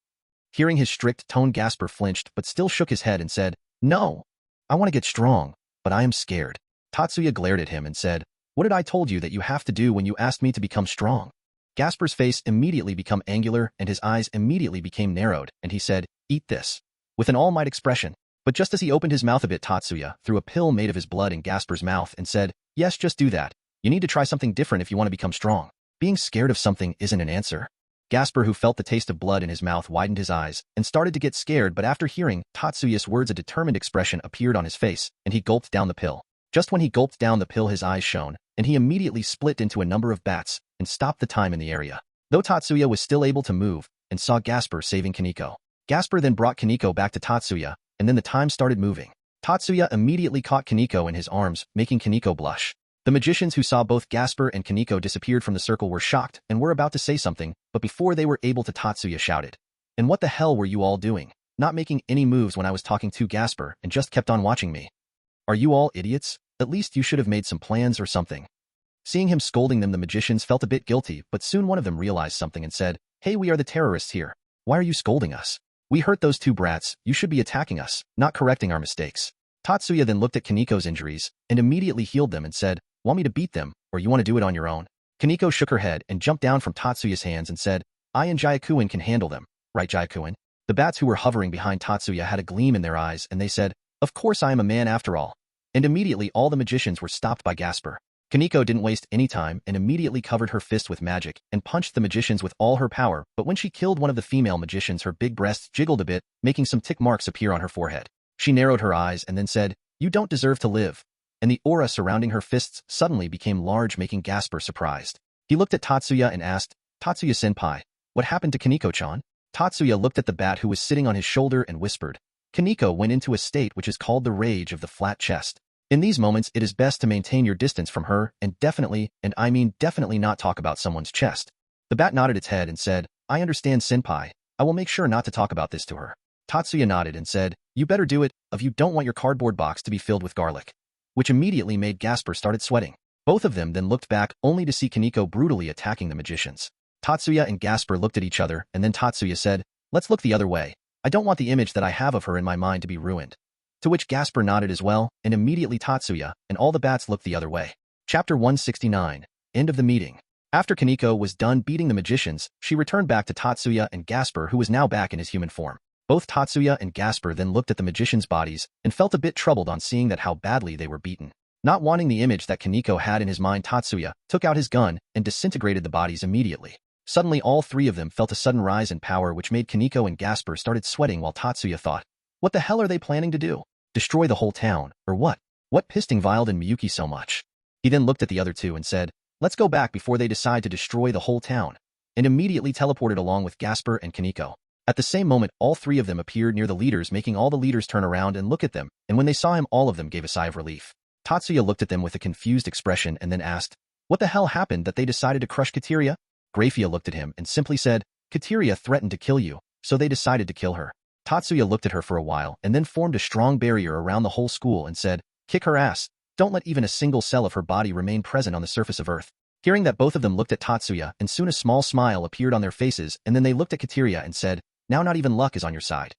Hearing his strict tone, Gasper flinched but still shook his head and said, "No, I want to get strong, but I am scared." Tatsuya glared at him and said, "What did I told you that you have to do when you asked me to become strong?" Gasper's face immediately became angular and his eyes immediately became narrowed, and he said, "Eat this," with an all-might expression. But just as he opened his mouth a bit, Tatsuya threw a pill made of his blood in Gasper's mouth and said, "Yes, just do that. You need to try something different if you want to become strong. Being scared of something isn't an answer." Gasper, who felt the taste of blood in his mouth, widened his eyes and started to get scared, but after hearing Tatsuya's words, a determined expression appeared on his face, and he gulped down the pill. Just when he gulped down the pill, his eyes shone, and he immediately split into a number of bats and stopped the time in the area. Though Tatsuya was still able to move and saw Gasper saving Kaneko. Gasper then brought Kaneko back to Tatsuya, and then the time started moving. Tatsuya immediately caught Kaneko in his arms, making Kaneko blush. The magicians who saw both Gasper and Kaneko disappeared from the circle were shocked and were about to say something, but before they were able to, Tatsuya shouted, "And what the hell were you all doing? Not making any moves when I was talking to Gasper and just kept on watching me. Are you all idiots? At least you should have made some plans or something." Seeing him scolding them, the magicians felt a bit guilty, but soon one of them realized something and said, "Hey, we are the terrorists here. Why are you scolding us? We hurt those two brats. You should be attacking us, not correcting our mistakes." Tatsuya then looked at Kaneko's injuries and immediately healed them and said, "Want me to beat them, or you want to do it on your own?" Kaneko shook her head and jumped down from Tatsuya's hands and said, "I and Jayakuen can handle them, right, Jayakuen?" The bats who were hovering behind Tatsuya had a gleam in their eyes and they said, "Of course I am a man after all." And immediately all the magicians were stopped by Gasper. Kaneko didn't waste any time and immediately covered her fist with magic and punched the magicians with all her power, but when she killed one of the female magicians, her big breasts jiggled a bit, making some tick marks appear on her forehead. She narrowed her eyes and then said, "You don't deserve to live." And the aura surrounding her fists suddenly became large, making Gasper surprised. He looked at Tatsuya and asked, "Tatsuya-senpai, what happened to Kaneko-chan?" Tatsuya looked at the bat who was sitting on his shoulder and whispered, "Kaneko went into a state which is called the rage of the flat chest. In these moments, it is best to maintain your distance from her and definitely, and I mean definitely, not talk about someone's chest." The bat nodded its head and said, "I understand, senpai. I will make sure not to talk about this to her." Tatsuya nodded and said, "You better do it, if you don't want your cardboard box to be filled with garlic," which immediately made Gasper started sweating. Both of them then looked back only to see Kaneko brutally attacking the magicians. Tatsuya and Gasper looked at each other, and then Tatsuya said, "Let's look the other way. I don't want the image that I have of her in my mind to be ruined." To which Gasper nodded as well, and immediately Tatsuya and all the bats looked the other way. Chapter 169, End of the Meeting. After Kaneko was done beating the magicians, she returned back to Tatsuya and Gasper, who was now back in his human form. Both Tatsuya and Gasper then looked at the magicians' bodies and felt a bit troubled on seeing that how badly they were beaten. Not wanting the image that Kaneko had in his mind, Tatsuya took out his gun and disintegrated the bodies immediately. Suddenly all three of them felt a sudden rise in power, which made Kaneko and Gasper started sweating, while Tatsuya thought, "What the hell are they planning to do? Destroy the whole town, or what? What pissing Viled and Miyuki so much?" He then looked at the other two and said, "Let's go back before they decide to destroy the whole town," and immediately teleported along with Gasper and Kaneko. At the same moment, all three of them appeared near the leaders, making all the leaders turn around and look at them, and when they saw him, all of them gave a sigh of relief. Tatsuya looked at them with a confused expression and then asked, "What the hell happened that they decided to crush Kateria?" Grafia looked at him and simply said, "Kateria threatened to kill you, so they decided to kill her." Tatsuya looked at her for a while and then formed a strong barrier around the whole school and said, "Kick her ass. Don't let even a single cell of her body remain present on the surface of Earth." Hearing that, both of them looked at Tatsuya, and soon a small smile appeared on their faces, and then they looked at Kateria and said, "Now not even luck is on your side."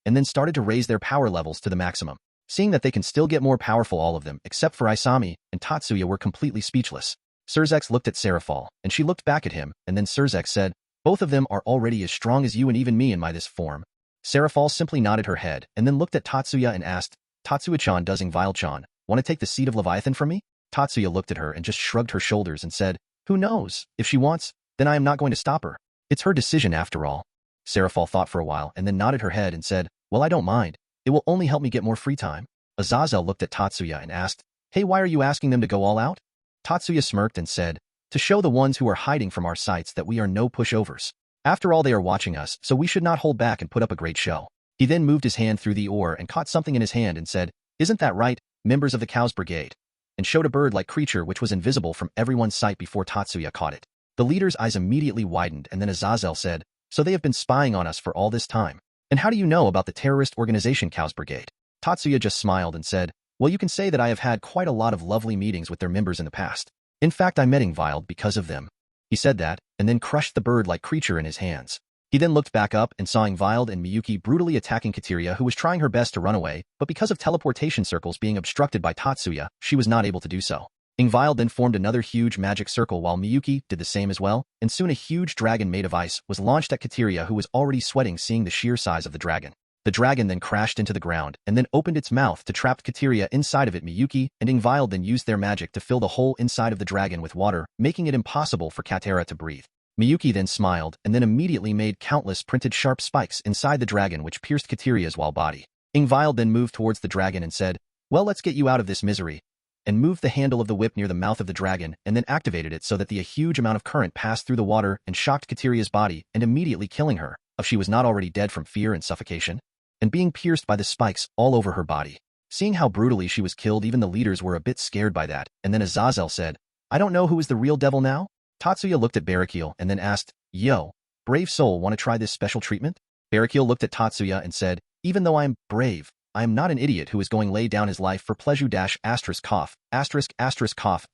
and then started to raise their power levels to the maximum. Seeing that they can still get more powerful, all of them, except for Isami and Tatsuya, were completely speechless. Surzex looked at Serafal, and she looked back at him, and then Surzex said, "Both of them are already as strong as you and even me in my this form." Serafal simply nodded her head, and then looked at Tatsuya and asked, "Tatsuya-chan, does Vile-chan want to take the seat of Leviathan from me?" Tatsuya looked at her and just shrugged her shoulders and said, "Who knows? If she wants, then I am not going to stop her. It's her decision after all." Serafal thought for a while and then nodded her head and said, "Well, I don't mind. It will only help me get more free time." Azazel looked at Tatsuya and asked, "Hey, why are you asking them to go all out?" Tatsuya smirked and said, "To show the ones who are hiding from our sights that we are no pushovers. After all, they are watching us, so we should not hold back and put up a great show." He then moved his hand through the ore and caught something in his hand and said, "Isn't that right, members of the Cows Brigade?" and showed a bird-like creature which was invisible from everyone's sight before Tatsuya caught it. The leader's eyes immediately widened, and then Azazel said, "So they have been spying on us for all this time. And how do you know about the terrorist organization Cows Brigade?" Tatsuya just smiled and said, "Well, you can say that I have had quite a lot of lovely meetings with their members in the past. In fact, I met Ingvild because of them." He said that, and then crushed the bird-like creature in his hands. He then looked back up and saw Ingvild and Miyuki brutally attacking Kateria, who was trying her best to run away, but because of teleportation circles being obstructed by Tatsuya, she was not able to do so. Ingvild then formed another huge magic circle while Miyuki did the same as well, and soon a huge dragon made of ice was launched at Kateria, who was already sweating seeing the sheer size of the dragon. The dragon then crashed into the ground and then opened its mouth to trap Kateria inside of it. Miyuki and Ingvild then used their magic to fill the hole inside of the dragon with water, making it impossible for Kateria to breathe. Miyuki then smiled and then immediately made countless printed sharp spikes inside the dragon which pierced Kateria's whole body. Ingvild then moved towards the dragon and said, "Well, let's get you out of this misery," and moved the handle of the whip near the mouth of the dragon and then activated it so that a huge amount of current passed through the water and shocked Kateria's body and immediately killing her, if she was not already dead from fear and suffocation, and being pierced by the spikes all over her body. Seeing how brutally she was killed, even the leaders were a bit scared by that, and then Azazel said, "I don't know who is the real devil now?" Tatsuya looked at Barakil and then asked, "Yo, brave soul, want to try this special treatment?" Barakil looked at Tatsuya and said, "Even though I am brave, I am not an idiot who is going lay down his life for pleasure **cough, **cough,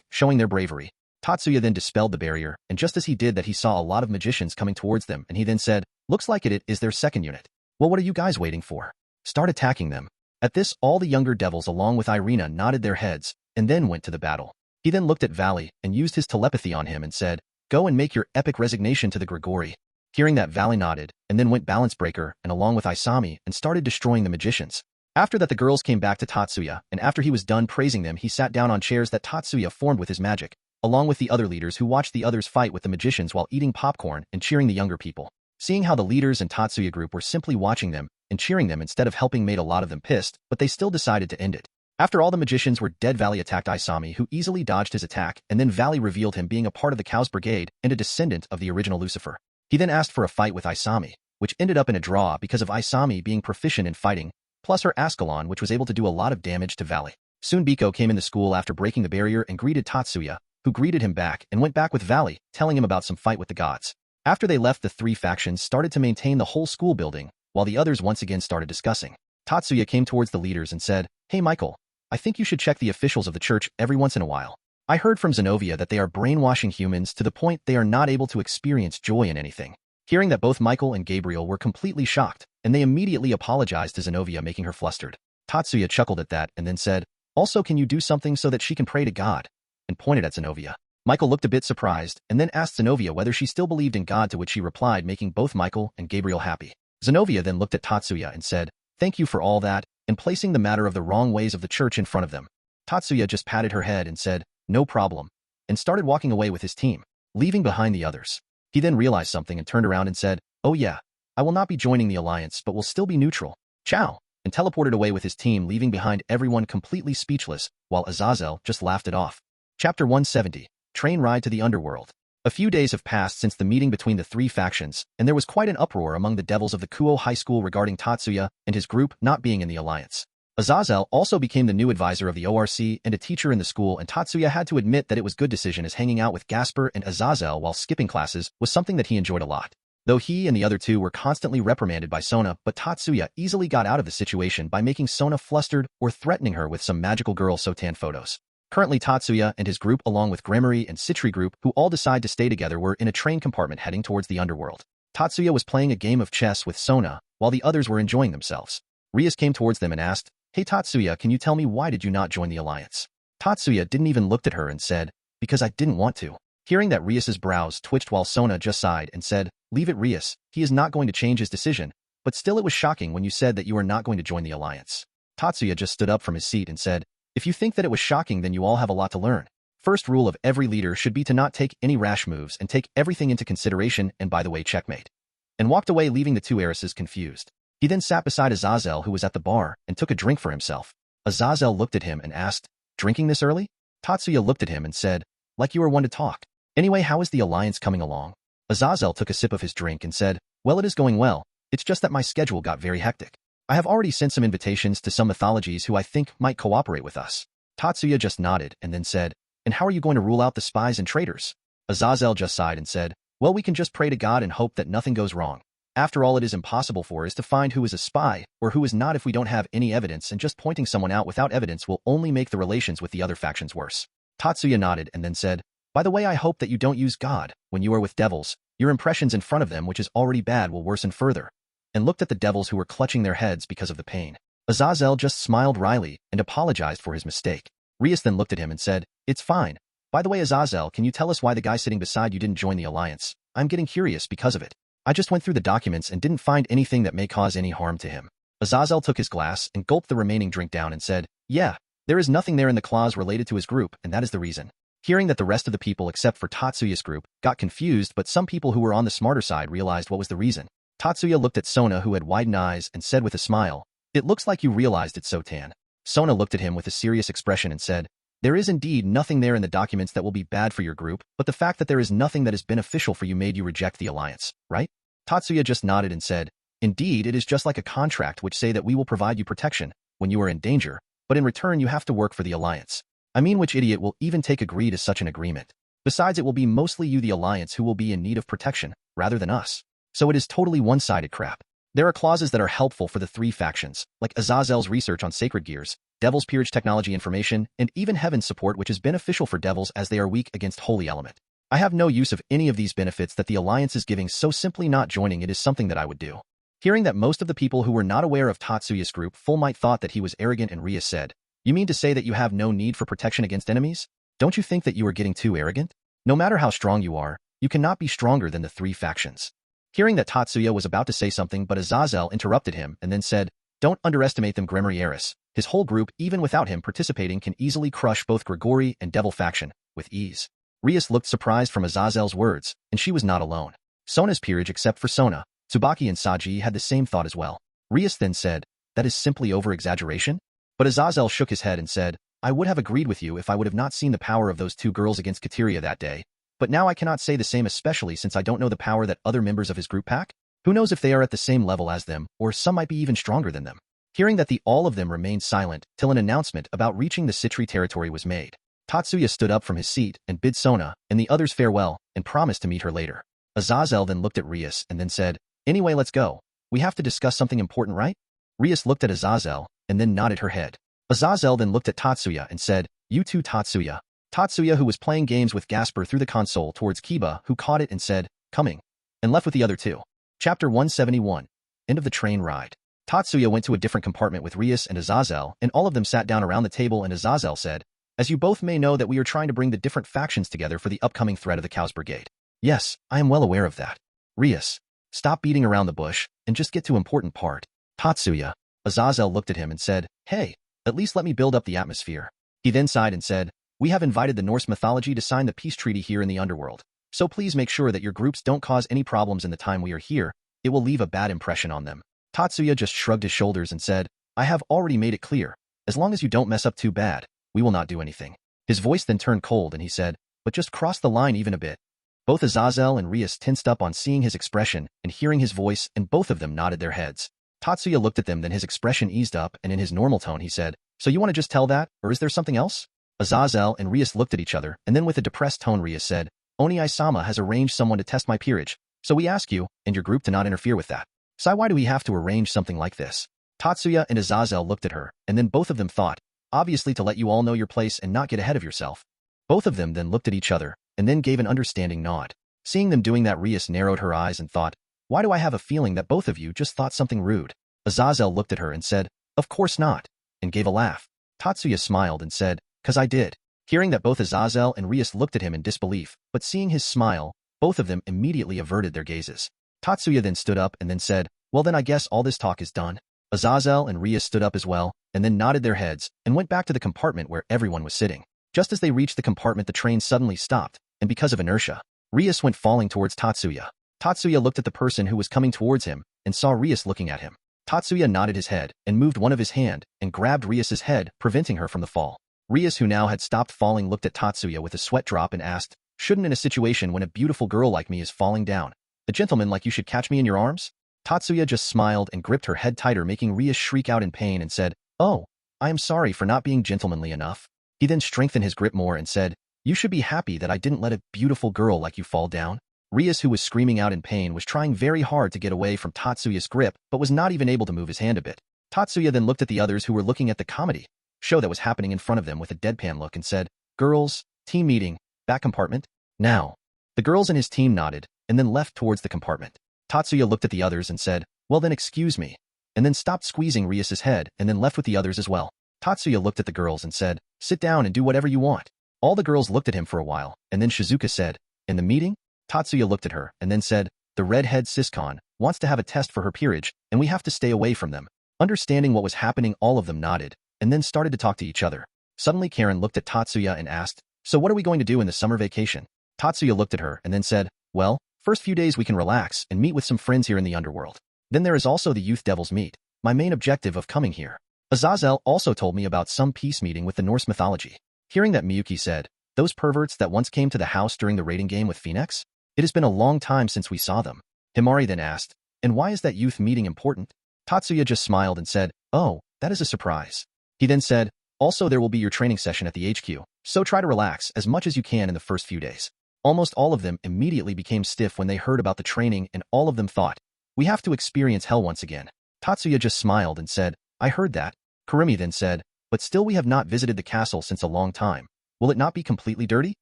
showing their bravery." Tatsuya then dispelled the barrier, and just as he did that he saw a lot of magicians coming towards them, and he then said, "Looks like it is their second unit. Well, what are you guys waiting for? Start attacking them." At this, all the younger devils along with Irina nodded their heads, and then went to the battle. He then looked at Valley and used his telepathy on him and said, "Go and make your epic resignation to the Grigori." Hearing that, Valley nodded, and then went Balance Breaker and along with Isami and started destroying the magicians. After that, the girls came back to Tatsuya, and after he was done praising them, he sat down on chairs that Tatsuya formed with his magic, along with the other leaders who watched the others fight with the magicians while eating popcorn and cheering the younger people. Seeing how the leaders and Tatsuya group were simply watching them and cheering them instead of helping made a lot of them pissed, but they still decided to end it. After all the magicians were dead, Valley attacked Isami, who easily dodged his attack, and then Valley revealed him being a part of the Cows Brigade and a descendant of the original Lucifer. He then asked for a fight with Isami, which ended up in a draw because of Isami being proficient in fighting, plus her Ascalon, which was able to do a lot of damage to Valley. Soon Biko came into school after breaking the barrier and greeted Tatsuya, who greeted him back and went back with Valley, telling him about some fight with the gods. After they left, the three factions started to maintain the whole school building, while the others once again started discussing. Tatsuya came towards the leaders and said, "Hey Michael, I think you should check the officials of the church every once in a while. I heard from Zenobia that they are brainwashing humans to the point they are not able to experience joy in anything." Hearing that, both Michael and Gabriel were completely shocked, and they immediately apologized to Zenobia, making her flustered. Tatsuya chuckled at that and then said, "Also, can you do something so that she can pray to God?" and pointed at Zenobia. Michael looked a bit surprised and then asked Zenobia whether she still believed in God, to which she replied, making both Michael and Gabriel happy. Zenobia then looked at Tatsuya and said, "Thank you for all that," and placing the matter of the wrong ways of the church in front of them. Tatsuya just patted her head and said, "No problem," and started walking away with his team, leaving behind the others. He then realized something and turned around and said, "Oh yeah, I will not be joining the alliance but will still be neutral. Ciao," and teleported away with his team, leaving behind everyone completely speechless, while Azazel just laughed it off. Chapter 170. Train Ride to the Underworld. A few days have passed since the meeting between the three factions, and there was quite an uproar among the devils of the Kuo High School regarding Tatsuya and his group not being in the alliance. Azazel also became the new advisor of the ORC and a teacher in the school, and Tatsuya had to admit that it was good decision, as hanging out with Gasper and Azazel while skipping classes was something that he enjoyed a lot. Though he and the other two were constantly reprimanded by Sona, but Tatsuya easily got out of the situation by making Sona flustered or threatening her with some magical girl Sotan photos. Currently, Tatsuya and his group, along with Gremory and Citri group, who all decide to stay together, were in a train compartment heading towards the underworld. Tatsuya was playing a game of chess with Sona, while the others were enjoying themselves. Rias came towards them and asked, "Hey Tatsuya, can you tell me why did you not join the alliance?" Tatsuya didn't even look at her and said, "Because I didn't want to." Hearing that, Rias's brows twitched while Sona just sighed and said, "Leave it, Rias, he is not going to change his decision, but still it was shocking when you said that you are not going to join the alliance." Tatsuya just stood up from his seat and said, "If you think that it was shocking, then you all have a lot to learn. First rule of every leader should be to not take any rash moves and take everything into consideration, and by the way, checkmate." And walked away, leaving the two heiresses confused. He then sat beside Azazel, who was at the bar, and took a drink for himself. Azazel looked at him and asked, "Drinking this early?" Tatsuya looked at him and said, "Like you are one to talk. Anyway, how is the alliance coming along?" Azazel took a sip of his drink and said, "Well, it is going well. It's just that my schedule got very hectic. I have already sent some invitations to some mythologies who I think might cooperate with us." Tatsuya just nodded and then said, "And how are you going to rule out the spies and traitors?" Azazel just sighed and said, "Well, we can just pray to God and hope that nothing goes wrong. After all, it is impossible for us to find who is a spy or who is not if we don't have any evidence, and just pointing someone out without evidence will only make the relations with the other factions worse." Tatsuya nodded and then said, "By the way, I hope that you don't use God when you are with devils. Your impressions in front of them, which is already bad, will worsen further." And looked at the devils who were clutching their heads because of the pain. Azazel just smiled wryly and apologized for his mistake. Rias then looked at him and said, "It's fine. By the way, Azazel, can you tell us why the guy sitting beside you didn't join the alliance? I'm getting curious because of it. I just went through the documents and didn't find anything that may cause any harm to him." Azazel took his glass and gulped the remaining drink down and said, "Yeah, there is nothing there in the clause related to his group, and that is the reason." Hearing that, the rest of the people except for Tatsuya's group got confused, but some people who were on the smarter side realized what was the reason. Tatsuya looked at Sona, who had widened eyes, and said with a smile, "It looks like you realized it, Sotan." Sona looked at him with a serious expression and said, "There is indeed nothing there in the documents that will be bad for your group, but the fact that there is nothing that is beneficial for you made you reject the alliance, right?" Tatsuya just nodded and said, "Indeed, it is just like a contract which say that we will provide you protection when you are in danger, but in return you have to work for the alliance. I mean, which idiot will even agree to such an agreement? Besides, it will be mostly you, the alliance, who will be in need of protection, rather than us. So it is totally one-sided crap. There are clauses that are helpful for the three factions, like Azazel's research on sacred gears, Devil's peerage technology information, and even Heaven's support, which is beneficial for devils as they are weak against holy element. I have no use of any of these benefits that the alliance is giving, so simply not joining it is something that I would do." Hearing that, most of the people who were not aware of Tatsuya's group full might thought that he was arrogant, and Rias said, "You mean to say that you have no need for protection against enemies? Don't you think that you are getting too arrogant? No matter how strong you are, you cannot be stronger than the three factions." Hearing that, Tatsuya was about to say something, but Azazel interrupted him and then said, "Don't underestimate them, Gremory Eris. His whole group, even without him participating, can easily crush both Grigori and Devil faction, with ease." Rias looked surprised from Azazel's words, and she was not alone. Sona's peerage, except for Sona, Tsubaki and Saji, had the same thought as well. Rias then said, "That is simply over-exaggeration?" But Azazel shook his head and said, "I would have agreed with you if I would have not seen the power of those two girls against Kateria that day, but now I cannot say the same, especially since I don't know the power that other members of his group pack. Who knows if they are at the same level as them, or some might be even stronger than them." Hearing that, all of them remained silent till an announcement about reaching the Citri territory was made. Tatsuya stood up from his seat and bid Sona and the others farewell and promised to meet her later. Azazel then looked at Rias and then said, "Anyway, let's go. We have to discuss something important, right?" Rias looked at Azazel and then nodded her head. Azazel then looked at Tatsuya and said, "You too, Tatsuya." Tatsuya, who was playing games with Gasper through the console, towards Kiba, who caught it and said, "Coming," and left with the other two. Chapter 171. End of the train ride. Tatsuya went to a different compartment with Rias and Azazel, and all of them sat down around the table, and Azazel said, "As you both may know, that we are trying to bring the different factions together for the upcoming threat of the Cow's Brigade." "Yes, I am well aware of that." Rias, "Stop beating around the bush and just get to important part." Tatsuya. Azazel looked at him and said, "Hey, at least let me build up the atmosphere." He then sighed and said, "We have invited the Norse mythology to sign the peace treaty here in the underworld, so please make sure that your groups don't cause any problems in the time we are here. It will leave a bad impression on them." Tatsuya just shrugged his shoulders and said, "I have already made it clear. As long as you don't mess up too bad, we will not do anything." His voice then turned cold and he said, "But just cross the line even a bit." Both Azazel and Rias tensed up on seeing his expression and hearing his voice, and both of them nodded their heads. Tatsuya looked at them, then his expression eased up, and in his normal tone he said, "So you want to just tell that, or is there something else?" Azazel and Rias looked at each other, and then with a depressed tone Rias said, "Oni-sama has arranged someone to test my peerage, so we ask you and your group to not interfere with that." "Sai, why do we have to arrange something like this?" Tatsuya and Azazel looked at her, and then both of them thought, "Obviously to let you all know your place and not get ahead of yourself." Both of them then looked at each other, and then gave an understanding nod. Seeing them doing that, Rias narrowed her eyes and thought, Why do I have a feeling that both of you just thought something rude? Azazel looked at her and said, of course not, and gave a laugh. Tatsuya smiled and said, 'Cause I did. Hearing that both Azazel and Rias looked at him in disbelief, but seeing his smile, both of them immediately averted their gazes. Tatsuya then stood up and then said, well then I guess all this talk is done. Azazel and Rias stood up as well, and then nodded their heads, and went back to the compartment where everyone was sitting. Just as they reached the compartment the train suddenly stopped, and because of inertia, Rias went falling towards Tatsuya. Tatsuya looked at the person who was coming towards him, and saw Rias looking at him. Tatsuya nodded his head, and moved one of his hand, and grabbed Rias's head, preventing her from the fall. Rias, who now had stopped falling, looked at Tatsuya with a sweat drop and asked, shouldn't in a situation when a beautiful girl like me is falling down, a gentleman like you should catch me in your arms? Tatsuya just smiled and gripped her head tighter, making Rias shriek out in pain and said, oh, I am sorry for not being gentlemanly enough. He then strengthened his grip more and said, you should be happy that I didn't let a beautiful girl like you fall down. Rias, who was screaming out in pain, was trying very hard to get away from Tatsuya's grip, but was not even able to move his hand a bit. Tatsuya then looked at the others who were looking at the comedy show that was happening in front of them with a deadpan look and said, girls, team meeting, back compartment, now. The girls and his team nodded, and then left towards the compartment. Tatsuya looked at the others and said, well then excuse me, and then stopped squeezing Rias's head and then left with the others as well. Tatsuya looked at the girls and said, sit down and do whatever you want. All the girls looked at him for a while, and then Shizuka said, in the meeting? Tatsuya looked at her and then said, the redhead Siscon wants to have a test for her peerage, and we have to stay away from them. Understanding what was happening, all of them nodded, and then started to talk to each other. Suddenly Karen looked at Tatsuya and asked, so what are we going to do in the summer vacation? Tatsuya looked at her and then said, well, first few days we can relax and meet with some friends here in the underworld. Then there is also the Youth Devils Meet, my main objective of coming here. Azazel also told me about some peace meeting with the Norse mythology. Hearing that, Miyuki said, those perverts that once came to the house during the raiding game with Phoenix? It has been a long time since we saw them. Himari then asked, and why is that youth meeting important? Tatsuya just smiled and said, oh, that is a surprise. He then said, also there will be your training session at the HQ, so try to relax as much as you can in the first few days. Almost all of them immediately became stiff when they heard about the training, and all of them thought, we have to experience hell once again. Tatsuya just smiled and said, I heard that. Kurumi then said, but still we have not visited the castle since a long time. Will it not be completely dirty?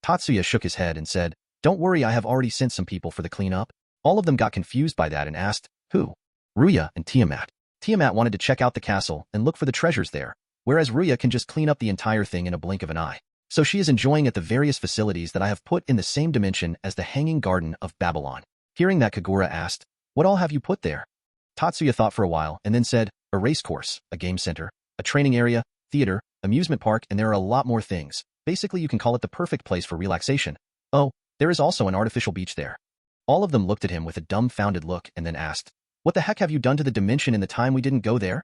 Tatsuya shook his head and said, don't worry, I have already sent some people for the cleanup. All of them got confused by that and asked, who? Ruya and Tiamat. Tiamat wanted to check out the castle and look for the treasures there, whereas Ruya can just clean up the entire thing in a blink of an eye. So she is enjoying at the various facilities that I have put in the same dimension as the Hanging Garden of Babylon. Hearing that, Kagura asked, what all have you put there? Tatsuya thought for a while and then said, a race course, a game center, a training area, theater, amusement park, and there are a lot more things. Basically, you can call it the perfect place for relaxation. Oh, there is also an artificial beach there. All of them looked at him with a dumbfounded look and then asked, what the heck have you done to the dimension in the time we didn't go there?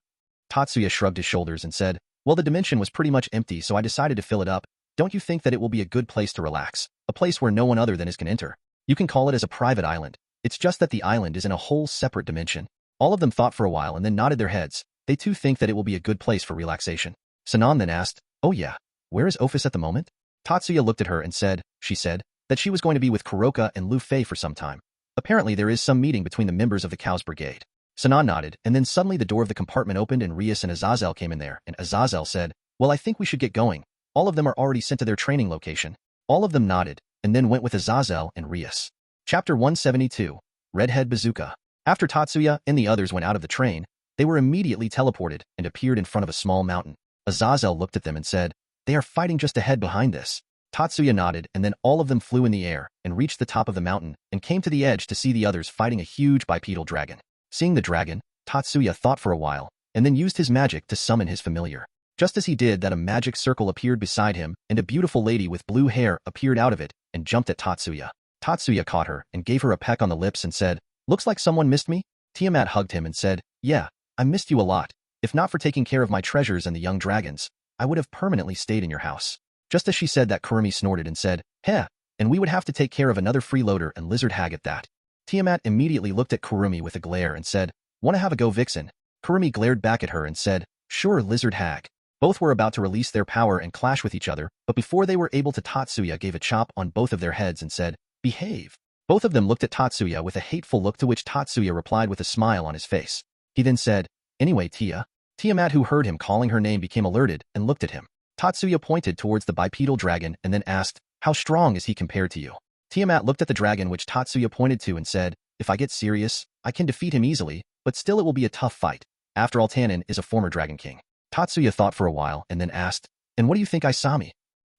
Tatsuya shrugged his shoulders and said, well, the dimension was pretty much empty, so I decided to fill it up. Don't you think that it will be a good place to relax? A place where no one other than us can enter. You can call it as a private island. It's just that the island is in a whole separate dimension. All of them thought for a while and then nodded their heads. They too think that it will be a good place for relaxation. Sanan then asked, oh yeah, where is Ophis at the moment? Tatsuya looked at her and said, she said, that she was going to be with Kuroka and Lu Fei for some time. Apparently there is some meeting between the members of the Cows Brigade. Sanan nodded, and then suddenly the door of the compartment opened and Rias and Azazel came in there, and Azazel said, well, I think we should get going. All of them are already sent to their training location. All of them nodded, and then went with Azazel and Rias. Chapter 172, Redhead Bazooka. After Tatsuya and the others went out of the train, they were immediately teleported and appeared in front of a small mountain. Azazel looked at them and said, they are fighting just ahead behind this. Tatsuya nodded, and then all of them flew in the air and reached the top of the mountain and came to the edge to see the others fighting a huge bipedal dragon. Seeing the dragon, Tatsuya thought for a while and then used his magic to summon his familiar. Just as he did that, a magic circle appeared beside him and a beautiful lady with blue hair appeared out of it and jumped at Tatsuya. Tatsuya caught her and gave her a peck on the lips and said, looks like someone missed me? Tiamat hugged him and said, yeah, I missed you a lot. If not for taking care of my treasures and the young dragons, I would have permanently stayed in your house. Just as she said that, Kurumi snorted and said, heh, and we would have to take care of another freeloader and lizard hag at that. Tiamat immediately looked at Kurumi with a glare and said, wanna have a go, Vixen? Kurumi glared back at her and said, sure, lizard hag. Both were about to release their power and clash with each other, but before they were able to, Tatsuya gave a chop on both of their heads and said, behave. Both of them looked at Tatsuya with a hateful look, to which Tatsuya replied with a smile on his face. He then said, anyway, Tia. Tiamat, who heard him calling her name, became alerted and looked at him. Tatsuya pointed towards the bipedal dragon and then asked, how strong is he compared to you? Tiamat looked at the dragon which Tatsuya pointed to and said, if I get serious, I can defeat him easily, but still it will be a tough fight. After all, Tannen is a former Dragon King. Tatsuya thought for a while and then asked, and what do you think Isami?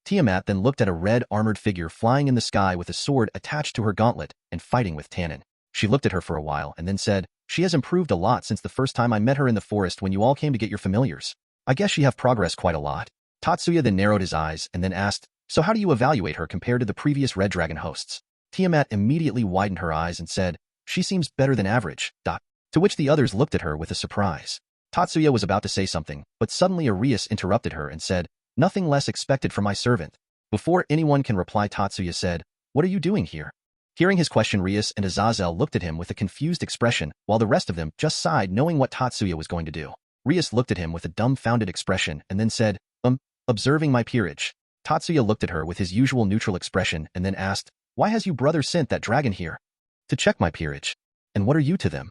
Tiamat then looked at a red armored figure flying in the sky with a sword attached to her gauntlet and fighting with Tannen. She looked at her for a while and then said, she has improved a lot since the first time I met her in the forest when you all came to get your familiars. I guess she have progressed quite a lot. Tatsuya then narrowed his eyes and then asked, so how do you evaluate her compared to the previous Red Dragon hosts? Tiamat immediately widened her eyes and said, she seems better than average. To which the others looked at her with a surprise. Tatsuya was about to say something, but suddenly Arias interrupted her and said, nothing less expected from my servant. Before anyone can reply, Tatsuya said, what are you doing here? Hearing his question, Rias and Azazel looked at him with a confused expression, while the rest of them just sighed knowing what Tatsuya was going to do. Rias looked at him with a dumbfounded expression and then said, observing my peerage. Tatsuya looked at her with his usual neutral expression and then asked, why has you brother sent that dragon here? To check my peerage. And what are you to them?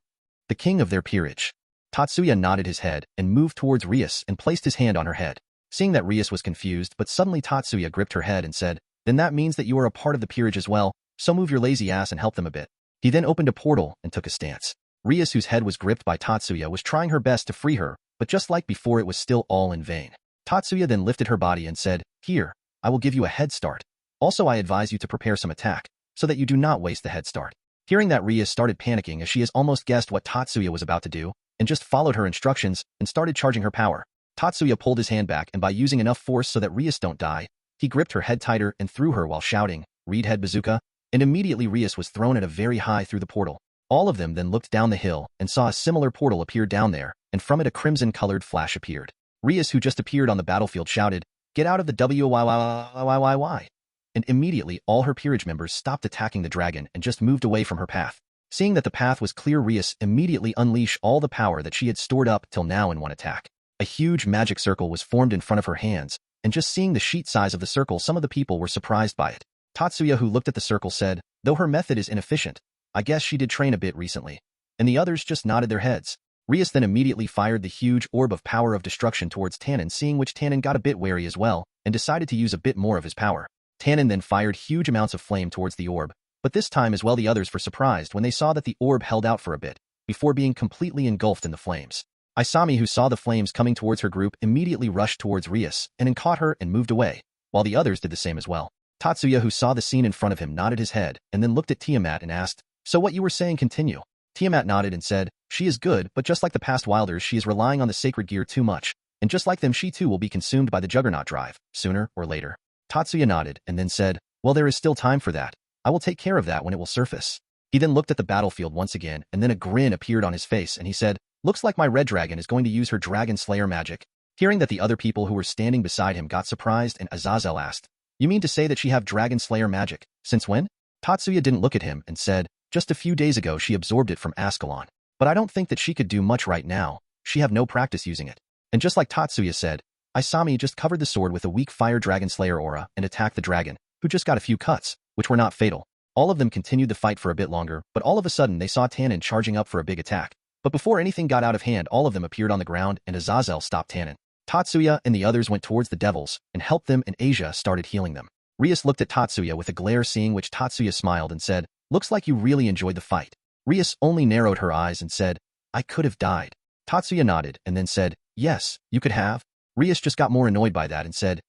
The king of their peerage. Tatsuya nodded his head and moved towards Rias and placed his hand on her head. Seeing that Rias was confused, but suddenly Tatsuya gripped her head and said, then that means that you are a part of the peerage as well, so move your lazy ass and help them a bit. He then opened a portal and took a stance. Rias, whose head was gripped by Tatsuya, was trying her best to free her, but just like before it was still all in vain. Tatsuya then lifted her body and said, here, I will give you a head start. Also I advise you to prepare some attack, so that you do not waste the head start. Hearing that, Rias started panicking as she has almost guessed what Tatsuya was about to do, and just followed her instructions and started charging her power. Tatsuya pulled his hand back and by using enough force so that Rias don't die, he gripped her head tighter and threw her while shouting, Reed head bazooka, and immediately Rias was thrown at a very high through the portal. All of them then looked down the hill and saw a similar portal appear down there, and from it a crimson-colored flash appeared. Rias, who just appeared on the battlefield, shouted, get out of the WYYYYYY. And immediately all her peerage members stopped attacking the dragon and just moved away from her path. Seeing that the path was clear, Rias immediately unleashed all the power that she had stored up till now in one attack. A huge magic circle was formed in front of her hands, and just seeing the sheet size of the circle, some of the people were surprised by it. Tatsuya, who looked at the circle, said, though her method is inefficient, I guess she did train a bit recently. And the others just nodded their heads. Rias then immediately fired the huge orb of power of destruction towards Tannen, seeing which Tannen got a bit wary as well, and decided to use a bit more of his power. Tannen then fired huge amounts of flame towards the orb, but this time as well the others were surprised when they saw that the orb held out for a bit, before being completely engulfed in the flames. Isami, who saw the flames coming towards her group, immediately rushed towards Rias and then caught her and moved away, while the others did the same as well. Tatsuya, who saw the scene in front of him, nodded his head and then looked at Tiamat and asked, so what you were saying, continue. Tiamat nodded and said, she is good, but just like the past wilders, she is relying on the sacred gear too much, and just like them, she too will be consumed by the juggernaut drive, sooner or later. Tatsuya nodded and then said, well, there is still time for that. I will take care of that when it will surface. He then looked at the battlefield once again, and then a grin appeared on his face and he said, looks like my red dragon is going to use her dragon slayer magic. Hearing that, the other people who were standing beside him got surprised, and Azazel asked, you mean to say that she have dragon slayer magic? Since when? Tatsuya didn't look at him and said, just a few days ago she absorbed it from Ascalon. But I don't think that she could do much right now. She have no practice using it. And just like Tatsuya said, Isami just covered the sword with a weak fire dragon slayer aura and attacked the dragon, who just got a few cuts, which were not fatal. All of them continued the fight for a bit longer, but all of a sudden they saw Tannen charging up for a big attack. But before anything got out of hand, all of them appeared on the ground and Azazel stopped Tannen. Tatsuya and the others went towards the devils and helped them, and Asia started healing them. Rias looked at Tatsuya with a glare, seeing which Tatsuya smiled and said, looks like you really enjoyed the fight. Rias only narrowed her eyes and said, I could have died. Tatsuya nodded and then said, yes, you could have. Rias just got more annoyed by that and said,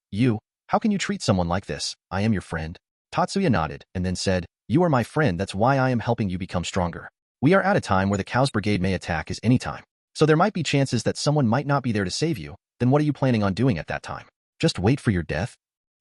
how can you treat someone like this? I am your friend. Tatsuya nodded and then said, you are my friend, that's why I am helping you become stronger. We are at a time where the Cows Brigade may attack is any time. So there might be chances that someone might not be there to save you. Then what are you planning on doing at that time? Just wait for your death?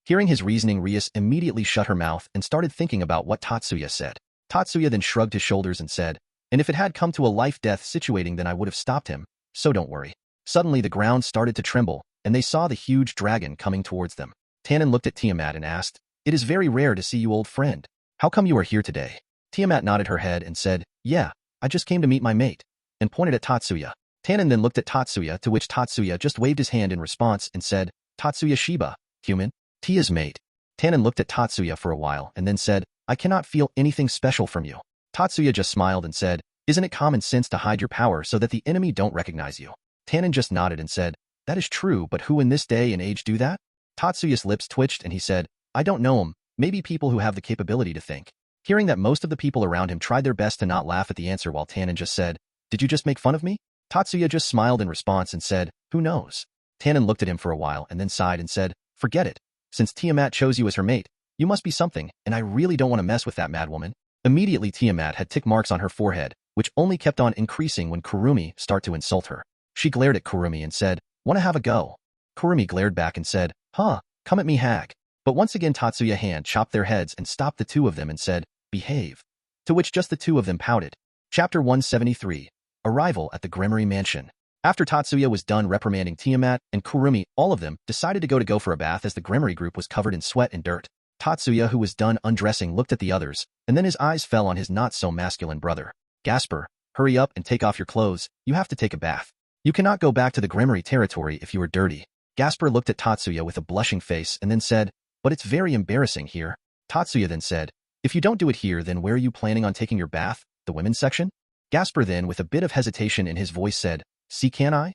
Hearing his reasoning, Rias immediately shut her mouth and started thinking about what Tatsuya said. Tatsuya then shrugged his shoulders and said, and if it had come to a life-death situating, then I would have stopped him, so don't worry. Suddenly the ground started to tremble, and they saw the huge dragon coming towards them. Tannen looked at Tiamat and asked, it is very rare to see you, old friend. How come you are here today? Tiamat nodded her head and said, yeah, I just came to meet my mate, and pointed at Tatsuya. Tannen then looked at Tatsuya, to which Tatsuya just waved his hand in response and said, Tatsuya Shiba, human, Tia's mate. Tannen looked at Tatsuya for a while and then said, I cannot feel anything special from you. Tatsuya just smiled and said, isn't it common sense to hide your power so that the enemy don't recognize you? Tannen just nodded and said, that is true, but who in this day and age do that? Tatsuya's lips twitched and he said, I don't know him, maybe people who have the capability to think. Hearing that most of the people around him tried their best to not laugh at the answer while Tannen just said, "Did you just make fun of me?" Tatsuya just smiled in response and said, "Who knows?" Tannen looked at him for a while and then sighed and said, "Forget it. Since Tiamat chose you as her mate, you must be something, and I really don't want to mess with that mad woman." Immediately Tiamat had tick marks on her forehead, which only kept on increasing when Kurumi started to insult her. She glared at Kurumi and said, "Wanna have a go?" Kurumi glared back and said, "Huh, come at me, hag." But once again Tatsuya hand chopped their heads and stopped the two of them and said, "Behave." To which just the two of them pouted. Chapter 173. Arrival at the Gremory Mansion. After Tatsuya was done reprimanding Tiamat and Kurumi, all of them decided to go for a bath as the Gremory group was covered in sweat and dirt. Tatsuya, who was done undressing, looked at the others, and then his eyes fell on his not-so-masculine brother. "Gasper, hurry up and take off your clothes, you have to take a bath. You cannot go back to the Gremory territory if you are dirty." Gasper looked at Tatsuya with a blushing face and then said, "But it's very embarrassing here." Tatsuya then said, "If you don't do it here, then where are you planning on taking your bath? The women's section?" Gasper then, with a bit of hesitation in his voice, said, "See, can I?"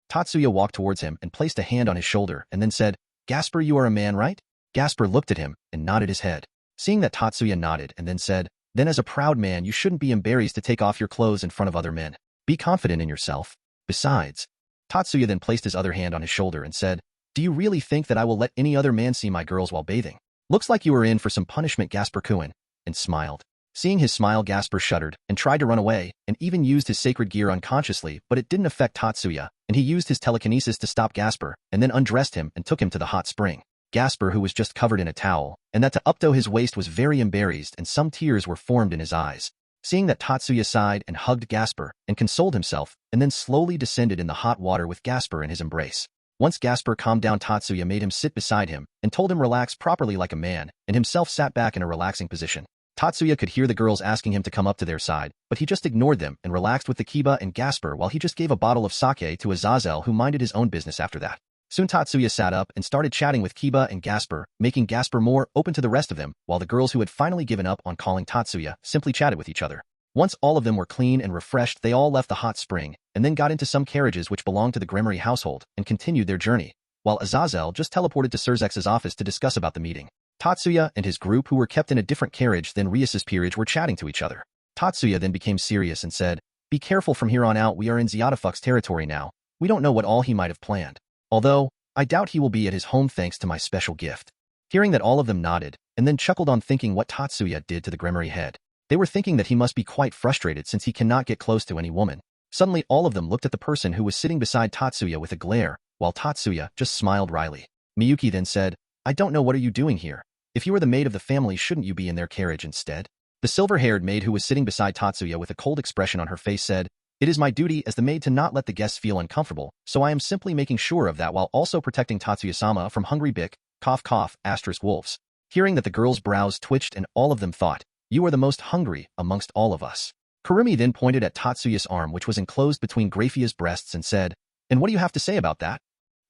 Tatsuya walked towards him and placed a hand on his shoulder and then said, "Gasper, you are a man, right?" Gasper looked at him and nodded his head. Seeing that Tatsuya nodded and then said, "Then as a proud man you shouldn't be embarrassed to take off your clothes in front of other men. Be confident in yourself. Besides..." Tatsuya then placed his other hand on his shoulder and said, "Do you really think that I will let any other man see my girls while bathing? Looks like you are in for some punishment, Gasper-kun," and smiled. Seeing his smile, Gasper shuddered and tried to run away and even used his sacred gear unconsciously, but it didn't affect Tatsuya, and he used his telekinesis to stop Gasper and then undressed him and took him to the hot spring. Gasper, who was just covered in a towel, and that to up to his waist, was very embarrassed and some tears were formed in his eyes. Seeing that, Tatsuya sighed and hugged Gasper and consoled himself and then slowly descended in the hot water with Gasper in his embrace. Once Gasper calmed down, Tatsuya made him sit beside him and told him relax properly like a man, and himself sat back in a relaxing position. Tatsuya could hear the girls asking him to come up to their side, but he just ignored them and relaxed with the Kiba and Gasper while he just gave a bottle of sake to Azazel, who minded his own business after that. Soon Tatsuya sat up and started chatting with Kiba and Gasper, making Gasper more open to the rest of them, while the girls who had finally given up on calling Tatsuya simply chatted with each other. Once all of them were clean and refreshed, they all left the hot spring and then got into some carriages which belonged to the Gremory household and continued their journey, while Azazel just teleported to Surzex's office to discuss about the meeting. Tatsuya and his group, who were kept in a different carriage than Rias's peerage, were chatting to each other. Tatsuya then became serious and said, "Be careful from here on out, we are in Xiaotafuck's territory now. We don't know what all he might have planned. Although, I doubt he will be at his home thanks to my special gift." Hearing that, all of them nodded, and then chuckled on thinking what Tatsuya did to the Gremory head. They were thinking that he must be quite frustrated since he cannot get close to any woman. Suddenly all of them looked at the person who was sitting beside Tatsuya with a glare, while Tatsuya just smiled wryly. Miyuki then said, "I don't know, what are you doing here? If you are the maid of the family, shouldn't you be in their carriage instead?" The silver-haired maid, who was sitting beside Tatsuya with a cold expression on her face, said, "It is my duty as the maid to not let the guests feel uncomfortable, so I am simply making sure of that while also protecting Tatsuya-sama from hungry wolves." Hearing that, the girls' brows twitched and all of them thought, "You are the most hungry amongst all of us." Kurumi then pointed at Tatsuya's arm, which was enclosed between Graphia's breasts, and said, "And what do you have to say about that?"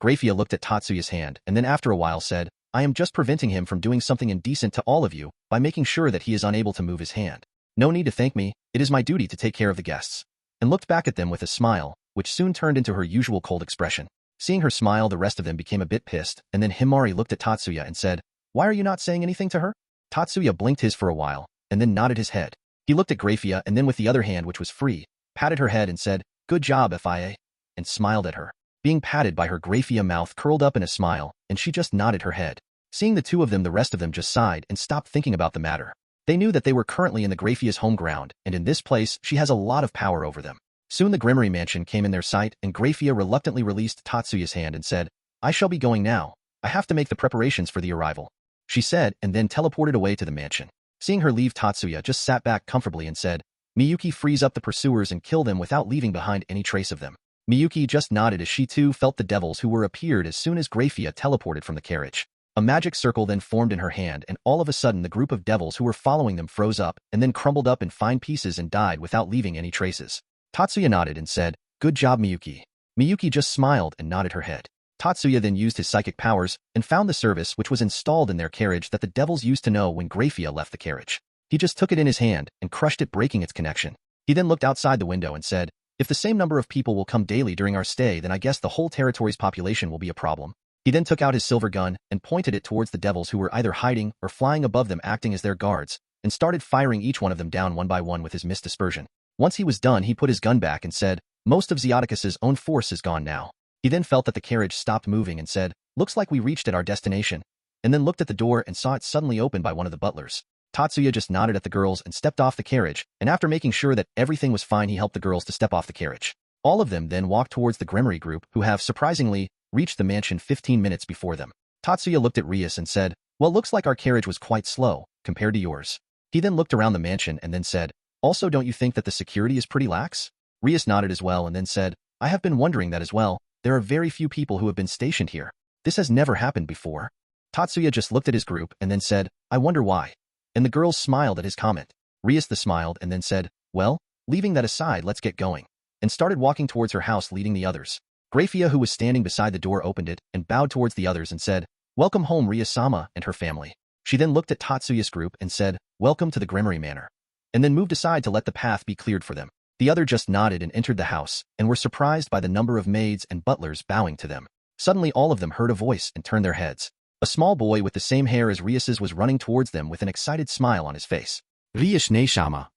Graphia looked at Tatsuya's hand and then after a while said, "I am just preventing him from doing something indecent to all of you by making sure that he is unable to move his hand. No need to thank me, it is my duty to take care of the guests." And looked back at them with a smile, which soon turned into her usual cold expression. Seeing her smile, the rest of them became a bit pissed, and then Himari looked at Tatsuya and said, "Why are you not saying anything to her?" Tatsuya blinked his for a while, and then nodded his head. He looked at Graphia and then with the other hand, which was free, patted her head and said, "Good job, Fia," and smiled at her. Being patted by her, Graphia mouth curled up in a smile, and she just nodded her head. Seeing the two of them, the rest of them just sighed and stopped thinking about the matter. They knew that they were currently in the Graphia's home ground, and in this place she has a lot of power over them. Soon the Gremory mansion came in their sight, and Graphia reluctantly released Tatsuya's hand and said, "I shall be going now. I have to make the preparations for the arrival," she said, and then teleported away to the mansion. Seeing her leave, Tatsuya just sat back comfortably and said, "Miyuki, freeze up the pursuers and kill them without leaving behind any trace of them." Miyuki just nodded as she too felt the devils who were appeared as soon as Graphia teleported from the carriage. A magic circle then formed in her hand, and all of a sudden the group of devils who were following them froze up and then crumbled up in fine pieces and died without leaving any traces. Tatsuya nodded and said, "Good job, Miyuki." Miyuki just smiled and nodded her head. Tatsuya then used his psychic powers and found the service which was installed in their carriage that the devils used to know when Graphia left the carriage. He just took it in his hand and crushed it, breaking its connection. He then looked outside the window and said, "If the same number of people will come daily during our stay, then I guess the whole territory's population will be a problem." He then took out his silver gun and pointed it towards the devils who were either hiding or flying above them, acting as their guards, and started firing each one of them down one by one with his mist dispersion. Once he was done, he put his gun back and said, most of Zeoticus's own force is gone now. He then felt that the carriage stopped moving and said, looks like we reached at our destination, and then looked at the door and saw it suddenly opened by one of the butlers. Tatsuya just nodded at the girls and stepped off the carriage, and after making sure that everything was fine, he helped the girls to step off the carriage. All of them then walked towards the Gremory group, who have, surprisingly, reached the mansion 15 minutes before them. Tatsuya looked at Rias and said, well, looks like our carriage was quite slow, compared to yours. He then looked around the mansion and then said, also, don't you think that the security is pretty lax? Rias nodded as well and then said, I have been wondering that as well. There are very few people who have been stationed here. This has never happened before. Tatsuya just looked at his group and then said, I wonder why. And the girls smiled at his comment. Rias smiled and then said, well, leaving that aside, let's get going, and started walking towards her house leading the others. Grafia, who was standing beside the door, opened it and bowed towards the others and said, welcome home, Rias-sama and her family. She then looked at Tatsuya's group and said, welcome to the Gremory Manor, and then moved aside to let the path be cleared for them. The other just nodded and entered the house, and were surprised by the number of maids and butlers bowing to them. Suddenly all of them heard a voice and turned their heads. A small boy with the same hair as Rias's was running towards them with an excited smile on his face. Rias-sama.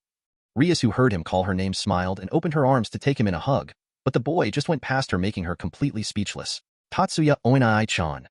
Rias, who heard him call her name, smiled and opened her arms to take him in a hug, but the boy just went past her, making her completely speechless. Tatsuya Oinai-chan.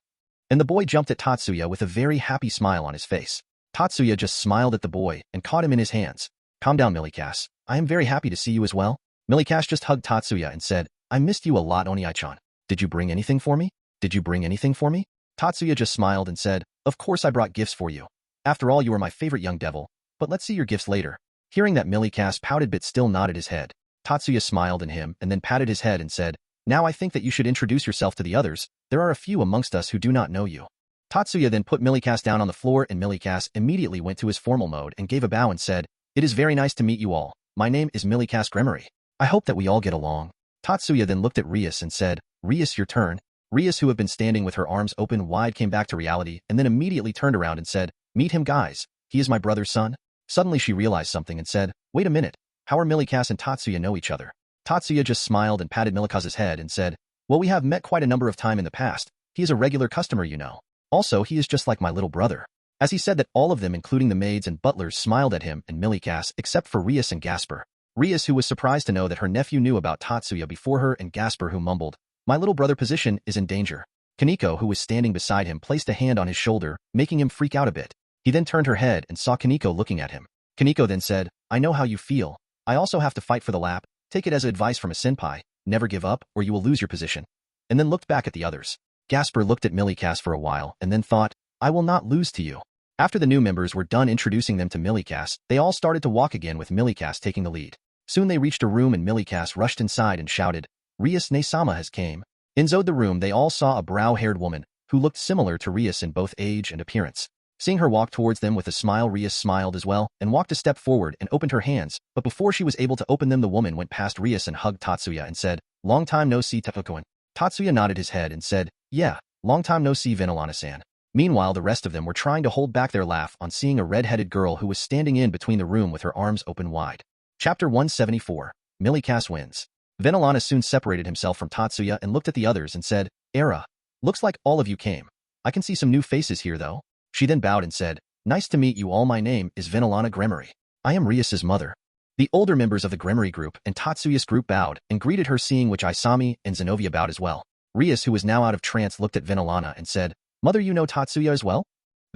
And the boy jumped at Tatsuya with a very happy smile on his face. Tatsuya just smiled at the boy and caught him in his hands. Calm down, Milikas. I am very happy to see you as well. Milikas just hugged Tatsuya and said, I missed you a lot, Oni-chan. Did you bring anything for me? Did you bring anything for me? Tatsuya just smiled and said, of course I brought gifts for you. After all, you are my favorite young devil, but let's see your gifts later. Hearing that, Milikas pouted but still nodded his head. Tatsuya smiled at him and then patted his head and said, now I think that you should introduce yourself to the others. There are a few amongst us who do not know you. Tatsuya then put Milikas down on the floor, and Milikas immediately went to his formal mode and gave a bow and said, it is very nice to meet you all. My name is Milikas Gremory. I hope that we all get along. Tatsuya then looked at Rias and said, Rias, your turn. Rias, who had been standing with her arms open wide, came back to reality and then immediately turned around and said, meet him, guys. He is my brother's son. Suddenly she realized something and said, wait a minute. How are Milikas and Tatsuya know each other? Tatsuya just smiled and patted Milikas's head and said, well, we have met quite a number of times in the past. He is a regular customer, you know. Also, he is just like my little brother. As he said that, all of them, including the maids and butlers, smiled at him and Milikas, except for Rias and Gasper. Rias, who was surprised to know that her nephew knew about Tatsuya before her, and Gasper, who mumbled, my little brother position is in danger. Kaneko, who was standing beside him, placed a hand on his shoulder, making him freak out a bit. He then turned her head and saw Kaneko looking at him. Kaneko then said, I know how you feel. I also have to fight for the lap. Take it as advice from a senpai. Never give up, or you will lose your position. And then looked back at the others. Gasper looked at Milikas for a while and then thought, I will not lose to you. After the new members were done introducing them to Milikas, they all started to walk again, with Milikas taking the lead. Soon they reached a room and Milikas rushed inside and shouted, Rias-sama has came. Inside the room they all saw a brow-haired woman, who looked similar to Rias in both age and appearance. Seeing her walk towards them with a smile, Rias smiled as well and walked a step forward and opened her hands, but before she was able to open them, the woman went past Rias and hugged Tatsuya and said, long time no see, Tefukoen. Tatsuya nodded his head and said, yeah, long time no see, Venolana-san. Meanwhile, the rest of them were trying to hold back their laugh on seeing a red-headed girl who was standing in between the room with her arms open wide. Chapter 174. Milikas wins. Venolana soon separated himself from Tatsuya and looked at the others and said, Era. Looks like all of you came. I can see some new faces here though. She then bowed and said, nice to meet you all. My name is Venolana Gremory. I am Rias's mother. The older members of the Gremory group and Tatsuya's group bowed and greeted her, seeing which Isami and Zenobia bowed as well. Rias, who was now out of trance, looked at Venolana and said, Mother, you know Tatsuya as well?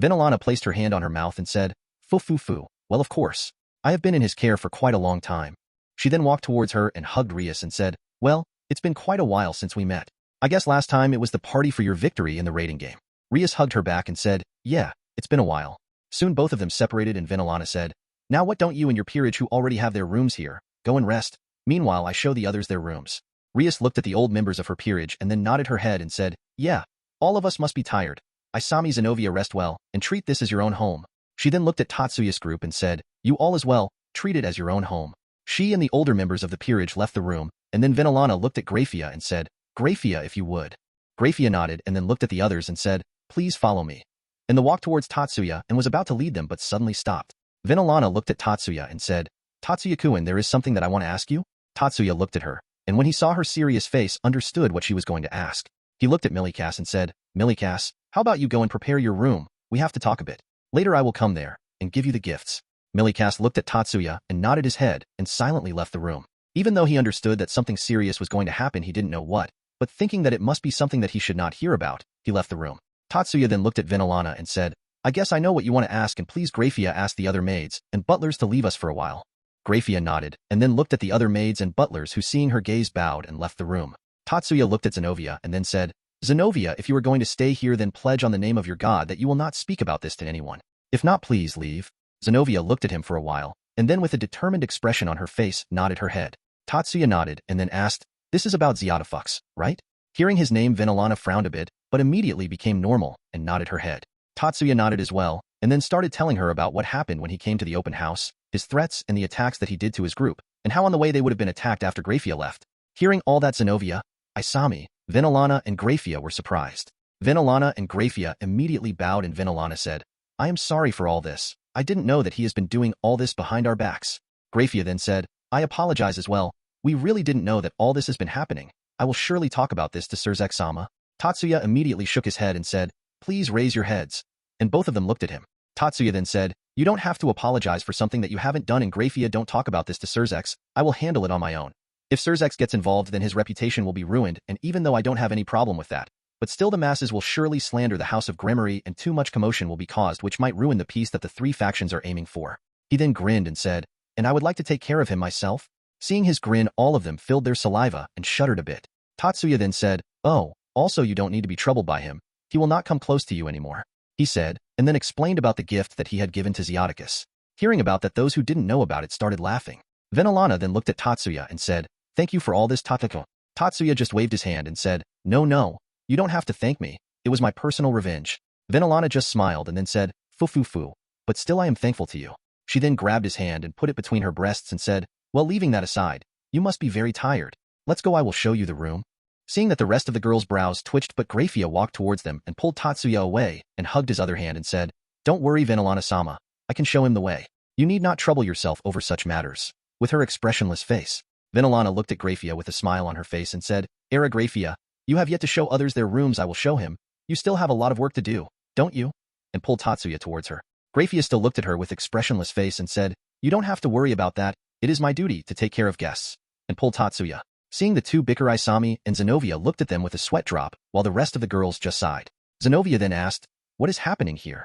Venolana placed her hand on her mouth and said, Fu. Well, of course. I have been in his care for quite a long time. She then walked towards her and hugged Rias and said, well, it's been quite a while since we met. I guess last time it was the party for your victory in the raiding game. Rias hugged her back and said, yeah, it's been a while. Soon both of them separated and Venolana said, now what, don't you and your peerage who already have their rooms here, go and rest. Meanwhile, I show the others their rooms. Rias looked at the old members of her peerage and then nodded her head and said, yeah, all of us must be tired. Isami, Zenobia, rest well and treat this as your own home. She then looked at Tatsuya's group and said, you all as well, treat it as your own home. She and the older members of the peerage left the room, and then Venolana looked at Grafia and said, Grafia, if you would. Grafia nodded and then looked at the others and said, please follow me. And the walk towards Tatsuya and was about to lead them but suddenly stopped. Venolana looked at Tatsuya and said, Tatsuya-kun, there is something that I want to ask you? Tatsuya looked at her, and when he saw her serious face, understood what she was going to ask. He looked at Milikas and said, Milikas, how about you go and prepare your room? We have to talk a bit. Later I will come there and give you the gifts. Milikas looked at Tatsuya and nodded his head and silently left the room. Even though he understood that something serious was going to happen, he didn't know what, but thinking that it must be something that he should not hear about, he left the room. Tatsuya then looked at Vinalana and said, I guess I know what you want to ask, and please Grafia ask the other maids and butlers to leave us for a while. Grafia nodded and then looked at the other maids and butlers who, seeing her gaze, bowed and left the room. Tatsuya looked at Zenovia and then said, Zenovia, if you are going to stay here, then pledge on the name of your god that you will not speak about this to anyone. If not, please leave. Zenovia looked at him for a while, and then with a determined expression on her face, nodded her head. Tatsuya nodded and then asked, This is about Zeotafux, right? Hearing his name, Vinalana frowned a bit, but immediately became normal and nodded her head. Tatsuya nodded as well, and then started telling her about what happened when he came to the open house, his threats and the attacks that he did to his group, and how on the way they would have been attacked after Grafia left. Hearing all that, Zenovia, Isami, Vinalana and Grafia were surprised. Vinalana and Grafia immediately bowed, and Vinalana said, I am sorry for all this. I didn't know that he has been doing all this behind our backs. Grafia then said, I apologize as well. We really didn't know that all this has been happening. I will surely talk about this to Surzek-sama. Tatsuya immediately shook his head and said, Please raise your heads. And both of them looked at him. Tatsuya then said, You don't have to apologize for something that you haven't done, and Grafia, don't talk about this to Surzek. I will handle it on my own. If Surzek gets involved, then his reputation will be ruined, and even though I don't have any problem with that, but still the masses will surely slander the House of Gremory, and too much commotion will be caused, which might ruin the peace that the three factions are aiming for. He then grinned and said, And I would like to take care of him myself. Seeing his grin, all of them filled their saliva and shuddered a bit. Tatsuya then said, Oh, also you don't need to be troubled by him. He will not come close to you anymore. He said, and then explained about the gift that he had given to Zeotacus. Hearing about that, those who didn't know about it started laughing. Vinalana then looked at Tatsuya and said, Thank you for all this, Tatsuya. Tatsuya just waved his hand and said, No, you don't have to thank me. It was my personal revenge. Vinalana just smiled and then said, Fu, but still I am thankful to you. She then grabbed his hand and put it between her breasts and said, Well, leaving that aside, you must be very tired. Let's go, I will show you the room. Seeing that the rest of the girls' brows twitched, but Grafia walked towards them and pulled Tatsuya away and hugged his other hand and said, Don't worry, Vinalana-sama. I can show him the way. You need not trouble yourself over such matters. With her expressionless face, Vinalana looked at Grafia with a smile on her face and said, Era Grafia, you have yet to show others their rooms. I will show him. You still have a lot of work to do, don't you? And pulled Tatsuya towards her. Grafia still looked at her with expressionless face and said, You don't have to worry about that. It is my duty to take care of guests. And pulled Tatsuya. Seeing the two bicker, Isami and Zenovia looked at them with a sweat drop, while the rest of the girls just sighed. Zenovia then asked, What is happening here?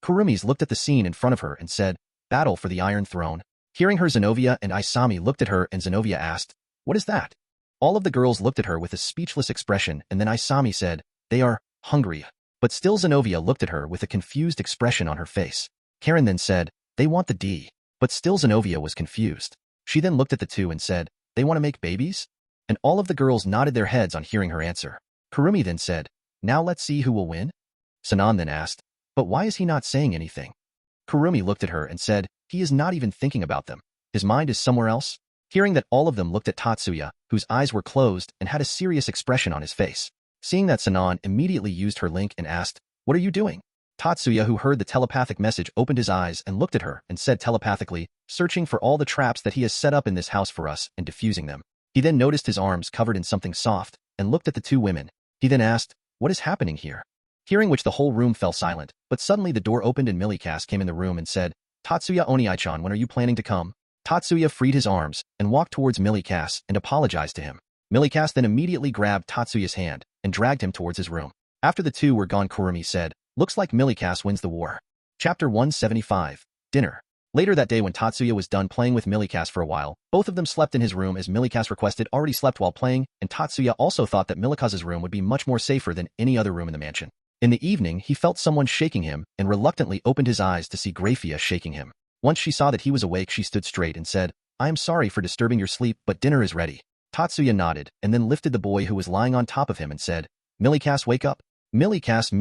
Kurumis looked at the scene in front of her and said, Battle for the Iron Throne. Hearing her, Zenovia and Isami looked at her and Zenovia asked, What is that? All of the girls looked at her with a speechless expression, and then Isami said, They are hungry. But still Zenovia looked at her with a confused expression on her face. Karen then said, They want the D. But still Zenovia was confused. She then looked at the two and said, They want to make babies? And all of the girls nodded their heads on hearing her answer. Kurumi then said, Now let's see who will win? Sanan then asked, But why is he not saying anything? Kurumi looked at her and said, He is not even thinking about them. His mind is somewhere else. Hearing that, all of them looked at Tatsuya, whose eyes were closed and had a serious expression on his face. Seeing that, Sanan immediately used her link and asked, What are you doing? Tatsuya, who heard the telepathic message, opened his eyes and looked at her and said telepathically, Searching for all the traps that he has set up in this house for us and diffusing them. He then noticed his arms covered in something soft and looked at the two women. He then asked, What is happening here? Hearing which, the whole room fell silent, but suddenly the door opened and Milikas came in the room and said, Tatsuya Oniai-chan, when are you planning to come? Tatsuya freed his arms and walked towards Milikas and apologized to him. Milikas then immediately grabbed Tatsuya's hand and dragged him towards his room. After the two were gone, Kurumi said, Looks like Milikas wins the war. Chapter 175. Dinner. Later that day, when Tatsuya was done playing with Milikas for a while, both of them slept in his room as Milikas requested. Already slept while playing, and Tatsuya also thought that Milikas's room would be much more safer than any other room in the mansion. In the evening, he felt someone shaking him and reluctantly opened his eyes to see Grafia shaking him. Once she saw that he was awake, she stood straight and said, I am sorry for disturbing your sleep, but dinner is ready. Tatsuya nodded and then lifted the boy who was lying on top of him and said, Milikas, wake up. Milikas.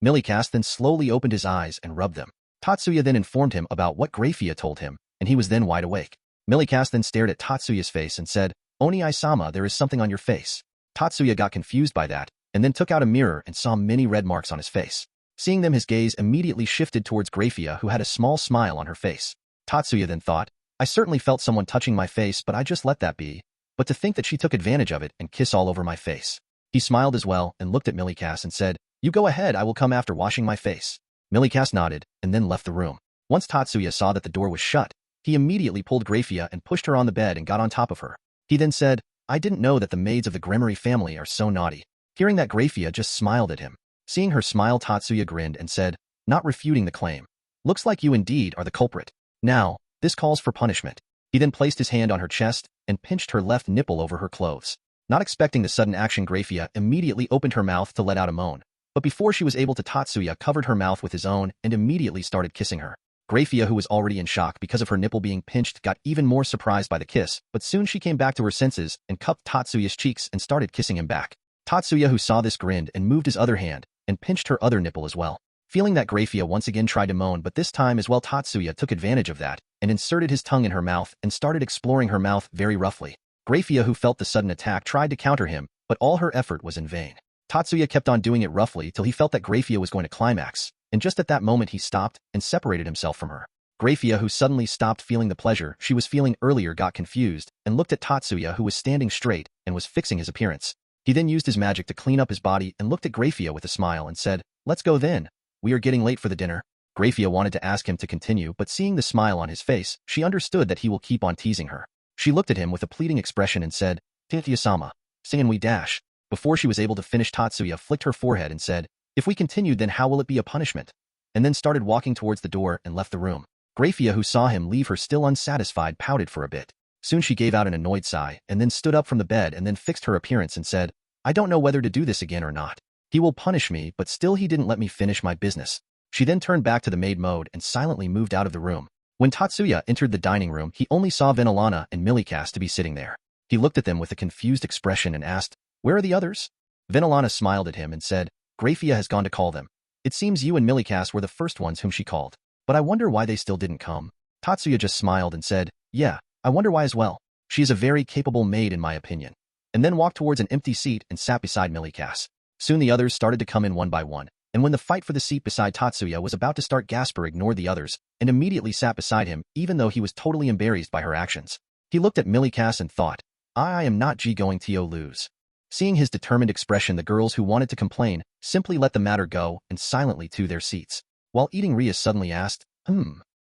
Milikas then slowly opened his eyes and rubbed them. Tatsuya then informed him about what Grafia told him, and he was then wide awake. Milikas then stared at Tatsuya's face and said, Oni-sama, there is something on your face. Tatsuya got confused by that, and then took out a mirror and saw many red marks on his face. Seeing them, his gaze immediately shifted towards Grafia, who had a small smile on her face. Tatsuya then thought, I certainly felt someone touching my face, but I just let that be. But to think that she took advantage of it and kiss all over my face. He smiled as well and looked at Milikas and said, You go ahead, I will come after washing my face. Milikas nodded and then left the room. Once Tatsuya saw that the door was shut, he immediately pulled Graphia and pushed her on the bed and got on top of her. He then said, I didn't know that the maids of the Gremory family are so naughty. Hearing that, Graphia just smiled at him. Seeing her smile, Tatsuya grinned and said, not refuting the claim. Looks like you indeed are the culprit. Now, this calls for punishment. He then placed his hand on her chest and pinched her left nipple over her clothes. Not expecting the sudden action, Graphia immediately opened her mouth to let out a moan. But before she was able to, Tatsuya covered her mouth with his own and immediately started kissing her. Graphia, who was already in shock because of her nipple being pinched, got even more surprised by the kiss, but soon she came back to her senses and cupped Tatsuya's cheeks and started kissing him back. Tatsuya, who saw this, grinned and moved his other hand and pinched her other nipple as well. Feeling that, Graphia once again tried to moan, but this time as well Tatsuya took advantage of that and inserted his tongue in her mouth and started exploring her mouth very roughly. Graphia, who felt the sudden attack, tried to counter him, but all her effort was in vain. Tatsuya kept on doing it roughly till he felt that Graphia was going to climax, and just at that moment he stopped and separated himself from her. Graphia, who suddenly stopped feeling the pleasure she was feeling earlier, got confused and looked at Tatsuya, who was standing straight and was fixing his appearance. He then used his magic to clean up his body and looked at Graphia with a smile and said, let's go then. We are getting late for the dinner. Graphia wanted to ask him to continue, but seeing the smile on his face, she understood that he will keep on teasing her. She looked at him with a pleading expression and said, Tatsuya-sama, sing and we dash. Before she was able to finish, Tatsuya flicked her forehead and said, if we continued, then how will it be a punishment? And then started walking towards the door and left the room. Graphia, who saw him leave her still unsatisfied, pouted for a bit. Soon she gave out an annoyed sigh and then stood up from the bed and then fixed her appearance and said, I don't know whether to do this again or not. He will punish me, but still he didn't let me finish my business. She then turned back to the maid mode and silently moved out of the room. When Tatsuya entered the dining room, he only saw Venom and Milikas to be sitting there. He looked at them with a confused expression and asked, where are the others? Venom smiled at him and said, Graphia has gone to call them. It seems you and Milikas were the first ones whom she called. But I wonder why they still didn't come. Tatsuya just smiled and said, yeah, I wonder why as well. She is a very capable maid in my opinion. And then walked towards an empty seat and sat beside Milikas. Soon the others started to come in one by one, and when the fight for the seat beside Tatsuya was about to start, Gasper ignored the others and immediately sat beside him, even though he was totally embarrassed by her actions. He looked at Milikas and thought, I am not going to lose. Seeing his determined expression, the girls who wanted to complain simply let the matter go and silently to their seats. While eating, Rias suddenly asked,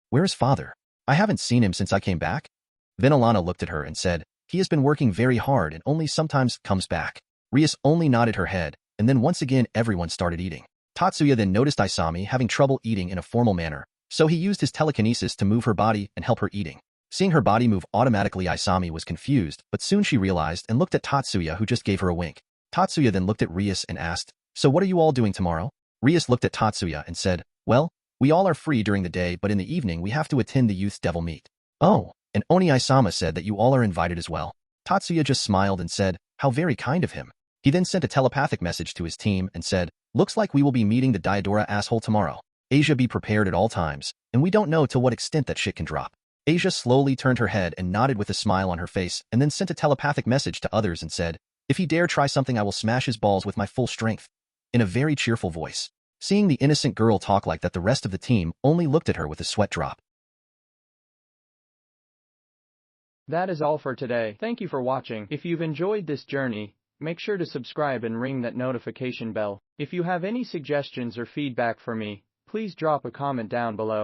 where is father? I haven't seen him since I came back. Venom looked at her and said, he has been working very hard and only sometimes comes back. Rias only nodded her head, and then once again everyone started eating. Tatsuya then noticed Isami having trouble eating in a formal manner, so he used his telekinesis to move her body and help her eating. Seeing her body move automatically, Isami was confused, but soon she realized and looked at Tatsuya, who just gave her a wink. Tatsuya then looked at Rias and asked, so what are you all doing tomorrow? Rias looked at Tatsuya and said, well, we all are free during the day, but in the evening we have to attend the youth's devil meet. Oh, and Oni-sama said that you all are invited as well. Tatsuya just smiled and said, how very kind of him. He then sent a telepathic message to his team and said, looks like we will be meeting the Diodora asshole tomorrow. Asia, be prepared at all times, and we don't know to what extent that shit can drop. Asia slowly turned her head and nodded with a smile on her face and then sent a telepathic message to others and said, if he dare try something, I will smash his balls with my full strength. In a very cheerful voice. Seeing the innocent girl talk like that, the rest of the team only looked at her with a sweat drop. That is all for today. Thank you for watching. If you've enjoyed this journey, make sure to subscribe and ring that notification bell. If you have any suggestions or feedback for me, please drop a comment down below.